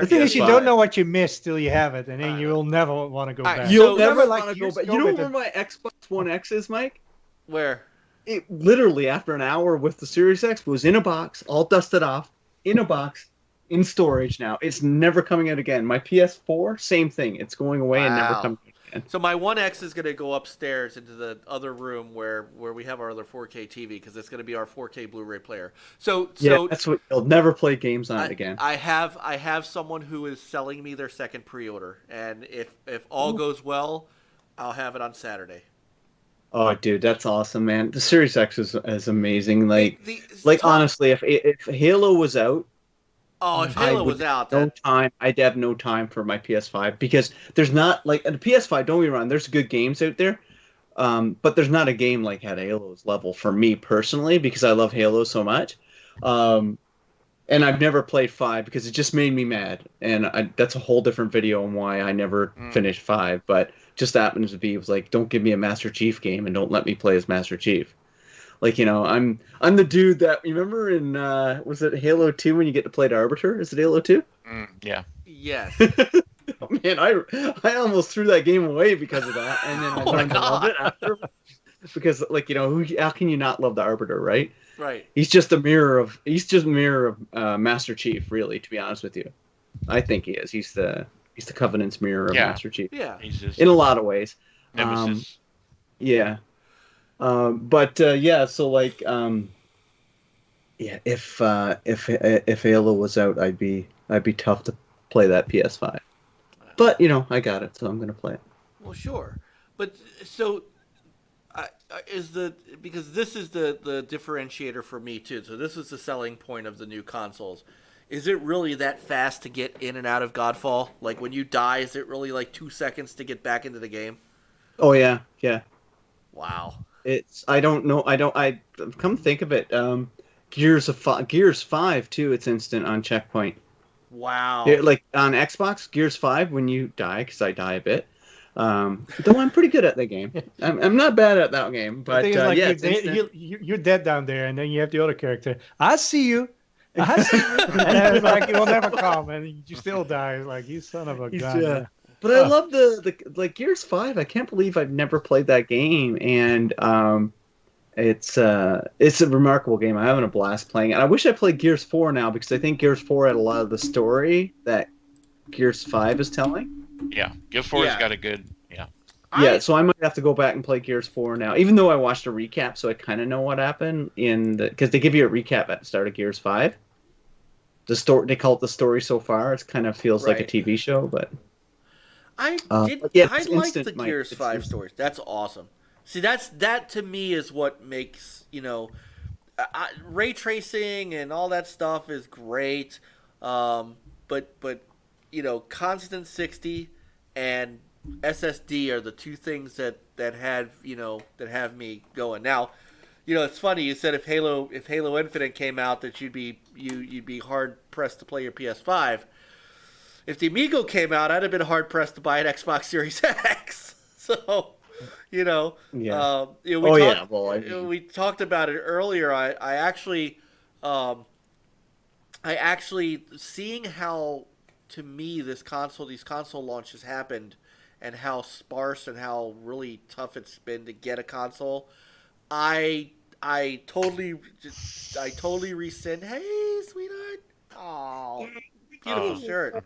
The thing is, you don't know what you missed till you have it, and then you'll never want to go back. You'll never want to go back. You know where my Xbox One X is, Mike? Where? It literally, after an hour with the Series X, was in a box, all dusted off, in a box, in storage now. It's never coming out again. My PS4, same thing. It's going away and never coming out again. So my One X is going to go upstairs into the other room where we have our other 4K TV, because it's going to be our 4K Blu-ray player. So that's what you'll never play games on it again. I have someone who is selling me their second pre-order, and if all goes well, I'll have it on Saturday. Oh, dude, that's awesome, man. The Series X is amazing. Honestly, if Halo was out, if Halo was out, I'd have no time for my PS5, because there's not the PS5. Don't get me wrong, there's good games out there, but there's not a game like at Halo's level for me personally, because I love Halo so much. And I've never played 5 because it just made me mad, and that's a whole different video on why I never finished 5. But just happens to be, it was like, don't give me a Master Chief game and don't let me play as Master Chief. I'm the dude that, you remember in was it Halo 2 when you get to play the Arbiter? Is it Halo 2? Yeah. Yes. Oh, man, I almost threw that game away because of that, and then I learned to love it after. Because how can you not love the Arbiter, right? Right. He's just a mirror of Master Chief, really, to be honest with you. I think he is. He's the Covenant's mirror of Master Chief. Yeah. He's just in a lot of ways. Nemesis. Yeah. If Halo was out, I'd be tough to play that PS5. But I got it, so I'm gonna play it. Well, sure, but so because this is the differentiator for me too. So this is the selling point of the new consoles. Is it really that fast to get in and out of Godfall? Like when you die, is it really like 2 seconds to get back into the game? Oh yeah. Wow. I don't know. I come think of it. Gears 5 too. It's instant on checkpoint. Wow. Like on Xbox, Gears 5 when you die, because I die a bit. Though I'm pretty good at that game. I'm not bad at that game, but you're dead down there, and then you have the other character. I see you. And then it's like you'll never come, and you still die. Like, you son of a gun. But I love the Gears 5. I can't believe I've never played that game, and it's a remarkable game. I'm having a blast playing it. I wish I played Gears 4 now, because I think Gears 4 had a lot of the story that Gears 5 is telling. Yeah, Gears 4 has got a good so I might have to go back and play Gears 4 now, even though I watched a recap, so I kind of know what happened because they give you a recap at the start of Gears 5. The story, they call it the story so far. It kind of feels like a TV show, but I like the Gears 5 stories. That's awesome. See, that to me is what makes, ray tracing and all that stuff is great. But constant 60 and SSD are the two things that have me going. Now, it's funny, you said if Halo Infinite came out that you'd be hard pressed to play your PS5. If the Amigo came out, I'd have been hard pressed to buy an Xbox Series X. So, we talked about it earlier. I actually seeing how, to me, these console launches happened, and how sparse and how really tough it's been to get a console. I totally rescind. Hey, sweetheart. Oh, beautiful shirt.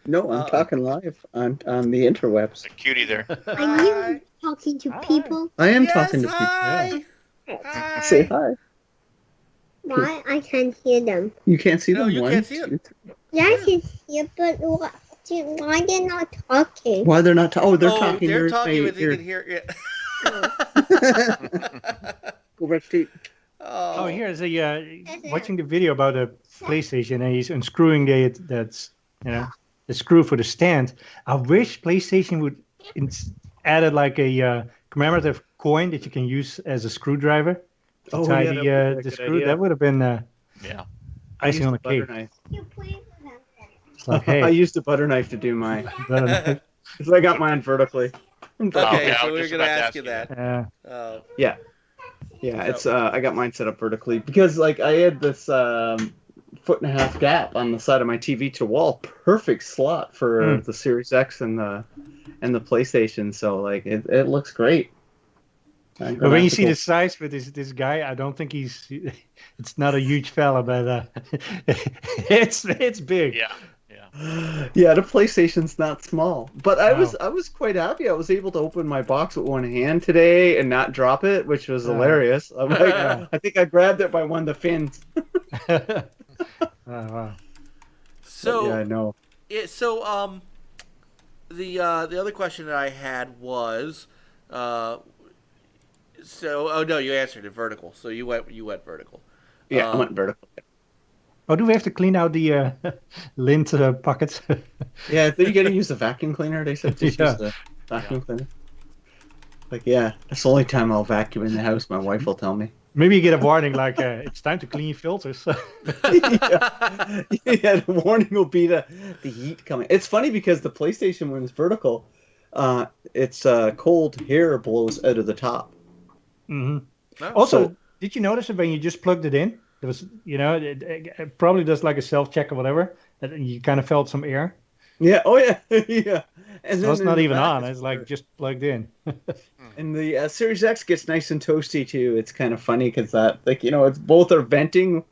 No, I'm talking live on the interwebs. A cutie there. Are you talking to people? I am talking to hi. people. Hi. Say hi. Why? I can't hear them. You can't see them? No, you can't see them. Yeah, I can hear, but why they're not talking? Why they're not talking? Oh, they're talking. They're talking, but you can hear it. Go back to Oh, here's watching the video about a PlayStation, and he's unscrewing the screw for the stand. I wish PlayStation would added like a commemorative coin that you can use as a screwdriver to tie the screw. Idea. That would have been icing on the cake. It's like, hey, I used a butter knife to do mine. Because I got mine vertically. Okay, so we were going to ask you that. Yeah. Yeah, it's I got mine set up vertically because like I had this 1.5 foot gap on the side of my TV to wall, perfect slot for the Series X and the PlayStation. So like it looks great. But when you see the size with this guy, I don't think it's not a huge fella, but it's big. Yeah. Yeah, the PlayStation's not small, but I was quite happy. I was able to open my box with one hand today and not drop it, which was hilarious. I'm like, I think I grabbed it by one of the fins. Oh, wow. So but yeah, I know. The other question that I had was, oh no, you answered it vertical. So you went vertical. Yeah, I went vertical. Oh, do we have to clean out the lint pockets? Yeah, then you got to use the vacuum cleaner. They said just use the vacuum cleaner. Like, yeah, that's the only time I'll vacuum in the house. My wife will tell me. Maybe you get a warning like it's time to clean your filters. Yeah, the warning will be the heat coming. It's funny because the PlayStation, when it's vertical, it's cold air blows out of the top. Mm-hmm. Oh. Also, did you notice that when you just plugged it in, it was, it probably does like a self-check or whatever, that you kind of felt some air. Yeah. Oh yeah. Yeah. And so it's not even on. It's like just plugged in. And the Series X gets nice and toasty too. It's kind of funny because that, like, it's both are venting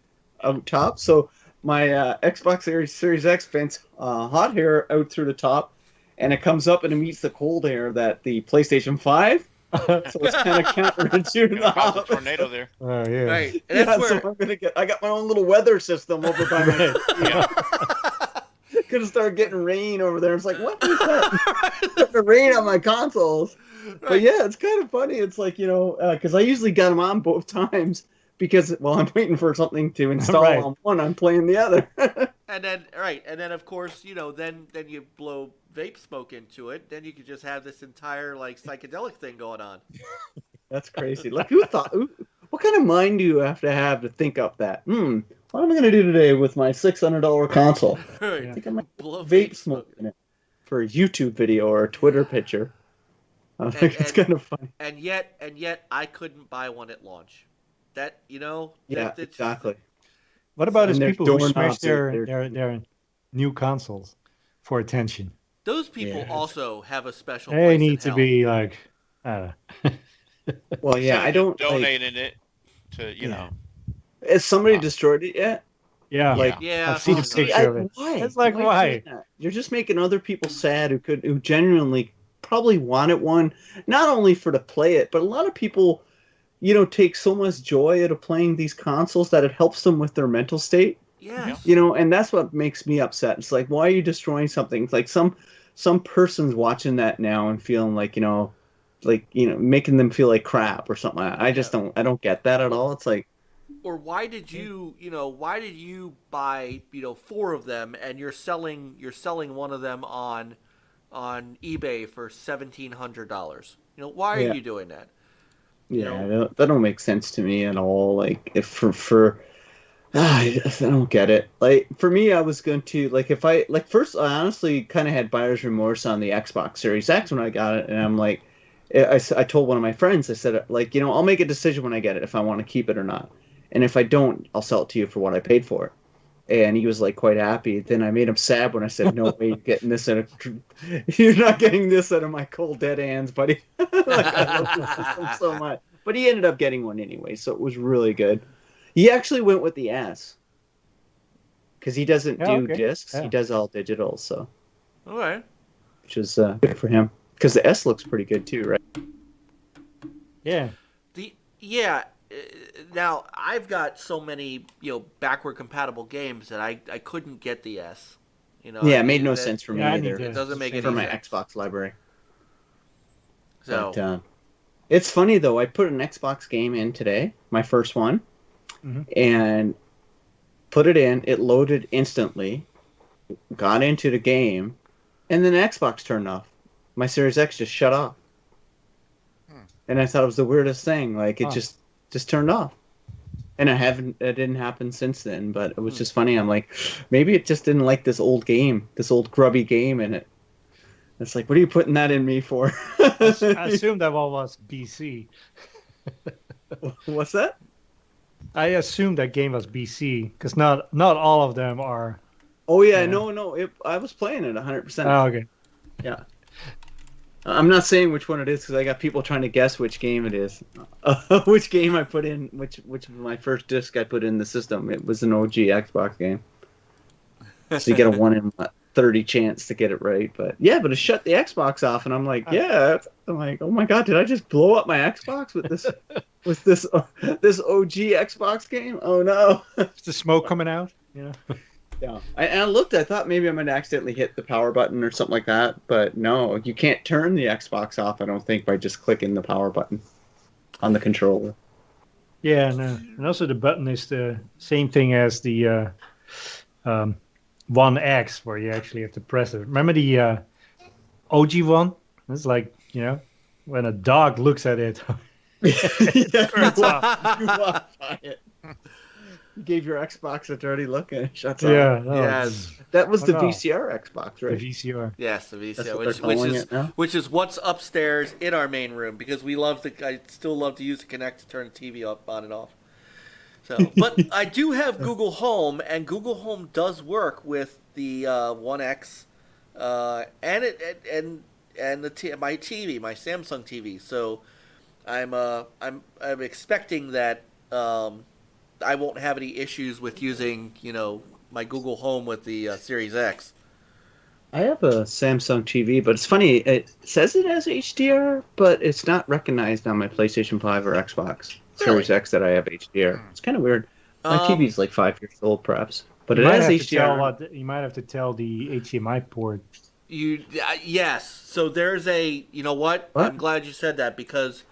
out top. So my Xbox Series X vents hot air out through the top, and it comes up and it meets the cold air that the PlayStation 5. So it's kind of counterintuitive. A tornado there. Oh yeah. Right. And that's where so I got my own little weather system over by my. Yeah. Gonna start getting rain over there. It's like, what is that? The rain on my consoles. Right. But yeah, it's kind of funny. It's like, because I usually got them on both times because while I'm waiting for something to install on one, I'm playing the other. and then of course, then you blow vape smoke into it. Then you could just have this entire like psychedelic thing going on. That's crazy. Like, who thought? What kind of mind do you have to think up that? What am I going to do today with my $600 console? Right. I think I might blow vape smoke in it for a YouTube video or a Twitter picture. I think it's kind of funny. And yet, I couldn't buy one at launch. That Yeah, exactly. What about those people who smash doorknobs their new consoles for attention? Those people also have a special. They place need in to hell. be like. I don't know. Well, yeah, I don't donating it to Has somebody destroyed it yet? Yeah, Like, Yeah, I've seen a picture of it. Why? It's like, why? You're just making other people sad who genuinely probably wanted one, not only for to play it, but a lot of people, take so much joy out of playing these consoles that it helps them with their mental state. Yeah. And that's what makes me upset. It's like, why are you destroying something? It's like some person's watching that now and feeling like, making them feel like crap or something. I just don't get that at all. It's like, Or why did you buy 4 of them and you're selling one of them on eBay for $1,700? Why are you doing that? Yeah, that don't make sense to me at all. Like, if I don't get it. Like, for me, I was going to, like, first, I honestly kind of had buyer's remorse on the Xbox Series X when I got it, and I'm like, I told one of my friends, I said, like, I'll make a decision when I get it if I want to keep it or not. And if I don't, I'll sell it to you for what I paid for it. And he was like quite happy. Then I made him sad when I said, "No way, you're not getting this out of my cold dead hands, buddy." I love this system so much. But he ended up getting one anyway, so it was really good. He actually went with the S because he doesn't do discs; he does all digital. So, All right. which is good for him because the S looks pretty good too, right? Yeah. Now I've got so many backward compatible games that I couldn't get the S. It made no sense for me either. It doesn't make any for my sense. Xbox library. So But, it's funny though. I put an Xbox game in today, my first one, and put it in. It loaded instantly, got into the game, and then the Xbox turned off. My Series X just shut off, and I thought it was the weirdest thing. Like it just turned off, and it didn't happen since then. But it was just funny. I'm like, maybe it just didn't like this old grubby game in it. It's like, what are you putting that in me for? I assume that one was BC. What's that? I assumed that game was BC because not all of them are. Oh yeah, Yeah. no. I was playing it 100%. Oh, okay. Yeah. I'm not saying which one it is because I got people trying to guess which game it is. Which game I put in, which was my first disc I put in the system. It was an OG Xbox game. So you get a 1 in 30 chance to get it right. But it shut the Xbox off, and I'm like, I'm like, oh my god, did I just blow up my Xbox with this this OG Xbox game? Oh no. Is the smoke coming out? Yeah. Yeah, I looked. I thought maybe I might accidentally hit the power button or something like that, but no, you can't turn the Xbox off. I don't think by just clicking the power button on the controller. Yeah, no. And also the button is the same thing as the One X, where you actually have to press it. Remember the OG one? It's like, when a dog looks at it. Yeah, turns off. you walk by it. You gave your Xbox a dirty look and it shuts off. Yeah. No, Yes. That was the Oh, no. VCR Xbox, The right? VCR. Yes, the That's VCR, what they're calling it now? which is what's upstairs in our main room because I still love to use the Kinect to turn the TV up on and off. So, but I do have Google Home, and Google Home does work with the One X, and my TV, my Samsung TV. So, I'm expecting that I won't have any issues with using my Google Home with the Series X. I have a Samsung TV, but it's funny. It says it has HDR, but it's not recognized on my PlayStation 5 or Xbox Series X that I have HDR. It's kind of weird. My TV's like 5 years old, perhaps, but it has HDR. You might have to tell the HDMI port. Yes. So there's a. You know what? I'm glad you said that because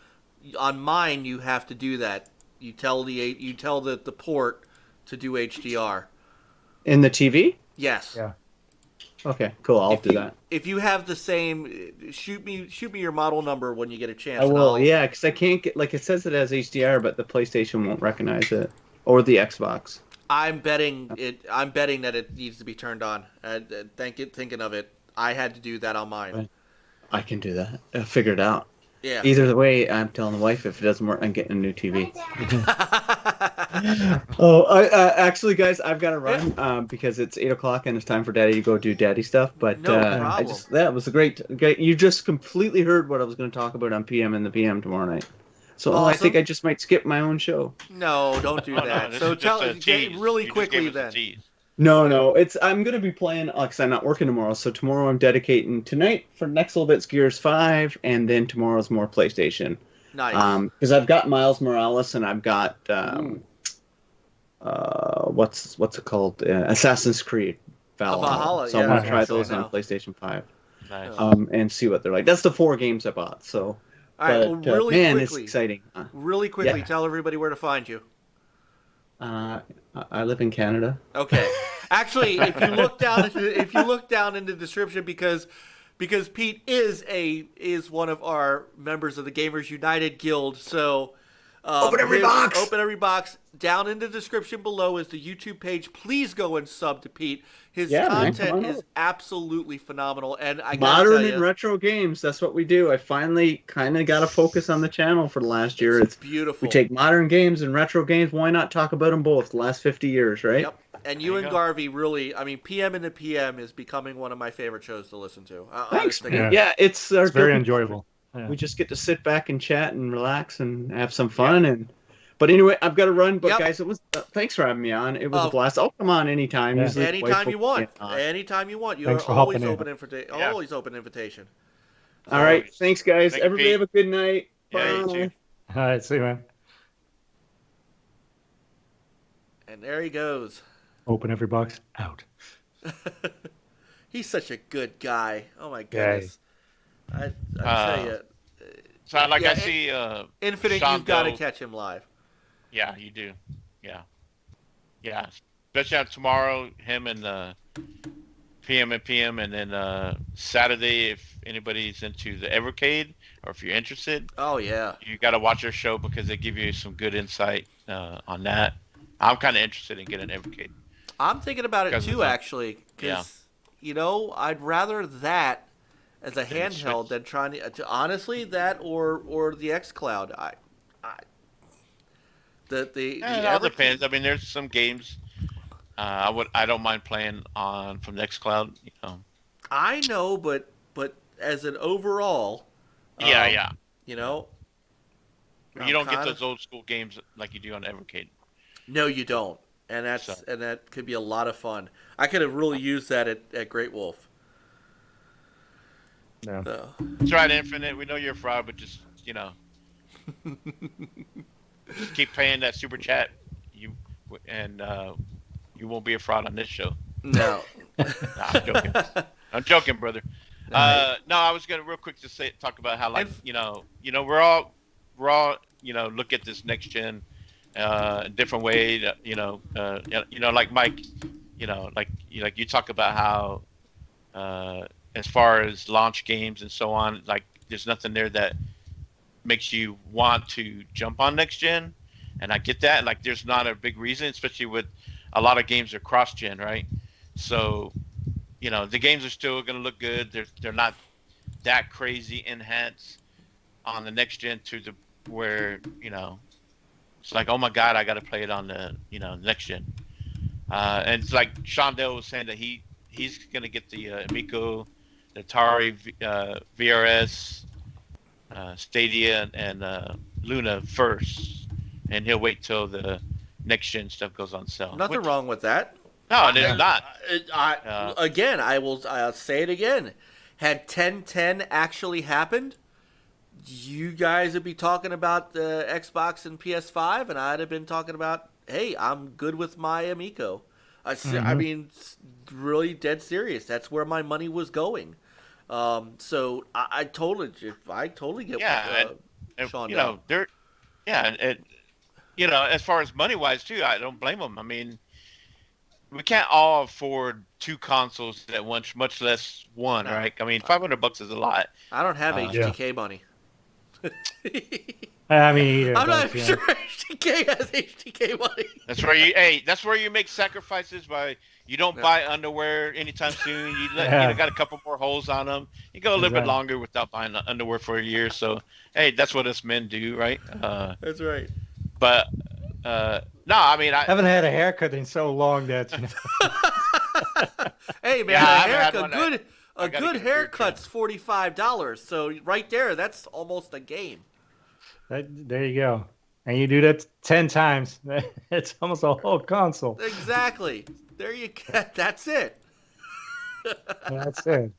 on mine you have to do that. You tell the port to do HDR. In the TV? Yes. Yeah. Okay, cool. I'll do that. If you have the same, shoot me your model number when you get a chance. I will. Yeah, because I can't get it says it has HDR, but the PlayStation won't recognize it, or the Xbox. I'm betting that it needs to be turned on. Thinking of it, I had to do that on mine. I can do that. I'll figure it out. Yeah. Either way, I'm telling the wife if it doesn't work, I'm getting a new TV. Actually, guys, I've got to run because it's 8:00 and it's time for Daddy to go do Daddy stuff. But No problem. that was a great. You just completely heard what I was going to talk about on PM and the PM tomorrow night. So I think I just might skip my own show. No, don't do that. So tell really quickly then. No, I'm gonna be playing because I'm not working tomorrow. So tomorrow I'm dedicating tonight for next little bit's Gears 5, and then tomorrow's more PlayStation. Nice. Because I've got Miles Morales and I've got what's it called? Assassin's Creed Valhalla. So I'm gonna try those on PlayStation 5. Nice. And see what they're like. That's the 4 games I bought. So. All right. Well, really quickly. It's exciting. Really quickly, tell everybody where to find you. I live in Canada. Okay. Actually, if you look down in the description, because Pete is one of our members of the Gamers United Guild, so open every box. Open every box. Down in the description below is the YouTube page. Please go and sub to Pete. His content is absolutely phenomenal, and I gotta modern tell you, and retro games. That's what we do. I finally kind of got to focus on the channel for the last year. It's beautiful. We take modern games and retro games. Why not talk about them both? The last 50 years, right? Yep. And you and Garvey really, PM and the PM is becoming one of my favorite shows to listen to. Thanks. Honestly. Yeah, it's very enjoyable. Yeah. We just get to sit back and chat and relax and have some fun. But anyway, I've got to run. But guys, it was thanks for having me on. It was a blast. I'll come on anytime. Yeah. Anytime you want. Anytime you want. You're always open invitation. Always open invitation. All right. Thanks, guys. Thank Everybody you, have a good night. Yeah, you too. All right, see you, man. And there he goes. Open every box. Out. He's such a good guy. Oh my goodness. I tell you. So I see Infinite, Sean you've got to Doe. catch him live. Yeah, you do. Yeah. Especially on tomorrow, him and PM and PM, and then Saturday, if anybody's into the Evercade or if you're interested, Oh yeah. you got to watch their show because they give you some good insight on that. I'm kind of interested in getting Evercade. I'm thinking about it Because too, of actually, because I'd rather that as a Then handheld than trying to honestly that or the XCloud. The It all depends. I mean, there's some games I don't mind playing on from Nextcloud. You know. I know, but as an overall, Yeah, yeah. you know, You I'm don't get kinda- those old school games like you do on Evercade. No, you don't, and So. that could be a lot of fun. I could have really used that at Great Wolf. No. So, That's right, Infinite. We know you're a fraud, but just just keep paying that super chat. And you won't be a fraud on this show. no. Nah, I'm joking. I'm joking, brother. No, I was gonna real quick to talk about how like we're all look at this next gen a different way. Like Mike, like you talk about how as far as launch games and so on, like there's nothing there that makes you want to jump on next gen, and I get that. Like there's not a big reason, especially with a lot of games are cross gen, right? So the games are still going to look good. They're not that crazy enhanced on the next gen to the where it's like, oh my god, I got to play it on the next gen. And it's like Shondell was saying that he's going to get the Amico, the Atari VRS, Stadia, and Luna first, and he'll wait till the next gen stuff goes on sale. Nothing wrong with that. No, there's not. Again, I'll say it again. Had 1010 actually happened, you guys would be talking about the Xbox and PS5, and I'd have been talking about, hey, I'm good with my Amico. I mean, really dead serious. That's where my money was going. So I totally get Sean. As far as money wise too, I don't blame them. I mean, we can't all afford two consoles at once, much less one, right? I mean, $500 is a lot. I don't have HTK money. I mean, I'm not sure HTK has HTK money. That's where you make sacrifices by you don't buy underwear anytime soon. You got a couple more holes on them. You go a little bit longer without buying underwear for a year. So hey, that's what us men do, right? That's right. But no, I mean, I haven't had a haircut in so long that. Hey man, a good haircut's $45. So right there, that's almost a game. There you go. And you do that 10 times. It's almost a whole console. Exactly. There you go. That's it. That's it.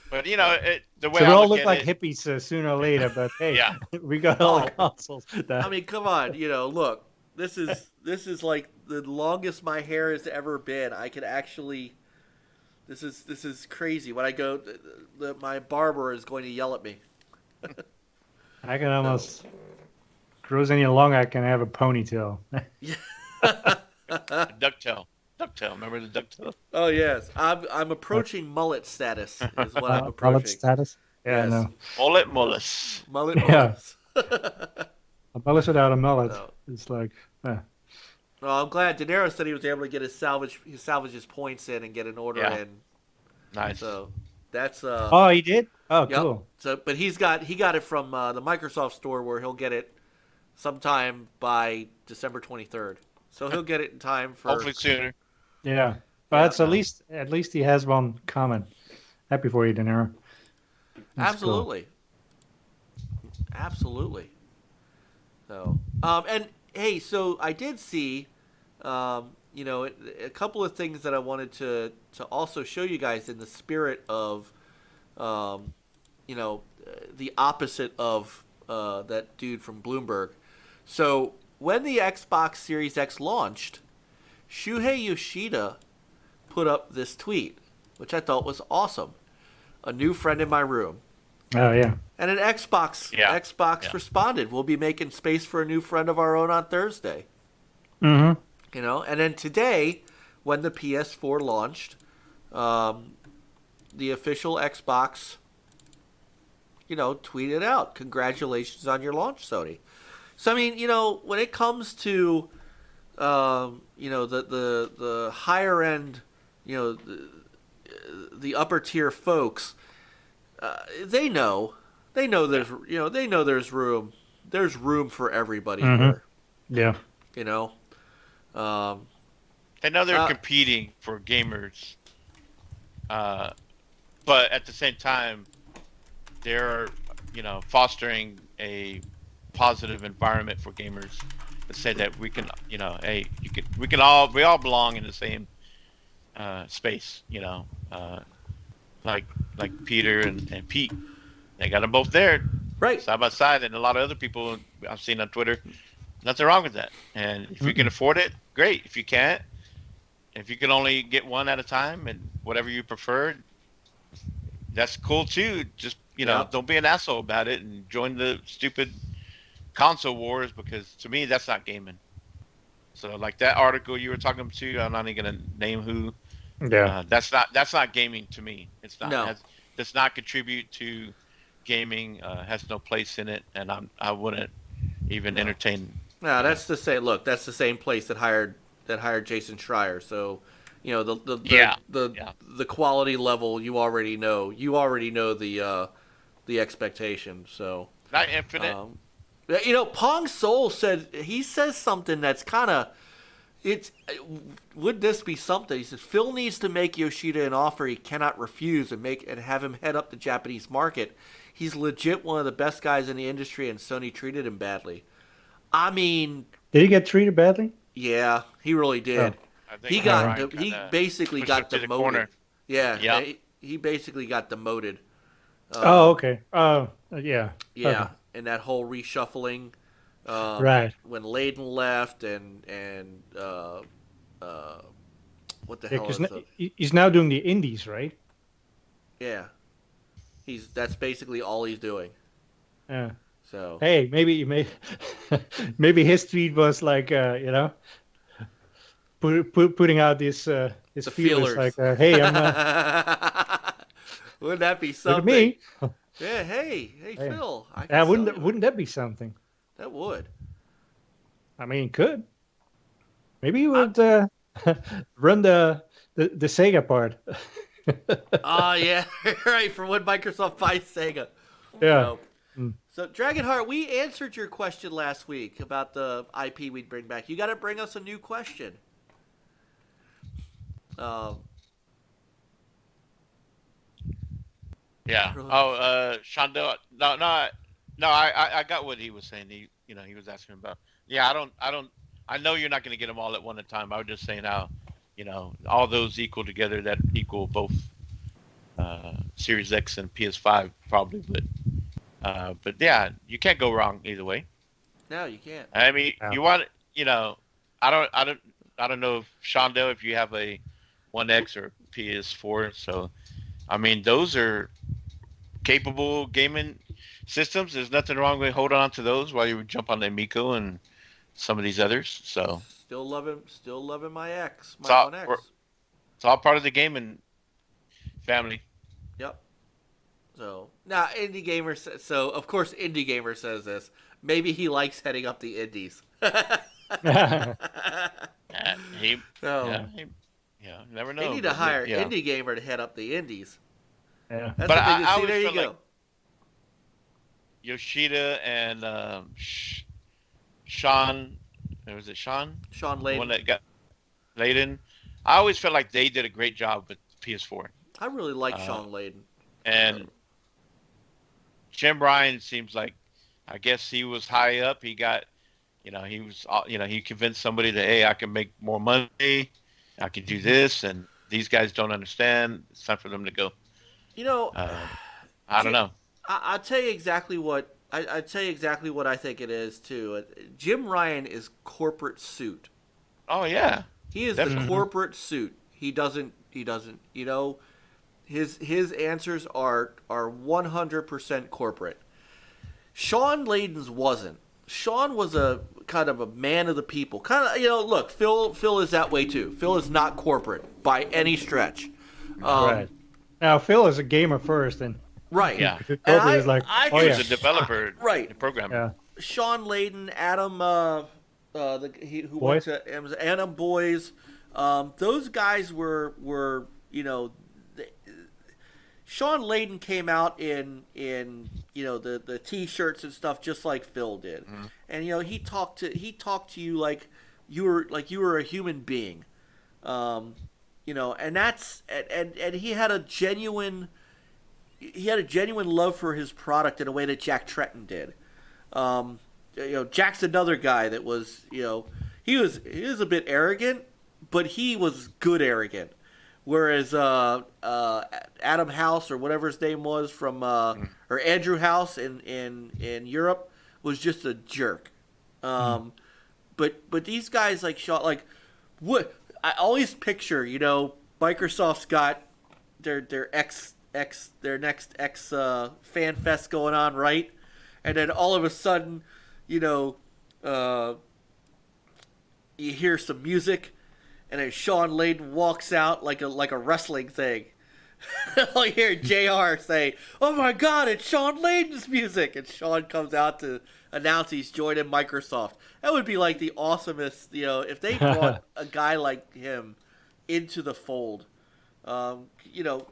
But the way so we all look like hippies sooner or later. But hey, we got all the consoles. I mean, come on. Look, this is like the longest my hair has ever been. I could actually. This is crazy. When I go, my barber is going to yell at me. I can almost grows any longer. I can have a ponytail. Ducktail. Remember the ducktail? Oh yes, I'm approaching mullet status. Is what I'm approaching. Mullet status? Yeah, yes. I know. Mullet Mullis. Mullet Yeah. Mullis. A mullet without a mullet. No. It's like. Well, I'm glad De Niro said he was able to get salvage his points in and get an order in. Nice. So that's Oh, he did? Oh, yep. cool. So, but he got it from the Microsoft store where he'll get it sometime by December 23rd. So he'll get it in time for hopefully sooner. Yeah, but at least he has one comment. Happy for you, De Niro. Absolutely. Cool. Absolutely. So, and hey, so I did see, a couple of things that I wanted to also show you guys in the spirit of, the opposite of that dude from Bloomberg. So when the Xbox Series X launched, Shuhei Yoshida put up this tweet, which I thought was awesome. A new friend in my room. Oh, yeah. And an Xbox responded, we'll be making space for a new friend of our own on Thursday. Mm-hmm. And then today, when the PS4 launched, the official Xbox, tweeted out, congratulations on your launch, Sony. So, I mean, when it comes to, the higher end, the upper tier folks, they know there's room for everybody here. Yeah. You know, They know they're competing for gamers, but at the same time, they're fostering a positive environment for gamers to say that we can, hey, we all belong in the same space, like Peter and Pete. They got them both there, right? side by side, and a lot of other people I've seen on Twitter. Nothing wrong with that. And if you can afford it, great. If you can't, if you can only get one at a time and whatever you prefer, that's cool too. Just don't be an asshole about it and join the stupid console wars, because to me that's not gaming. So like that article you were talking to, I'm not even gonna name who. Yeah. That's not gaming to me. It's not. No. Does not contribute to gaming. Has no place in it, and I wouldn't even entertain. No, that's the same. Look, that's the same place that hired Jason Schreier. So, the quality level you already know. You already know the expectation. So Not Infinite. Pong Soul says something that's kind of. Would this be something? He says Phil needs to make Yoshida an offer he cannot refuse and have him head up the Japanese market. He's legit one of the best guys in the industry, and Sony treated him badly. I mean, did he get treated badly? Yeah, he really did. I think He basically got demoted. Yeah, he basically got demoted. Okay. Yeah. Yeah, Okay. and that whole reshuffling. Right. When Layden left and what the hell is it? He's now doing the indies, right? Yeah. That's basically all he's doing. Yeah. So hey, maybe maybe his tweet was like putting out this his feelers like hey, I'm wouldn't that be look something? at me. Yeah, hey Phil. Wouldn't that be something? That would. I mean, could. Maybe he would run the Sega part. Yeah, right. For when Microsoft buys Sega. Yeah. So, Dragonheart, we answered your question last week about the IP we'd bring back. You got to bring us a new question. Yeah. Oh, Shondell. No. I got what he was saying. He was asking about. Yeah. I know you're not going to get them all at one at a time. I was just saying how, all those equal together, that equal both Series X and PS5 probably, but yeah, you can't go wrong either way. No, you can't. I mean, you want, I don't know if Shondell, if you have a 1X or PS4. So, I mean, those are capable gaming systems. There's nothing wrong with holding on to those while you jump on the Amico and some of these others. So still loving my X, my all, 1X. It's all part of the gaming family. Yep. So now, Indie Gamer. So of course, Indie Gamer says this. Maybe he likes heading up the indies. Never know. They need to hire Indie Gamer to head up the indies. Yeah. That's but I see, always there you felt go. like Yoshida and Sean, was it Sean? Sean The Layden. one that got Layden. I always felt like they did a great job with PS4. I really like Sean Layden. And Jim Ryan seems like, I guess he was high up. He got, he convinced somebody that, hey, I can make more money. I can do this. And these guys don't understand. It's time for them to go. I don't know. I'll tell you exactly what I'd say exactly what I think it is too. Jim Ryan is corporate suit. Oh yeah. He is Definitely. the corporate suit. He doesn't his answers are 100% corporate. Sean Layden's wasn't. Sean was a kind of a man of the people. Kind of, look, Phil is that way too. Phil is not corporate by any stretch. Right. Now Phil is a gamer first, and right. Yeah. Corporate is like, I oh He yeah, was a developer, Right. the programmer. yeah. Sean Layden, Adam, who Boys? went to Amazon, Adam Boys, those guys were Sean Layden came out in the t-shirts and stuff just like Phil did, and he talked to you like you were a human being, and that's and he had a genuine love for his product in a way that Jack Tretton did. Jack's another guy that was he was a bit arrogant, but he was good arrogant. Whereas Adam House or whatever his name was from or Andrew House in Europe was just a jerk. But these guys like Sean, like what I always picture, Microsoft's got their next X fan fest going on, right? And then all of a sudden, you hear some music. And then Sean Layden walks out like a wrestling thing. I hear JR say, "Oh my God, it's Sean Layden's music!" And Sean comes out to announce he's joining Microsoft. That would be like the awesomest, if they brought a guy like him into the fold. Although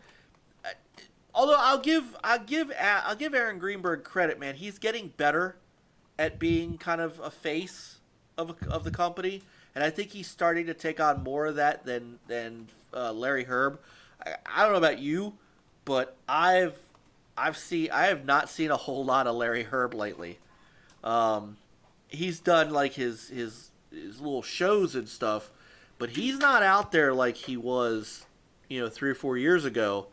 I'll give Aaron Greenberg credit, man. He's getting better at being kind of a face of the company. And I think he's starting to take on more of that than Larry Herb. I don't know about you, but I have not seen a whole lot of Larry Herb lately. He's done like his little shows and stuff, but he's not out there like he was, 3 or 4 years ago.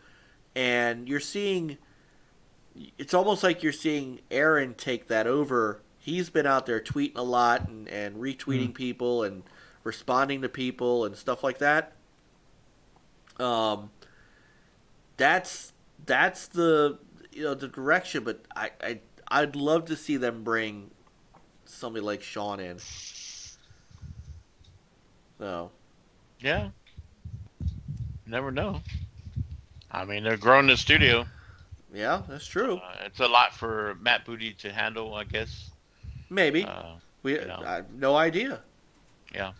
And you're seeing, it's almost like you're seeing Aaron take that over. He's been out there tweeting a lot and retweeting people and responding to people and stuff like that. That's the the direction, but I'd love to see them bring somebody like Sean in. So yeah, never know. I mean, they're growing the studio. Yeah, that's true. It's a lot for Matt Booty to handle, I guess. Maybe. I have no idea. Yeah.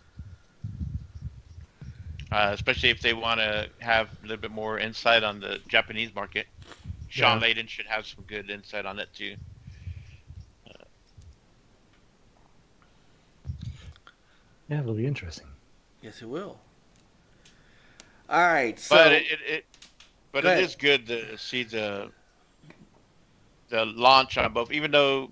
Especially if they want to have a little bit more insight on the Japanese market. Sean Layden should have some good insight on it too. Yeah, it'll be interesting. Yes, it will. All right. So, but it is good to see the launch on both, even though,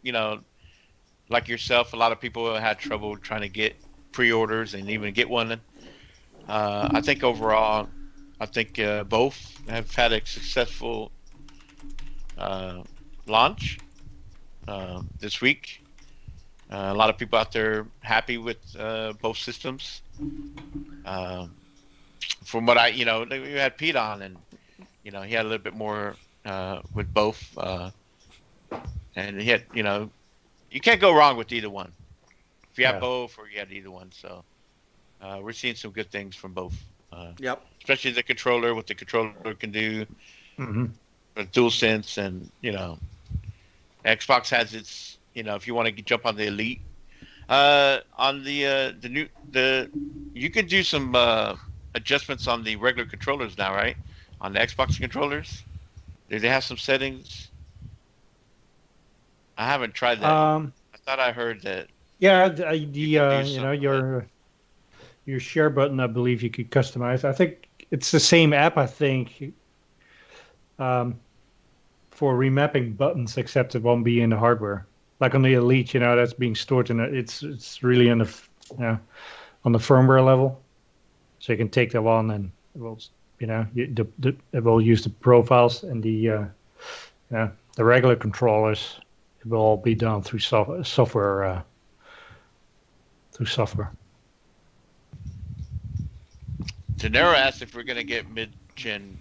like yourself, a lot of people had trouble trying to get pre-orders and even get one. I think overall, both have had a successful launch this week. A lot of people out there happy with both systems. From what we had Pete on, and he had a little bit more with both, and he had you can't go wrong with either one. If you have both or you had either one, so we're seeing some good things from both. Yep. Especially the controller, what the controller can do, with DualSense, and Xbox has its. If you want to jump on the Elite, on the you can do some adjustments on the regular controllers now, right? On the Xbox controllers, do they have some settings? I haven't tried that. I thought I heard that. Yeah, your share button, I believe you could customize. I think it's the same app. I think for remapping buttons, except it won't be in the hardware. Like on the Elite, that's being stored in it's really on the firmware level, so you can take that on and it will it will use the profiles, and the regular controllers. It will all be done through software. Tenero asked if we're going to get mid-gen.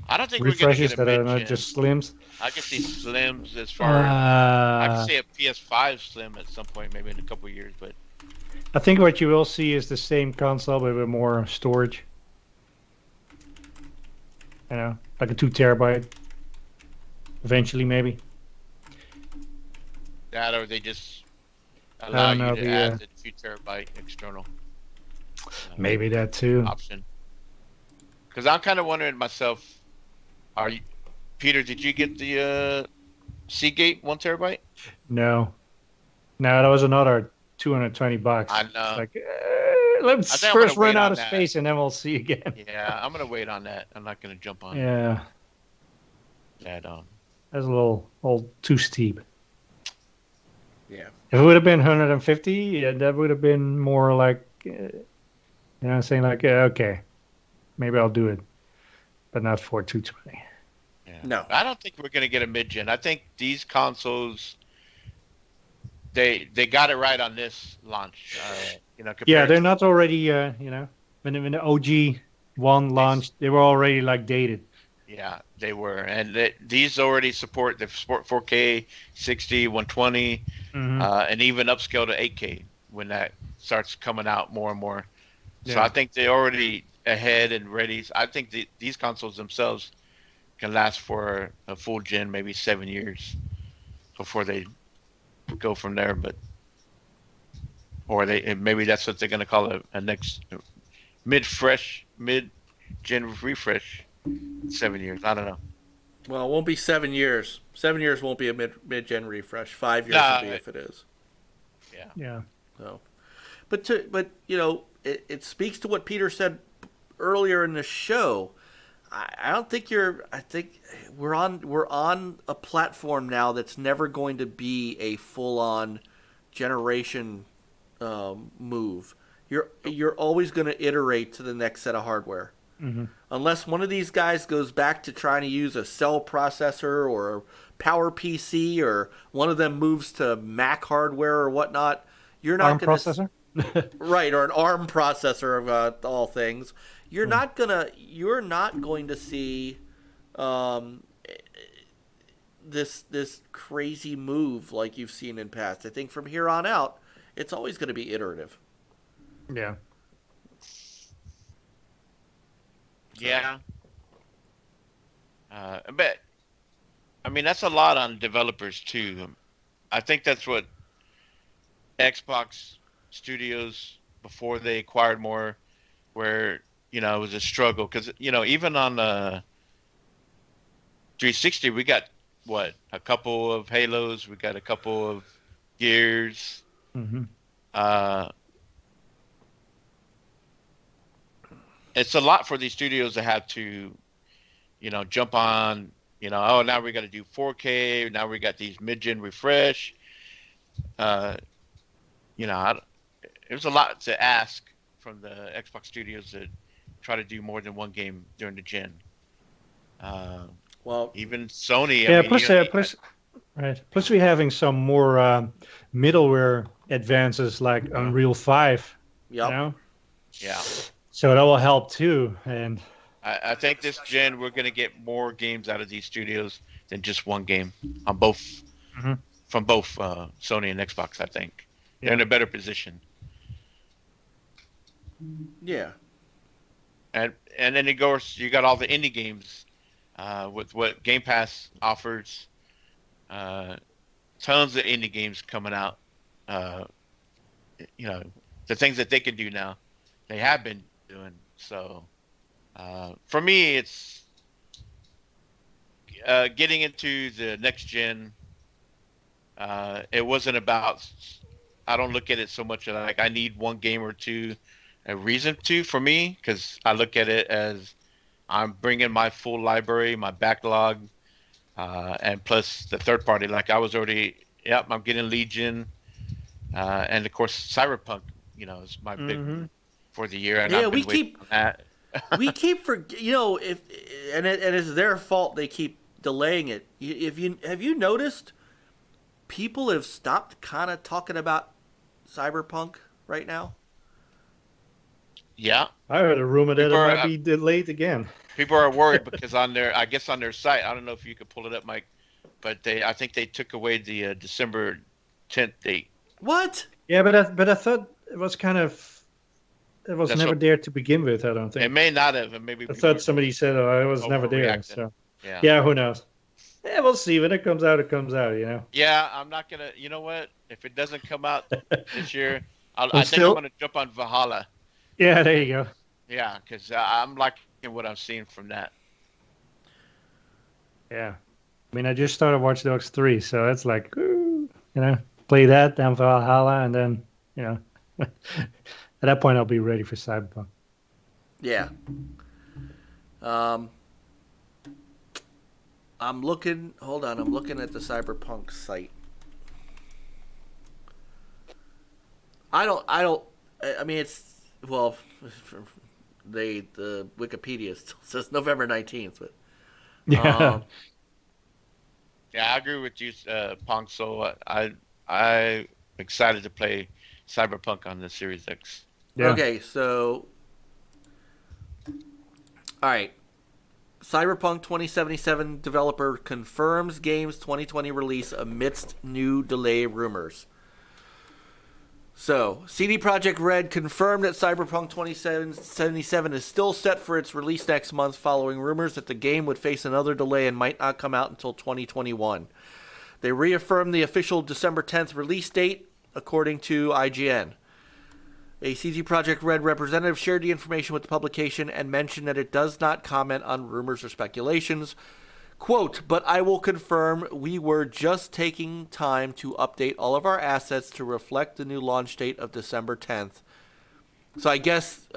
I don't think refreshes we're going to get a that are mid-gen. not just slims. I can see slims as far as I can see a PS5 slim at some point, maybe in a couple of years. But I think what you will see is the same console but with more storage. Like a 2 terabyte. Eventually, maybe. That, or they just allow you to add the 2 terabyte external. Maybe that too. Option. Because I'm kind of wondering myself, Peter, did you get the Seagate 1 terabyte? No, that was another $220. I know. It's like, I let's think I'm gonna first run wait out on of that. space and then we'll see again. Yeah, I'm gonna wait on that. I'm not gonna jump on Yeah, that. that's a little too steep. Yeah. If it would have been 150, yeah, that would have been more like, saying like, okay, maybe I'll do it, but not for 220. Yeah. No. I don't think we're gonna get a mid-gen. I think these consoles, they got it right on this launch. Yeah, compared they're to- not already, when the OG one launched, they were already like dated. Yeah, they were, and these already support 4K, 60, 120, and even upscale to 8K when that starts coming out more and more. So Yeah. I think they're already ahead and ready. I think these consoles themselves can last for a full gen, maybe 7 years before they go from there. But maybe that's what they're going to call a next mid-gen refresh. 7 years. I don't know. Well, it won't be 7 years. 7 years won't be a mid-gen refresh. 5 years Nah, will be if it is. Yeah. So, but it speaks to what Peter said earlier in the show. I don't think I think we're on a platform now that's never going to be a full-on generation move. You're always going to iterate to the next set of hardware. Mm-hmm. Unless one of these guys goes back to trying to use a cell processor or a Power PC, or one of them moves to Mac hardware or whatnot, you're not ARM going processor? right, or an ARM processor of all things. You're not going to see this crazy move like you've seen in past. I think from here on out, it's always going to be iterative. Yeah. Yeah. But I mean, that's a lot on developers too. I think that's what Xbox studios, before they acquired more, where it was a struggle, because even on 360 we got a couple of Halos, we got a couple of Gears. Mm-hmm. It's a lot for these studios to have to, jump on, now we got to do 4K. Now we got these mid-gen refresh. It was a lot to ask from the Xbox studios to try to do more than one game during the gen. Well, Even Sony. Yeah, plus we're having some more middleware advances like Unreal 5. yep. Yeah. So that will help too. And I think this gen we're going to get more games out of these studios than just one game on both, from both Sony and Xbox. I think they're in a better position. Yeah. And then you got all the indie games with what Game Pass offers. Tons of indie games coming out. The things that they can do now, they have been doing. So for me, it's getting into the next gen. It wasn't about. I don't look at it so much like I need one game or two, a reason to, for me, because I look at it as I'm bringing my full library, my backlog, and plus the third party. Like I was already, I'm getting Legion, and of course Cyberpunk. Is my big for the year. And Yeah, I've been waiting on that. we keep it's their fault they keep delaying it. Have you noticed people have stopped kind of talking about Cyberpunk right now? Yeah, I heard a rumor that it People are- might be delayed again. people are worried because on their site, I don't know if you could pull it up, Mike, but I think they took away the December 10th date. What? Yeah, but I thought it was That's never what- there to begin with. I don't think. It may not have, and maybe I people thought are- somebody said, "Oh, I was never there." overreacting. So Yeah. yeah, who knows? Yeah, we'll see when it comes out. It comes out, Yeah, I'm not gonna. You know what? If it doesn't come out this year, I think still- I'm gonna jump on Valhalla. Yeah, there you go. Yeah, because I'm liking what I'm seeing from that. Yeah. I mean, I just started Watch Dogs 3, so it's like, ooh, play that, then Valhalla, and then, at that point, I'll be ready for Cyberpunk. Yeah. I'm looking. Hold on. I'm looking at the Cyberpunk site. I mean, it's well. The Wikipedia still says November 19th, but Yeah. Yeah, I agree with you, Pong. So I excited to play Cyberpunk on the Series X. Yeah. Okay, so all right. Cyberpunk 2077 developer confirms game's 2020 release amidst new delay rumors. So, CD Projekt Red confirmed that Cyberpunk 2077 is still set for its release next month following rumors that the game would face another delay and might not come out until 2021. They reaffirmed the official December 10th release date, according to IGN. A CD Projekt Red representative shared the information with the publication and mentioned that it does not comment on rumors or speculations. Quote, but I will confirm we were just taking time to update all of our assets to reflect the new launch date of December 10th. So I guess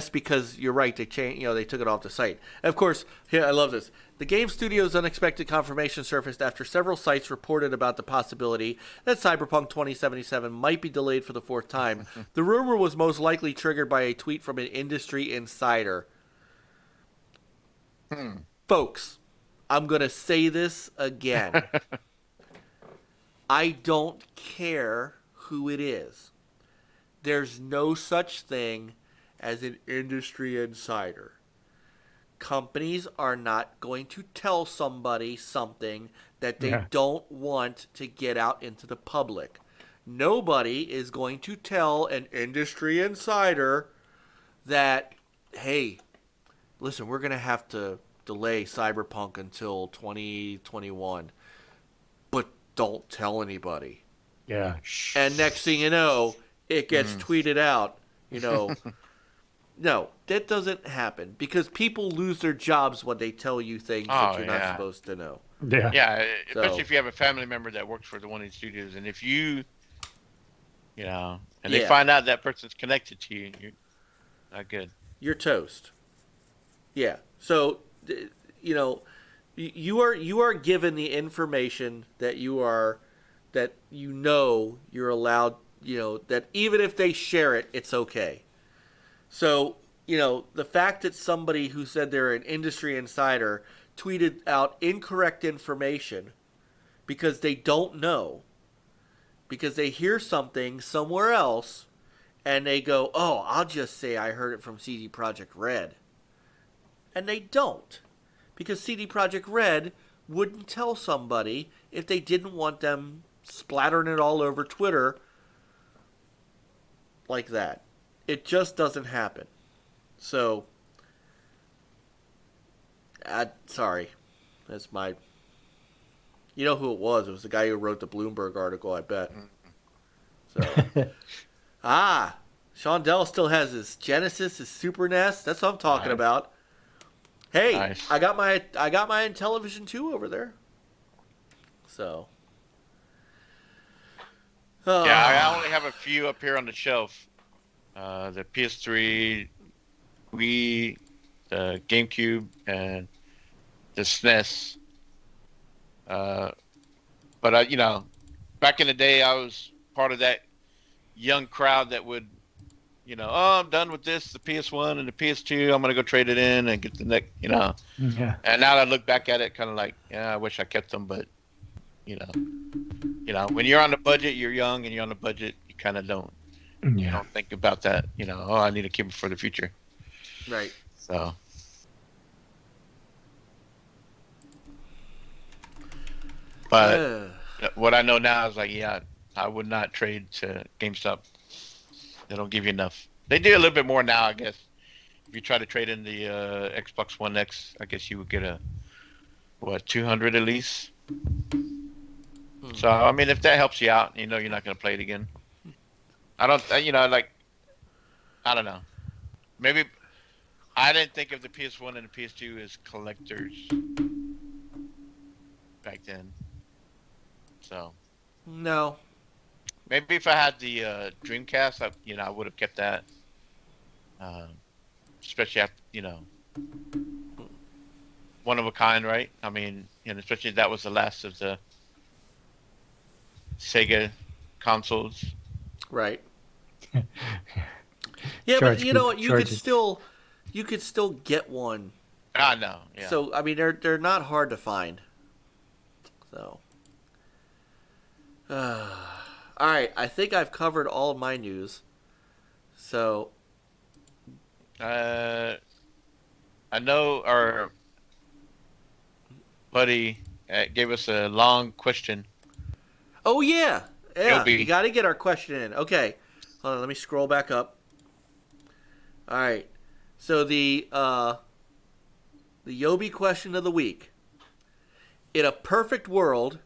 because you're right, they changed, they took it off the site. And of course, here I love this. The game studio's unexpected confirmation surfaced after several sites reported about the possibility that Cyberpunk 2077 might be delayed for the fourth time. The rumor was most likely triggered by a tweet from an industry insider. Folks, I'm going to say this again. I don't care who it is. There's no such thing as an industry insider. Companies are not going to tell somebody something that they don't want to get out into the public. Nobody is going to tell an industry insider that, hey, listen, we're going to have to delay Cyberpunk until 2021, but don't tell anybody. Yeah. And next thing you know, it gets tweeted out, No, that doesn't happen because people lose their jobs when they tell you things that you're not supposed to know. Yeah. Yeah, especially if you have a family member that works for one of these studios, and if you, and they find out that person's connected to you, you're not good. You're toast. Yeah. So, you are given the information that you're allowed, that even if they share it, it's okay. So, the fact that somebody who said they're an industry insider tweeted out incorrect information because they don't know, because they hear something somewhere else, and they go, oh, I'll just say I heard it from CD Projekt Red. And they don't. Because CD Projekt Red wouldn't tell somebody if they didn't want them splattering it all over Twitter like that. It just doesn't happen. So, sorry. That's my... You know who it was. It was the guy who wrote the Bloomberg article, I bet. So, Sean Dell still has his Genesis, his Super NES. That's what I'm talking about. Hey, nice. I got my Intellivision 2 over there. So. Yeah, I only have a few up here on the shelf. The PS3, Wii, the GameCube, and the SNES. But back in the day, I was part of that young crowd that would, I'm done with this, the PS1 and the PS2. I'm gonna go trade it in and get the next, Yeah. And now I look back at it, kind of like, I wish I kept them, but, when you're on the budget, you're young, and you're on the budget, you kind of don't. You don't think about that, I need to keep it for the future. Right. So. But what I know now is I would not trade to GameStop. They don't give you enough. They do a little bit more now, I guess. If you try to trade in the Xbox One X, I guess you would get 200 at least. So, I mean, if that helps you out, you're not going to play it again. I don't know. Maybe I didn't think of the PS1 and the PS2 as collectors back then. So No. maybe if I had the Dreamcast, I would have kept that. Especially after, one of a kind, right? I mean, especially that was the last of the Sega consoles. Right. Yeah, but you know what? You could still get one. I know. Yeah. So I mean, they're not hard to find. So. All right, I think I've covered all of my news. So. I know our buddy gave us a long question. Oh yeah, Yobi. You got to get our question in. Okay, hold on. Let me scroll back up. All right, so the Yobi question of the week. In a perfect world,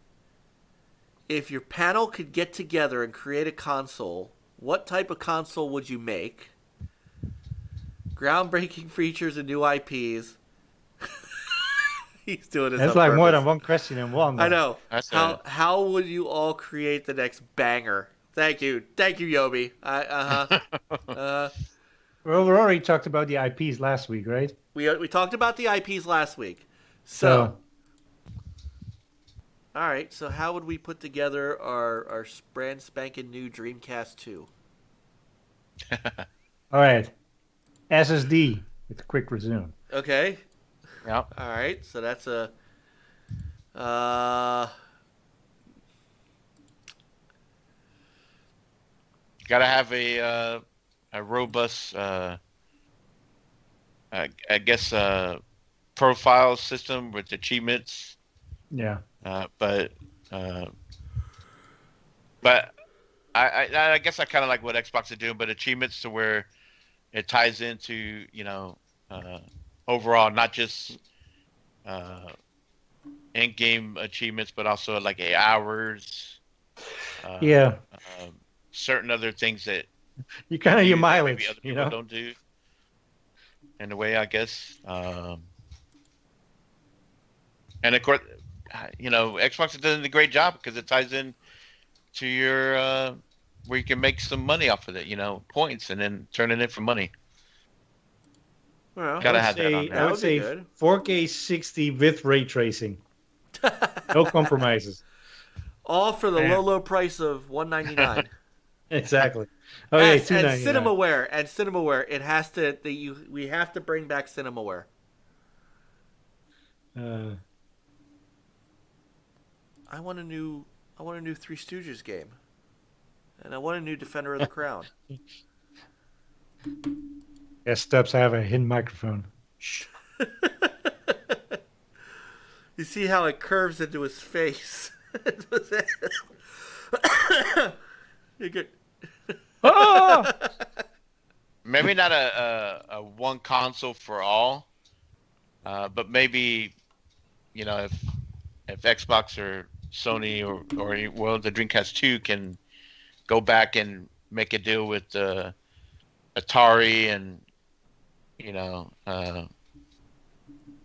if your panel could get together and create a console, what type of console would you make? Groundbreaking features and new IPs. He's doing this. That's on like purpose. more than one question in one. I know. That's How would you all create the next banger? Thank you, Yobi. Well, we already talked about the IPs last week, right? We talked about the IPs last week. So all right. So how would we put together our brand spanking new Dreamcast 2? All right. SSD with quick resume. Okay. Yeah. All right. So that's a. Gotta have a robust, I guess, profile system with achievements. Yeah. But I guess I kind of like what Xbox is doing, but achievements to where it ties into overall, not just in-game achievements, but also like hours. Certain other things that You kind of your maybe mileage, other people don't do. In a way, I guess. And of course, Xbox is doing a great job because it ties in to your where you can make some money off of it, points, and then turn it in for money. Well, Gotta have that on I there. would say 4K 60 with ray tracing. No compromises. all for the low price of $199. Exactly. Oh yeah, and $299. CinemaWare. It has to. We have to bring back CinemaWare. I want a new Three Stooges game, and I want a new Defender of the Crown. Yeah, Stubbs, I have a hidden microphone. You see how it curves into his face. You're good. Oh! Maybe not a one console for all, but maybe if Xbox or Sony or the Dreamcast 2 can go back and make a deal with Atari and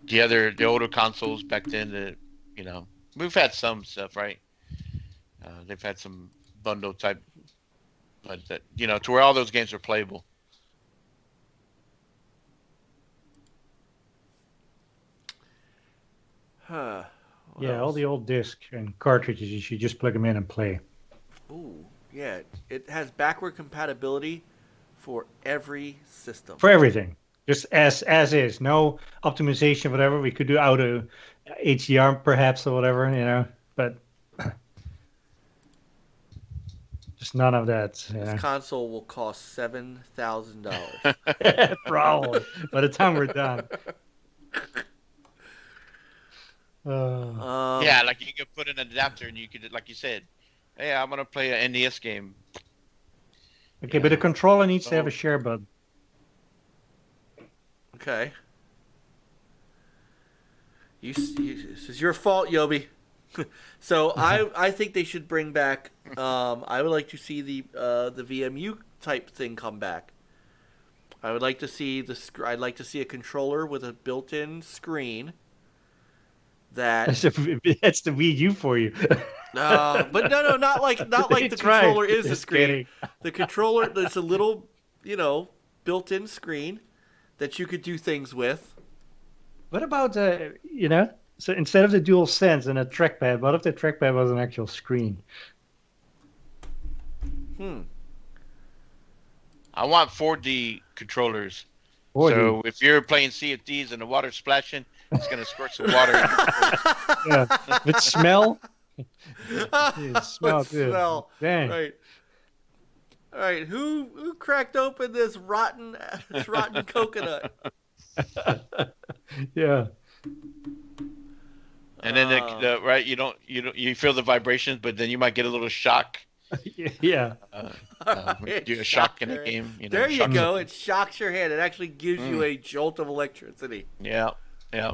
the older consoles back then. We've had some stuff, right? They've had some bundle type, but that to where all those games are playable. Huh. Yeah, all the old discs and cartridges, you should just plug them in and play. Ooh, yeah. It has backward compatibility for every system. For everything. Just as is. No optimization, whatever. We could do auto HDR perhaps or whatever, but just none of that. This console will cost $7,000. Probably. By the time we're done. Yeah, like you could put an adapter and you could, like you said, hey, I'm gonna play an NES game. Okay, but the controller needs to have a share button. Okay. This is your fault, Yobi. So I think they should bring back. I would like to see the VMU type thing come back. I would like to see I'd like to see a controller with a built-in screen. That's the Wii U for you. but no, not like the It's controller right. is the Just screen. kidding. The controller, there's a little, built-in screen that you could do things with. What about so instead of the dual sense and a trackpad, what if the trackpad was an actual screen? I want 4D controllers. 4D. So if you're playing Sea of Thieves and the water's splashing, it's gonna squirt some water. Yeah, with smell. Yeah, smell With too. smell. Dang. Right. All right. Who cracked open this rotten coconut? Yeah. And then right, you feel the vibrations, but then you might get a little shock. Yeah. Do a shock in a game. There you shocks go. it. It shocks your hand. It actually gives you a jolt of electricity. Yeah. It's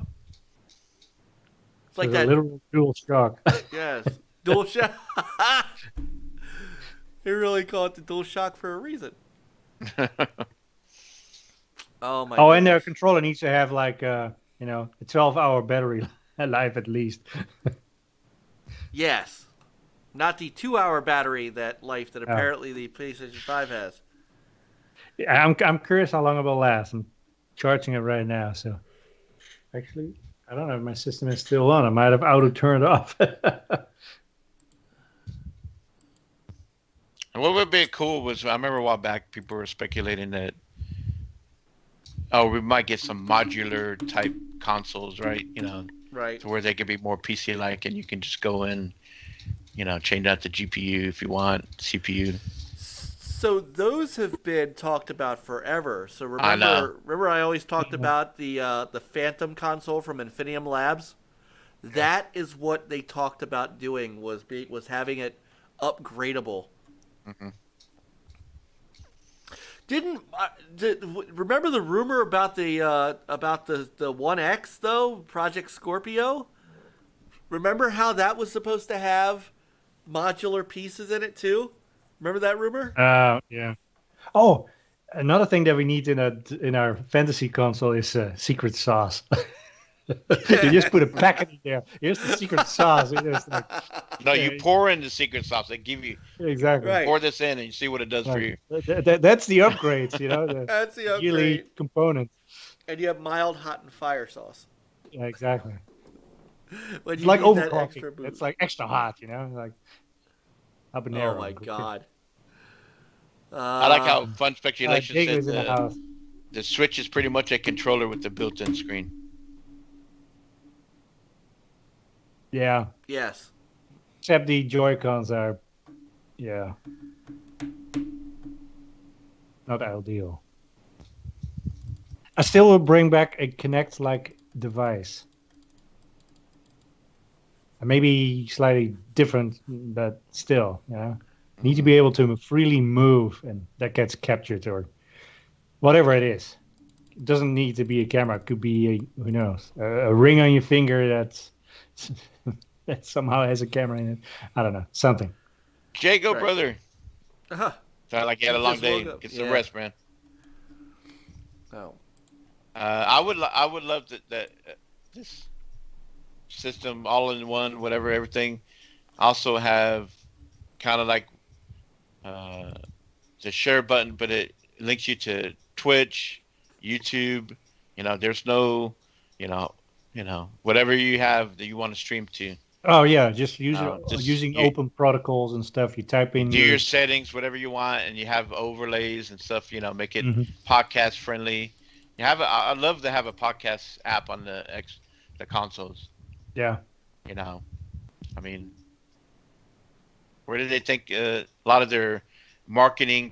like There's that. a literal dual shock. Yes. Dual shock. They really call it the dual shock for a reason. Oh my. Oh, and their goodness. controller needs to have like a 12-hour battery life at least. Yes. Not the 2-hour battery that apparently the PlayStation 5 has. Yeah, I'm curious how long it will last. I'm charging it right now, so actually I don't know if my system is still on. I might have auto turned off. And what would be cool was, I remember a while back people were speculating that we might get some modular type consoles, right? Right. To where they could be more PC like, and you can just go in, change out the GPU if you want, CPU. So those have been talked about forever. So I know. remember I always talked about the Phantom console from Infinium Labs. That is what they talked about doing, was having it upgradable. Mm-hmm. Remember the rumor about the One X though, Project Scorpio? Remember how that was supposed to have modular pieces in it too? Remember that rumor? Yeah. Oh, another thing that we need in our fantasy console is secret sauce. You just put a packet in there. Here's the secret sauce. No, you pour in the secret sauce. They give you Exactly. Right. pour this in and you see what it does for you. That's the upgrades, the That's the upgrade. yearly components. And you have mild, hot, and fire sauce. Yeah, exactly. When It's you like need that extra overclocking. boost. It's like extra hot, like habanero. Oh my god. I like how Fun Speculation Jake said was in the house. the Switch is pretty much a controller with the built-in screen. Yeah, Yes. except the Joy-Cons are, not ideal. I still will bring back a Kinect-like device. Maybe slightly different, but still, need to be able to freely move, and that gets captured or whatever it is. It doesn't need to be a camera. It could be who knows, a ring on your finger that somehow has a camera in it. I don't know, something. Jago, Right. brother. Uh-huh. Sound like you had a long Just day. woke up. Get some Yeah. rest, man. Oh. I would love that this system all in one, whatever, everything. Also have kind of like the share button, but it links you to Twitch, YouTube. There's no, whatever you have that you want to stream to. Oh yeah, just Just using you- open prottles and stuff. You type in Do your settings, whatever you want, and you have overlays and stuff. Make it Mhm. podcast friendly. I'd love to have a podcast app on the consoles. Yeah. I mean, where do they think a lot of their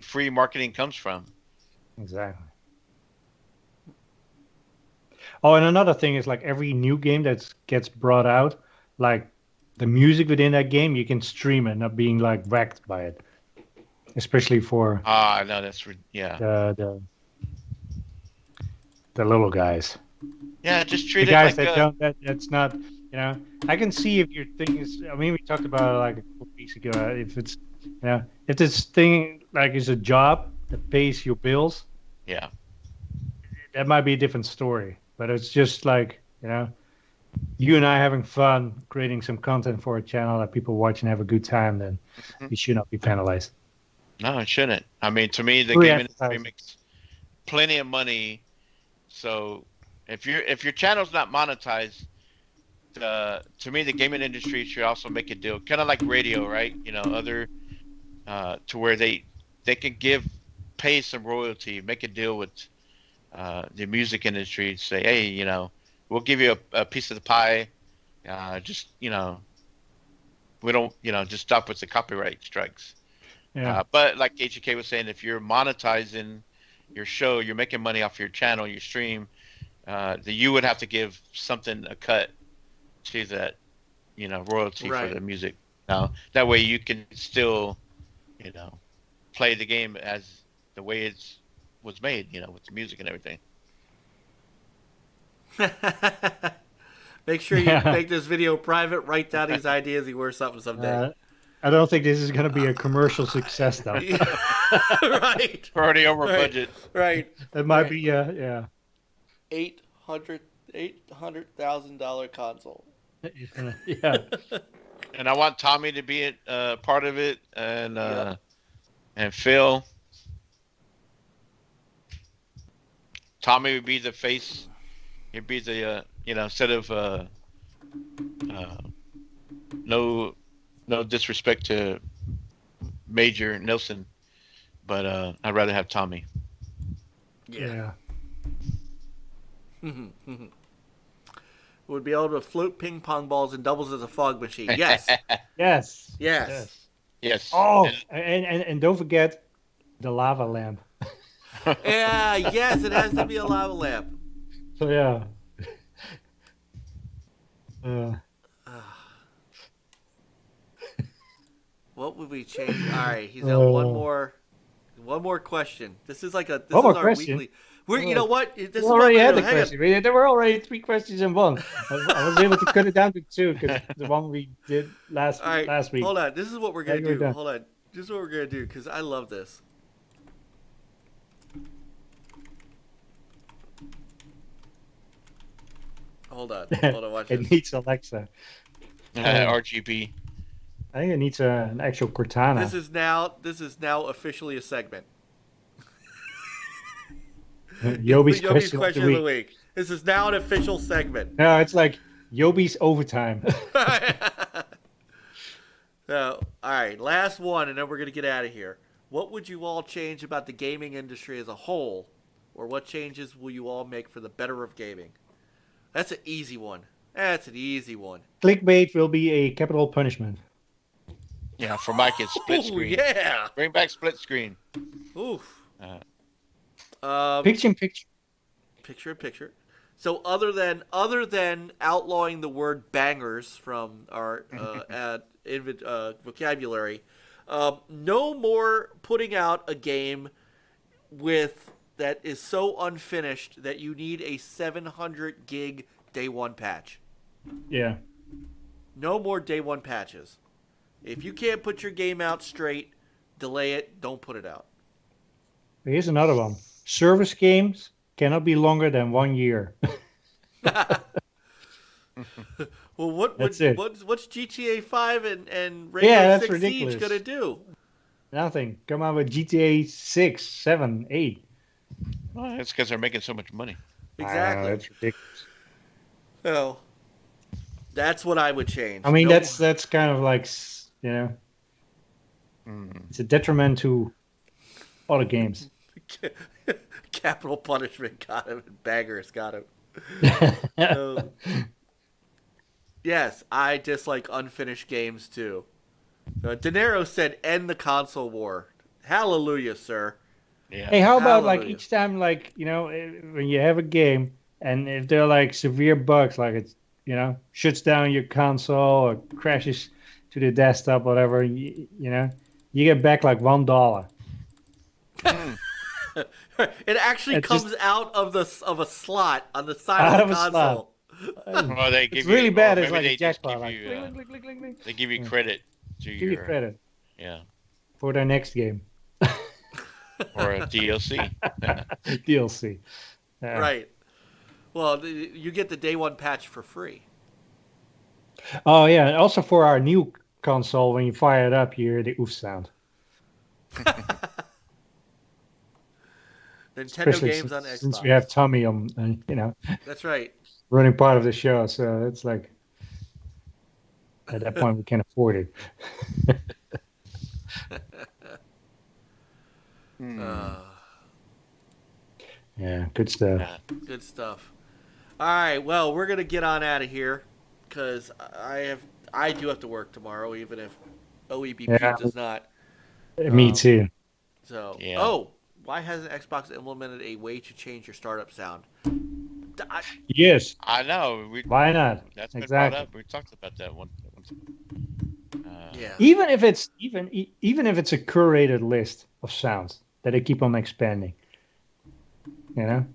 free marketing comes from? Exactly. Oh, and another thing is like every new game that gets brought out, like the music within that game, you can stream it, not being like whacked by it. Especially for No, the little guys. Yeah, just The treat it guys like that don't. That's not. I can see if your thing is. I mean, we talked about it like a couple weeks ago. If it's, if this thing like is a job that pays your bills, yeah. that might be a different story. But it's just like, you know, you and I having fun creating some content for a channel that people watch and have a good time, then we should not be penalized. No, it shouldn't. I mean, to me, the Free game industry advertising. makes plenty of money. So if your channel's not monetized, to me, the gaming industry should also make a deal, kind of like radio, right? You know, other to where they can pay some royalty, make a deal with the music industry, say, hey, you know, we'll give you a piece of the pie. Just, you know, we don't, you know, just stop with the copyright strikes. Yeah. But like HK was saying, if you're monetizing your show, you're making money off your channel, your stream, you would have to give something a cut to that, you know, royalty Right. for the music. Now that way you can still, you know, play the game as the way was made, you know, with the music and everything. Make sure you Yeah. make this video private. Write down these ideas. You wear something someday. I don't think this is going to be a commercial success, though. Right. We're already over Right. budget. Right. It might Right. be, yeah. $800,000 console. Yeah. And I want Tommy to be part of it, and Yep. and Phil. Tommy would be the face. He'd be the you know, instead of no disrespect to Major Nelson, but I'd rather have Tommy. Yeah. Would be able to float ping pong balls and doubles as a fog machine. Yes. Yes. Yes. Yes. Oh, and don't forget the lava lamp. Yeah. Yes. It has to be a lava lamp. So yeah. What would we change? All right. He's got one more question. This is like this One more is our question? weekly. You know what? This We is already what had the hang on. question. There were already 3 questions in one. I was able to cut it down to 2 because the one we did last All right. week. Hold on. This is what we're gonna Yeah, you're do. done. Hold on. This is what we're gonna do because I love this. Hold on. Hold on. Watch It this. needs Alexa. RGB. I think it needs an actual Cortana. This is now officially a segment. Yobi's question of the week. This is now an official segment. No, it's like Yobi's overtime. So, all right, last one, and then we're gonna get out of here. What would you all change about the gaming industry as a whole, or what changes will you all make for the better of gaming? That's an easy one. That's an easy one. Clickbait will be a capital punishment. Yeah, for Mike, it's split Ooh, screen. yeah. Bring back split screen. Oof. Picture in picture. Picture in picture. So other than outlawing the word bangers from our vocabulary, no more putting out a game that is so unfinished that you need a 700 gig day one patch. Yeah. No more day one patches. If you can't put your game out straight, delay it. Don't put it out. Here's another one. Service games cannot be longer than 1 year. Well, what's GTA 5 and Rainbow Yeah, that's Six ridiculous. Siege gonna do? Nothing. Come on with GTA 6, 7, 8. Well, it's because they're making so much money. Exactly. That's ridiculous. So that's what I would change. I mean, No that's kind of like, you know, it's a detriment to other games. capital punishment got him, and bangers got him. Yes, I dislike unfinished games too. De Niro said, "End the console war." Hallelujah, sir. Yeah. Hey, how about like Hallelujah. each time, like, you know, when you have a game and if there are like severe bugs, like it's, you know, shuts down your console or crashes to the desktop, whatever, you know, you get back like $1. It actually It's comes just- out of a slot on the side Out of the of a slot. console. Well, they give It's really you, bad. or It's maybe like they a just jackpot. give Like, you, click, click, click, click, click. they give you credit to Give you your credit yeah, for their next game. or a DLC. DLC. Yeah. Right. Well, you get the day one patch for free. Oh yeah, and also for our new console, when you fire it up, you hear the oof sound. Nintendo Especially games on since we Xbox. have Tommy on, That's right. running part of the show, so it's like at that point we can afford it. Hmm. Yeah, good stuff. Yeah. Good stuff. All right. Well, we're gonna get on out of here because I do have to work tomorrow, even if OEBP Yeah, does not. me Um, too. so, Yeah. why hasn't Xbox implemented a way to change your startup sound? I, Yes, I know. why not? That's been brought Exactly. up. We talked about that one. yeah. Even if it's even if it's a curated list of sounds that they keep on expanding, you know.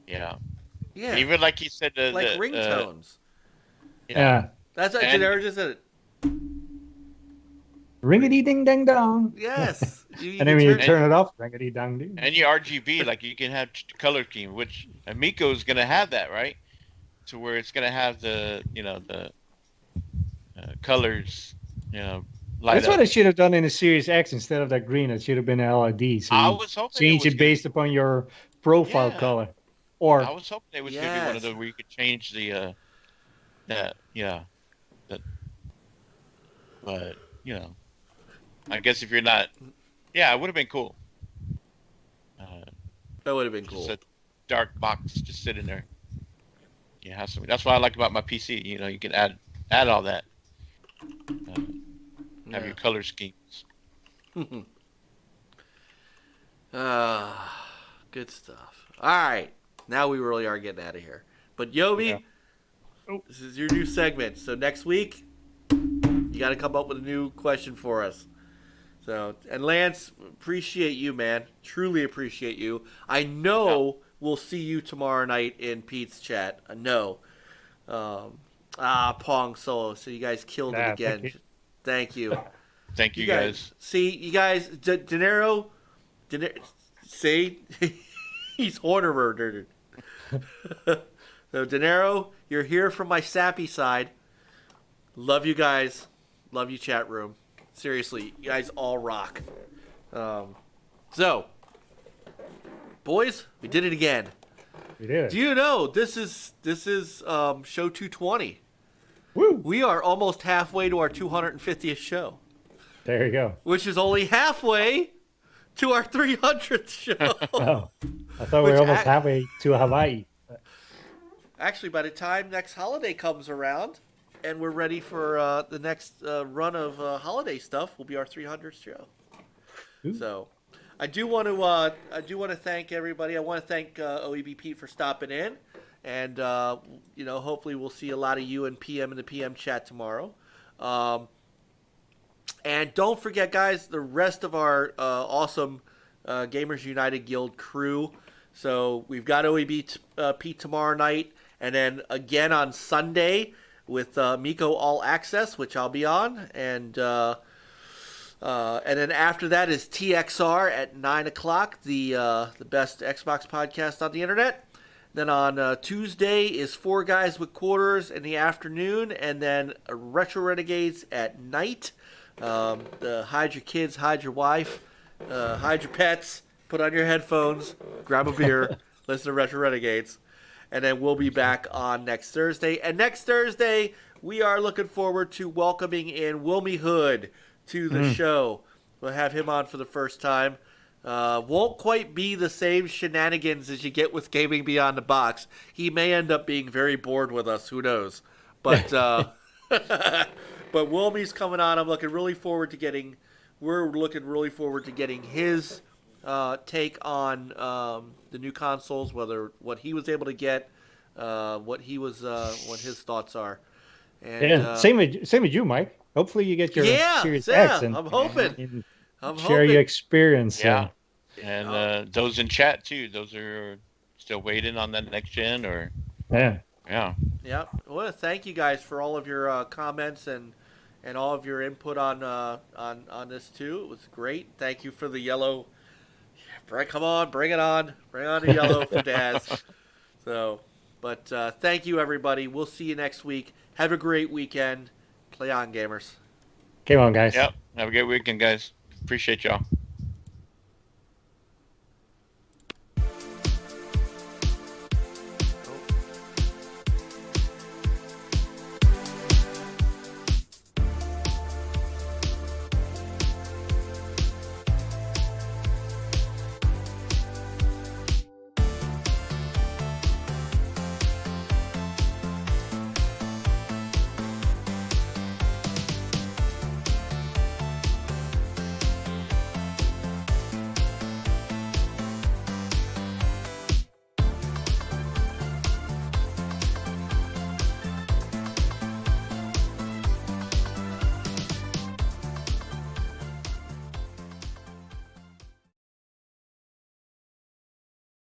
Yeah. Yeah. Even like you said, Like the ringtones. yeah, Yeah, That's what and Daenerys just said. It. ringity ding dang dong. Yes. You And can then when you turn. and turn it off, ringity dong ding. and your RGB, like you can have color scheme, which Amico's gonna have that, right? To where it's gonna have the colors, light That's what up. I should have done in the Series X instead of that green. It should have been LED. So I you was hoping it change was it gonna based be. upon your profile Yeah, color, I or was hoping it was gonna be one of Yes. those where you could change the that yeah, that. But I guess if you're not, yeah, it would have been cool. Uh, That would have been just cool. a dark box just sitting there. You have some. That's what I like about my PC. You can add all that. Uh, have Yeah. your color schemes. Good stuff. All right. Now we really are getting out of here. But Yobi, Yeah. this is your new segment. So next week, you got to come up with a new question for us. So, and Lance, appreciate you, man. Truly appreciate you. I know we'll see you tomorrow night in Pete's chat. I know. Pong Solo. So you guys killed it Nah, again. thank you. Thank you. Thank You you guys, guys. see, you guys, see, he's horner murdered. So, Dinero, you're here from my sappy side. Love you guys. Love you, chat room. Seriously, you guys all rock. So, boys, we did it again. We did Do it. you know this is show 220? Woo! We are almost halfway to our 250th show, There you go. which is only halfway to our 300th show. Oh, I thought we Which were almost ac- halfway to Hawaii. Actually, by the time next holiday comes around, and we're ready for the next run of holiday stuff, will be our 300th show. Ooh. So, I do want to thank everybody. I want to thank OEBP for stopping in, and hopefully we'll see a lot of you in PM in the PM chat tomorrow. And don't forget, guys, the rest of our awesome Gamers United Guild crew. So we've got OEB tomorrow night, and then again on Sunday with Miko All Access, which I'll be on, and then after that is TXR at 9 o'clock, the best Xbox podcast on the internet. Then on Tuesday is Four Guys with Quarters in the afternoon, and then Retro Renegades at night. Hide your kids, hide your wife, hide your pets, put on your headphones, grab a beer, listen to Retro Renegades. And then we'll be back on next Thursday. And next Thursday, we are looking forward to welcoming in Wilmy Hood to the show. We'll have him on for the first time. Won't quite be the same shenanigans as you get with Gaming Beyond the Box. He may end up being very bored with us. Who knows? But but Wilmy's coming on. We're looking really forward to getting his take on the new consoles, what he was able to get, what his thoughts are. And Yeah, same with you, Mike. Hopefully you get your Series X and I'm hoping. and I'm share hoping. your experience. Yeah. And those in chat too. Those are still waiting on that next gen, or Yeah. yeah. Yeah. Well, thank you guys for all of your comments and all of your input on this too. It was great. Thank you for the yellow Come on, bring it on. Bring on the yellow for Daz. So, but thank you, everybody. We'll see you next week. Have a great weekend. Play on, gamers. Game on, guys. Yep. Have a good weekend, guys. Appreciate y'all.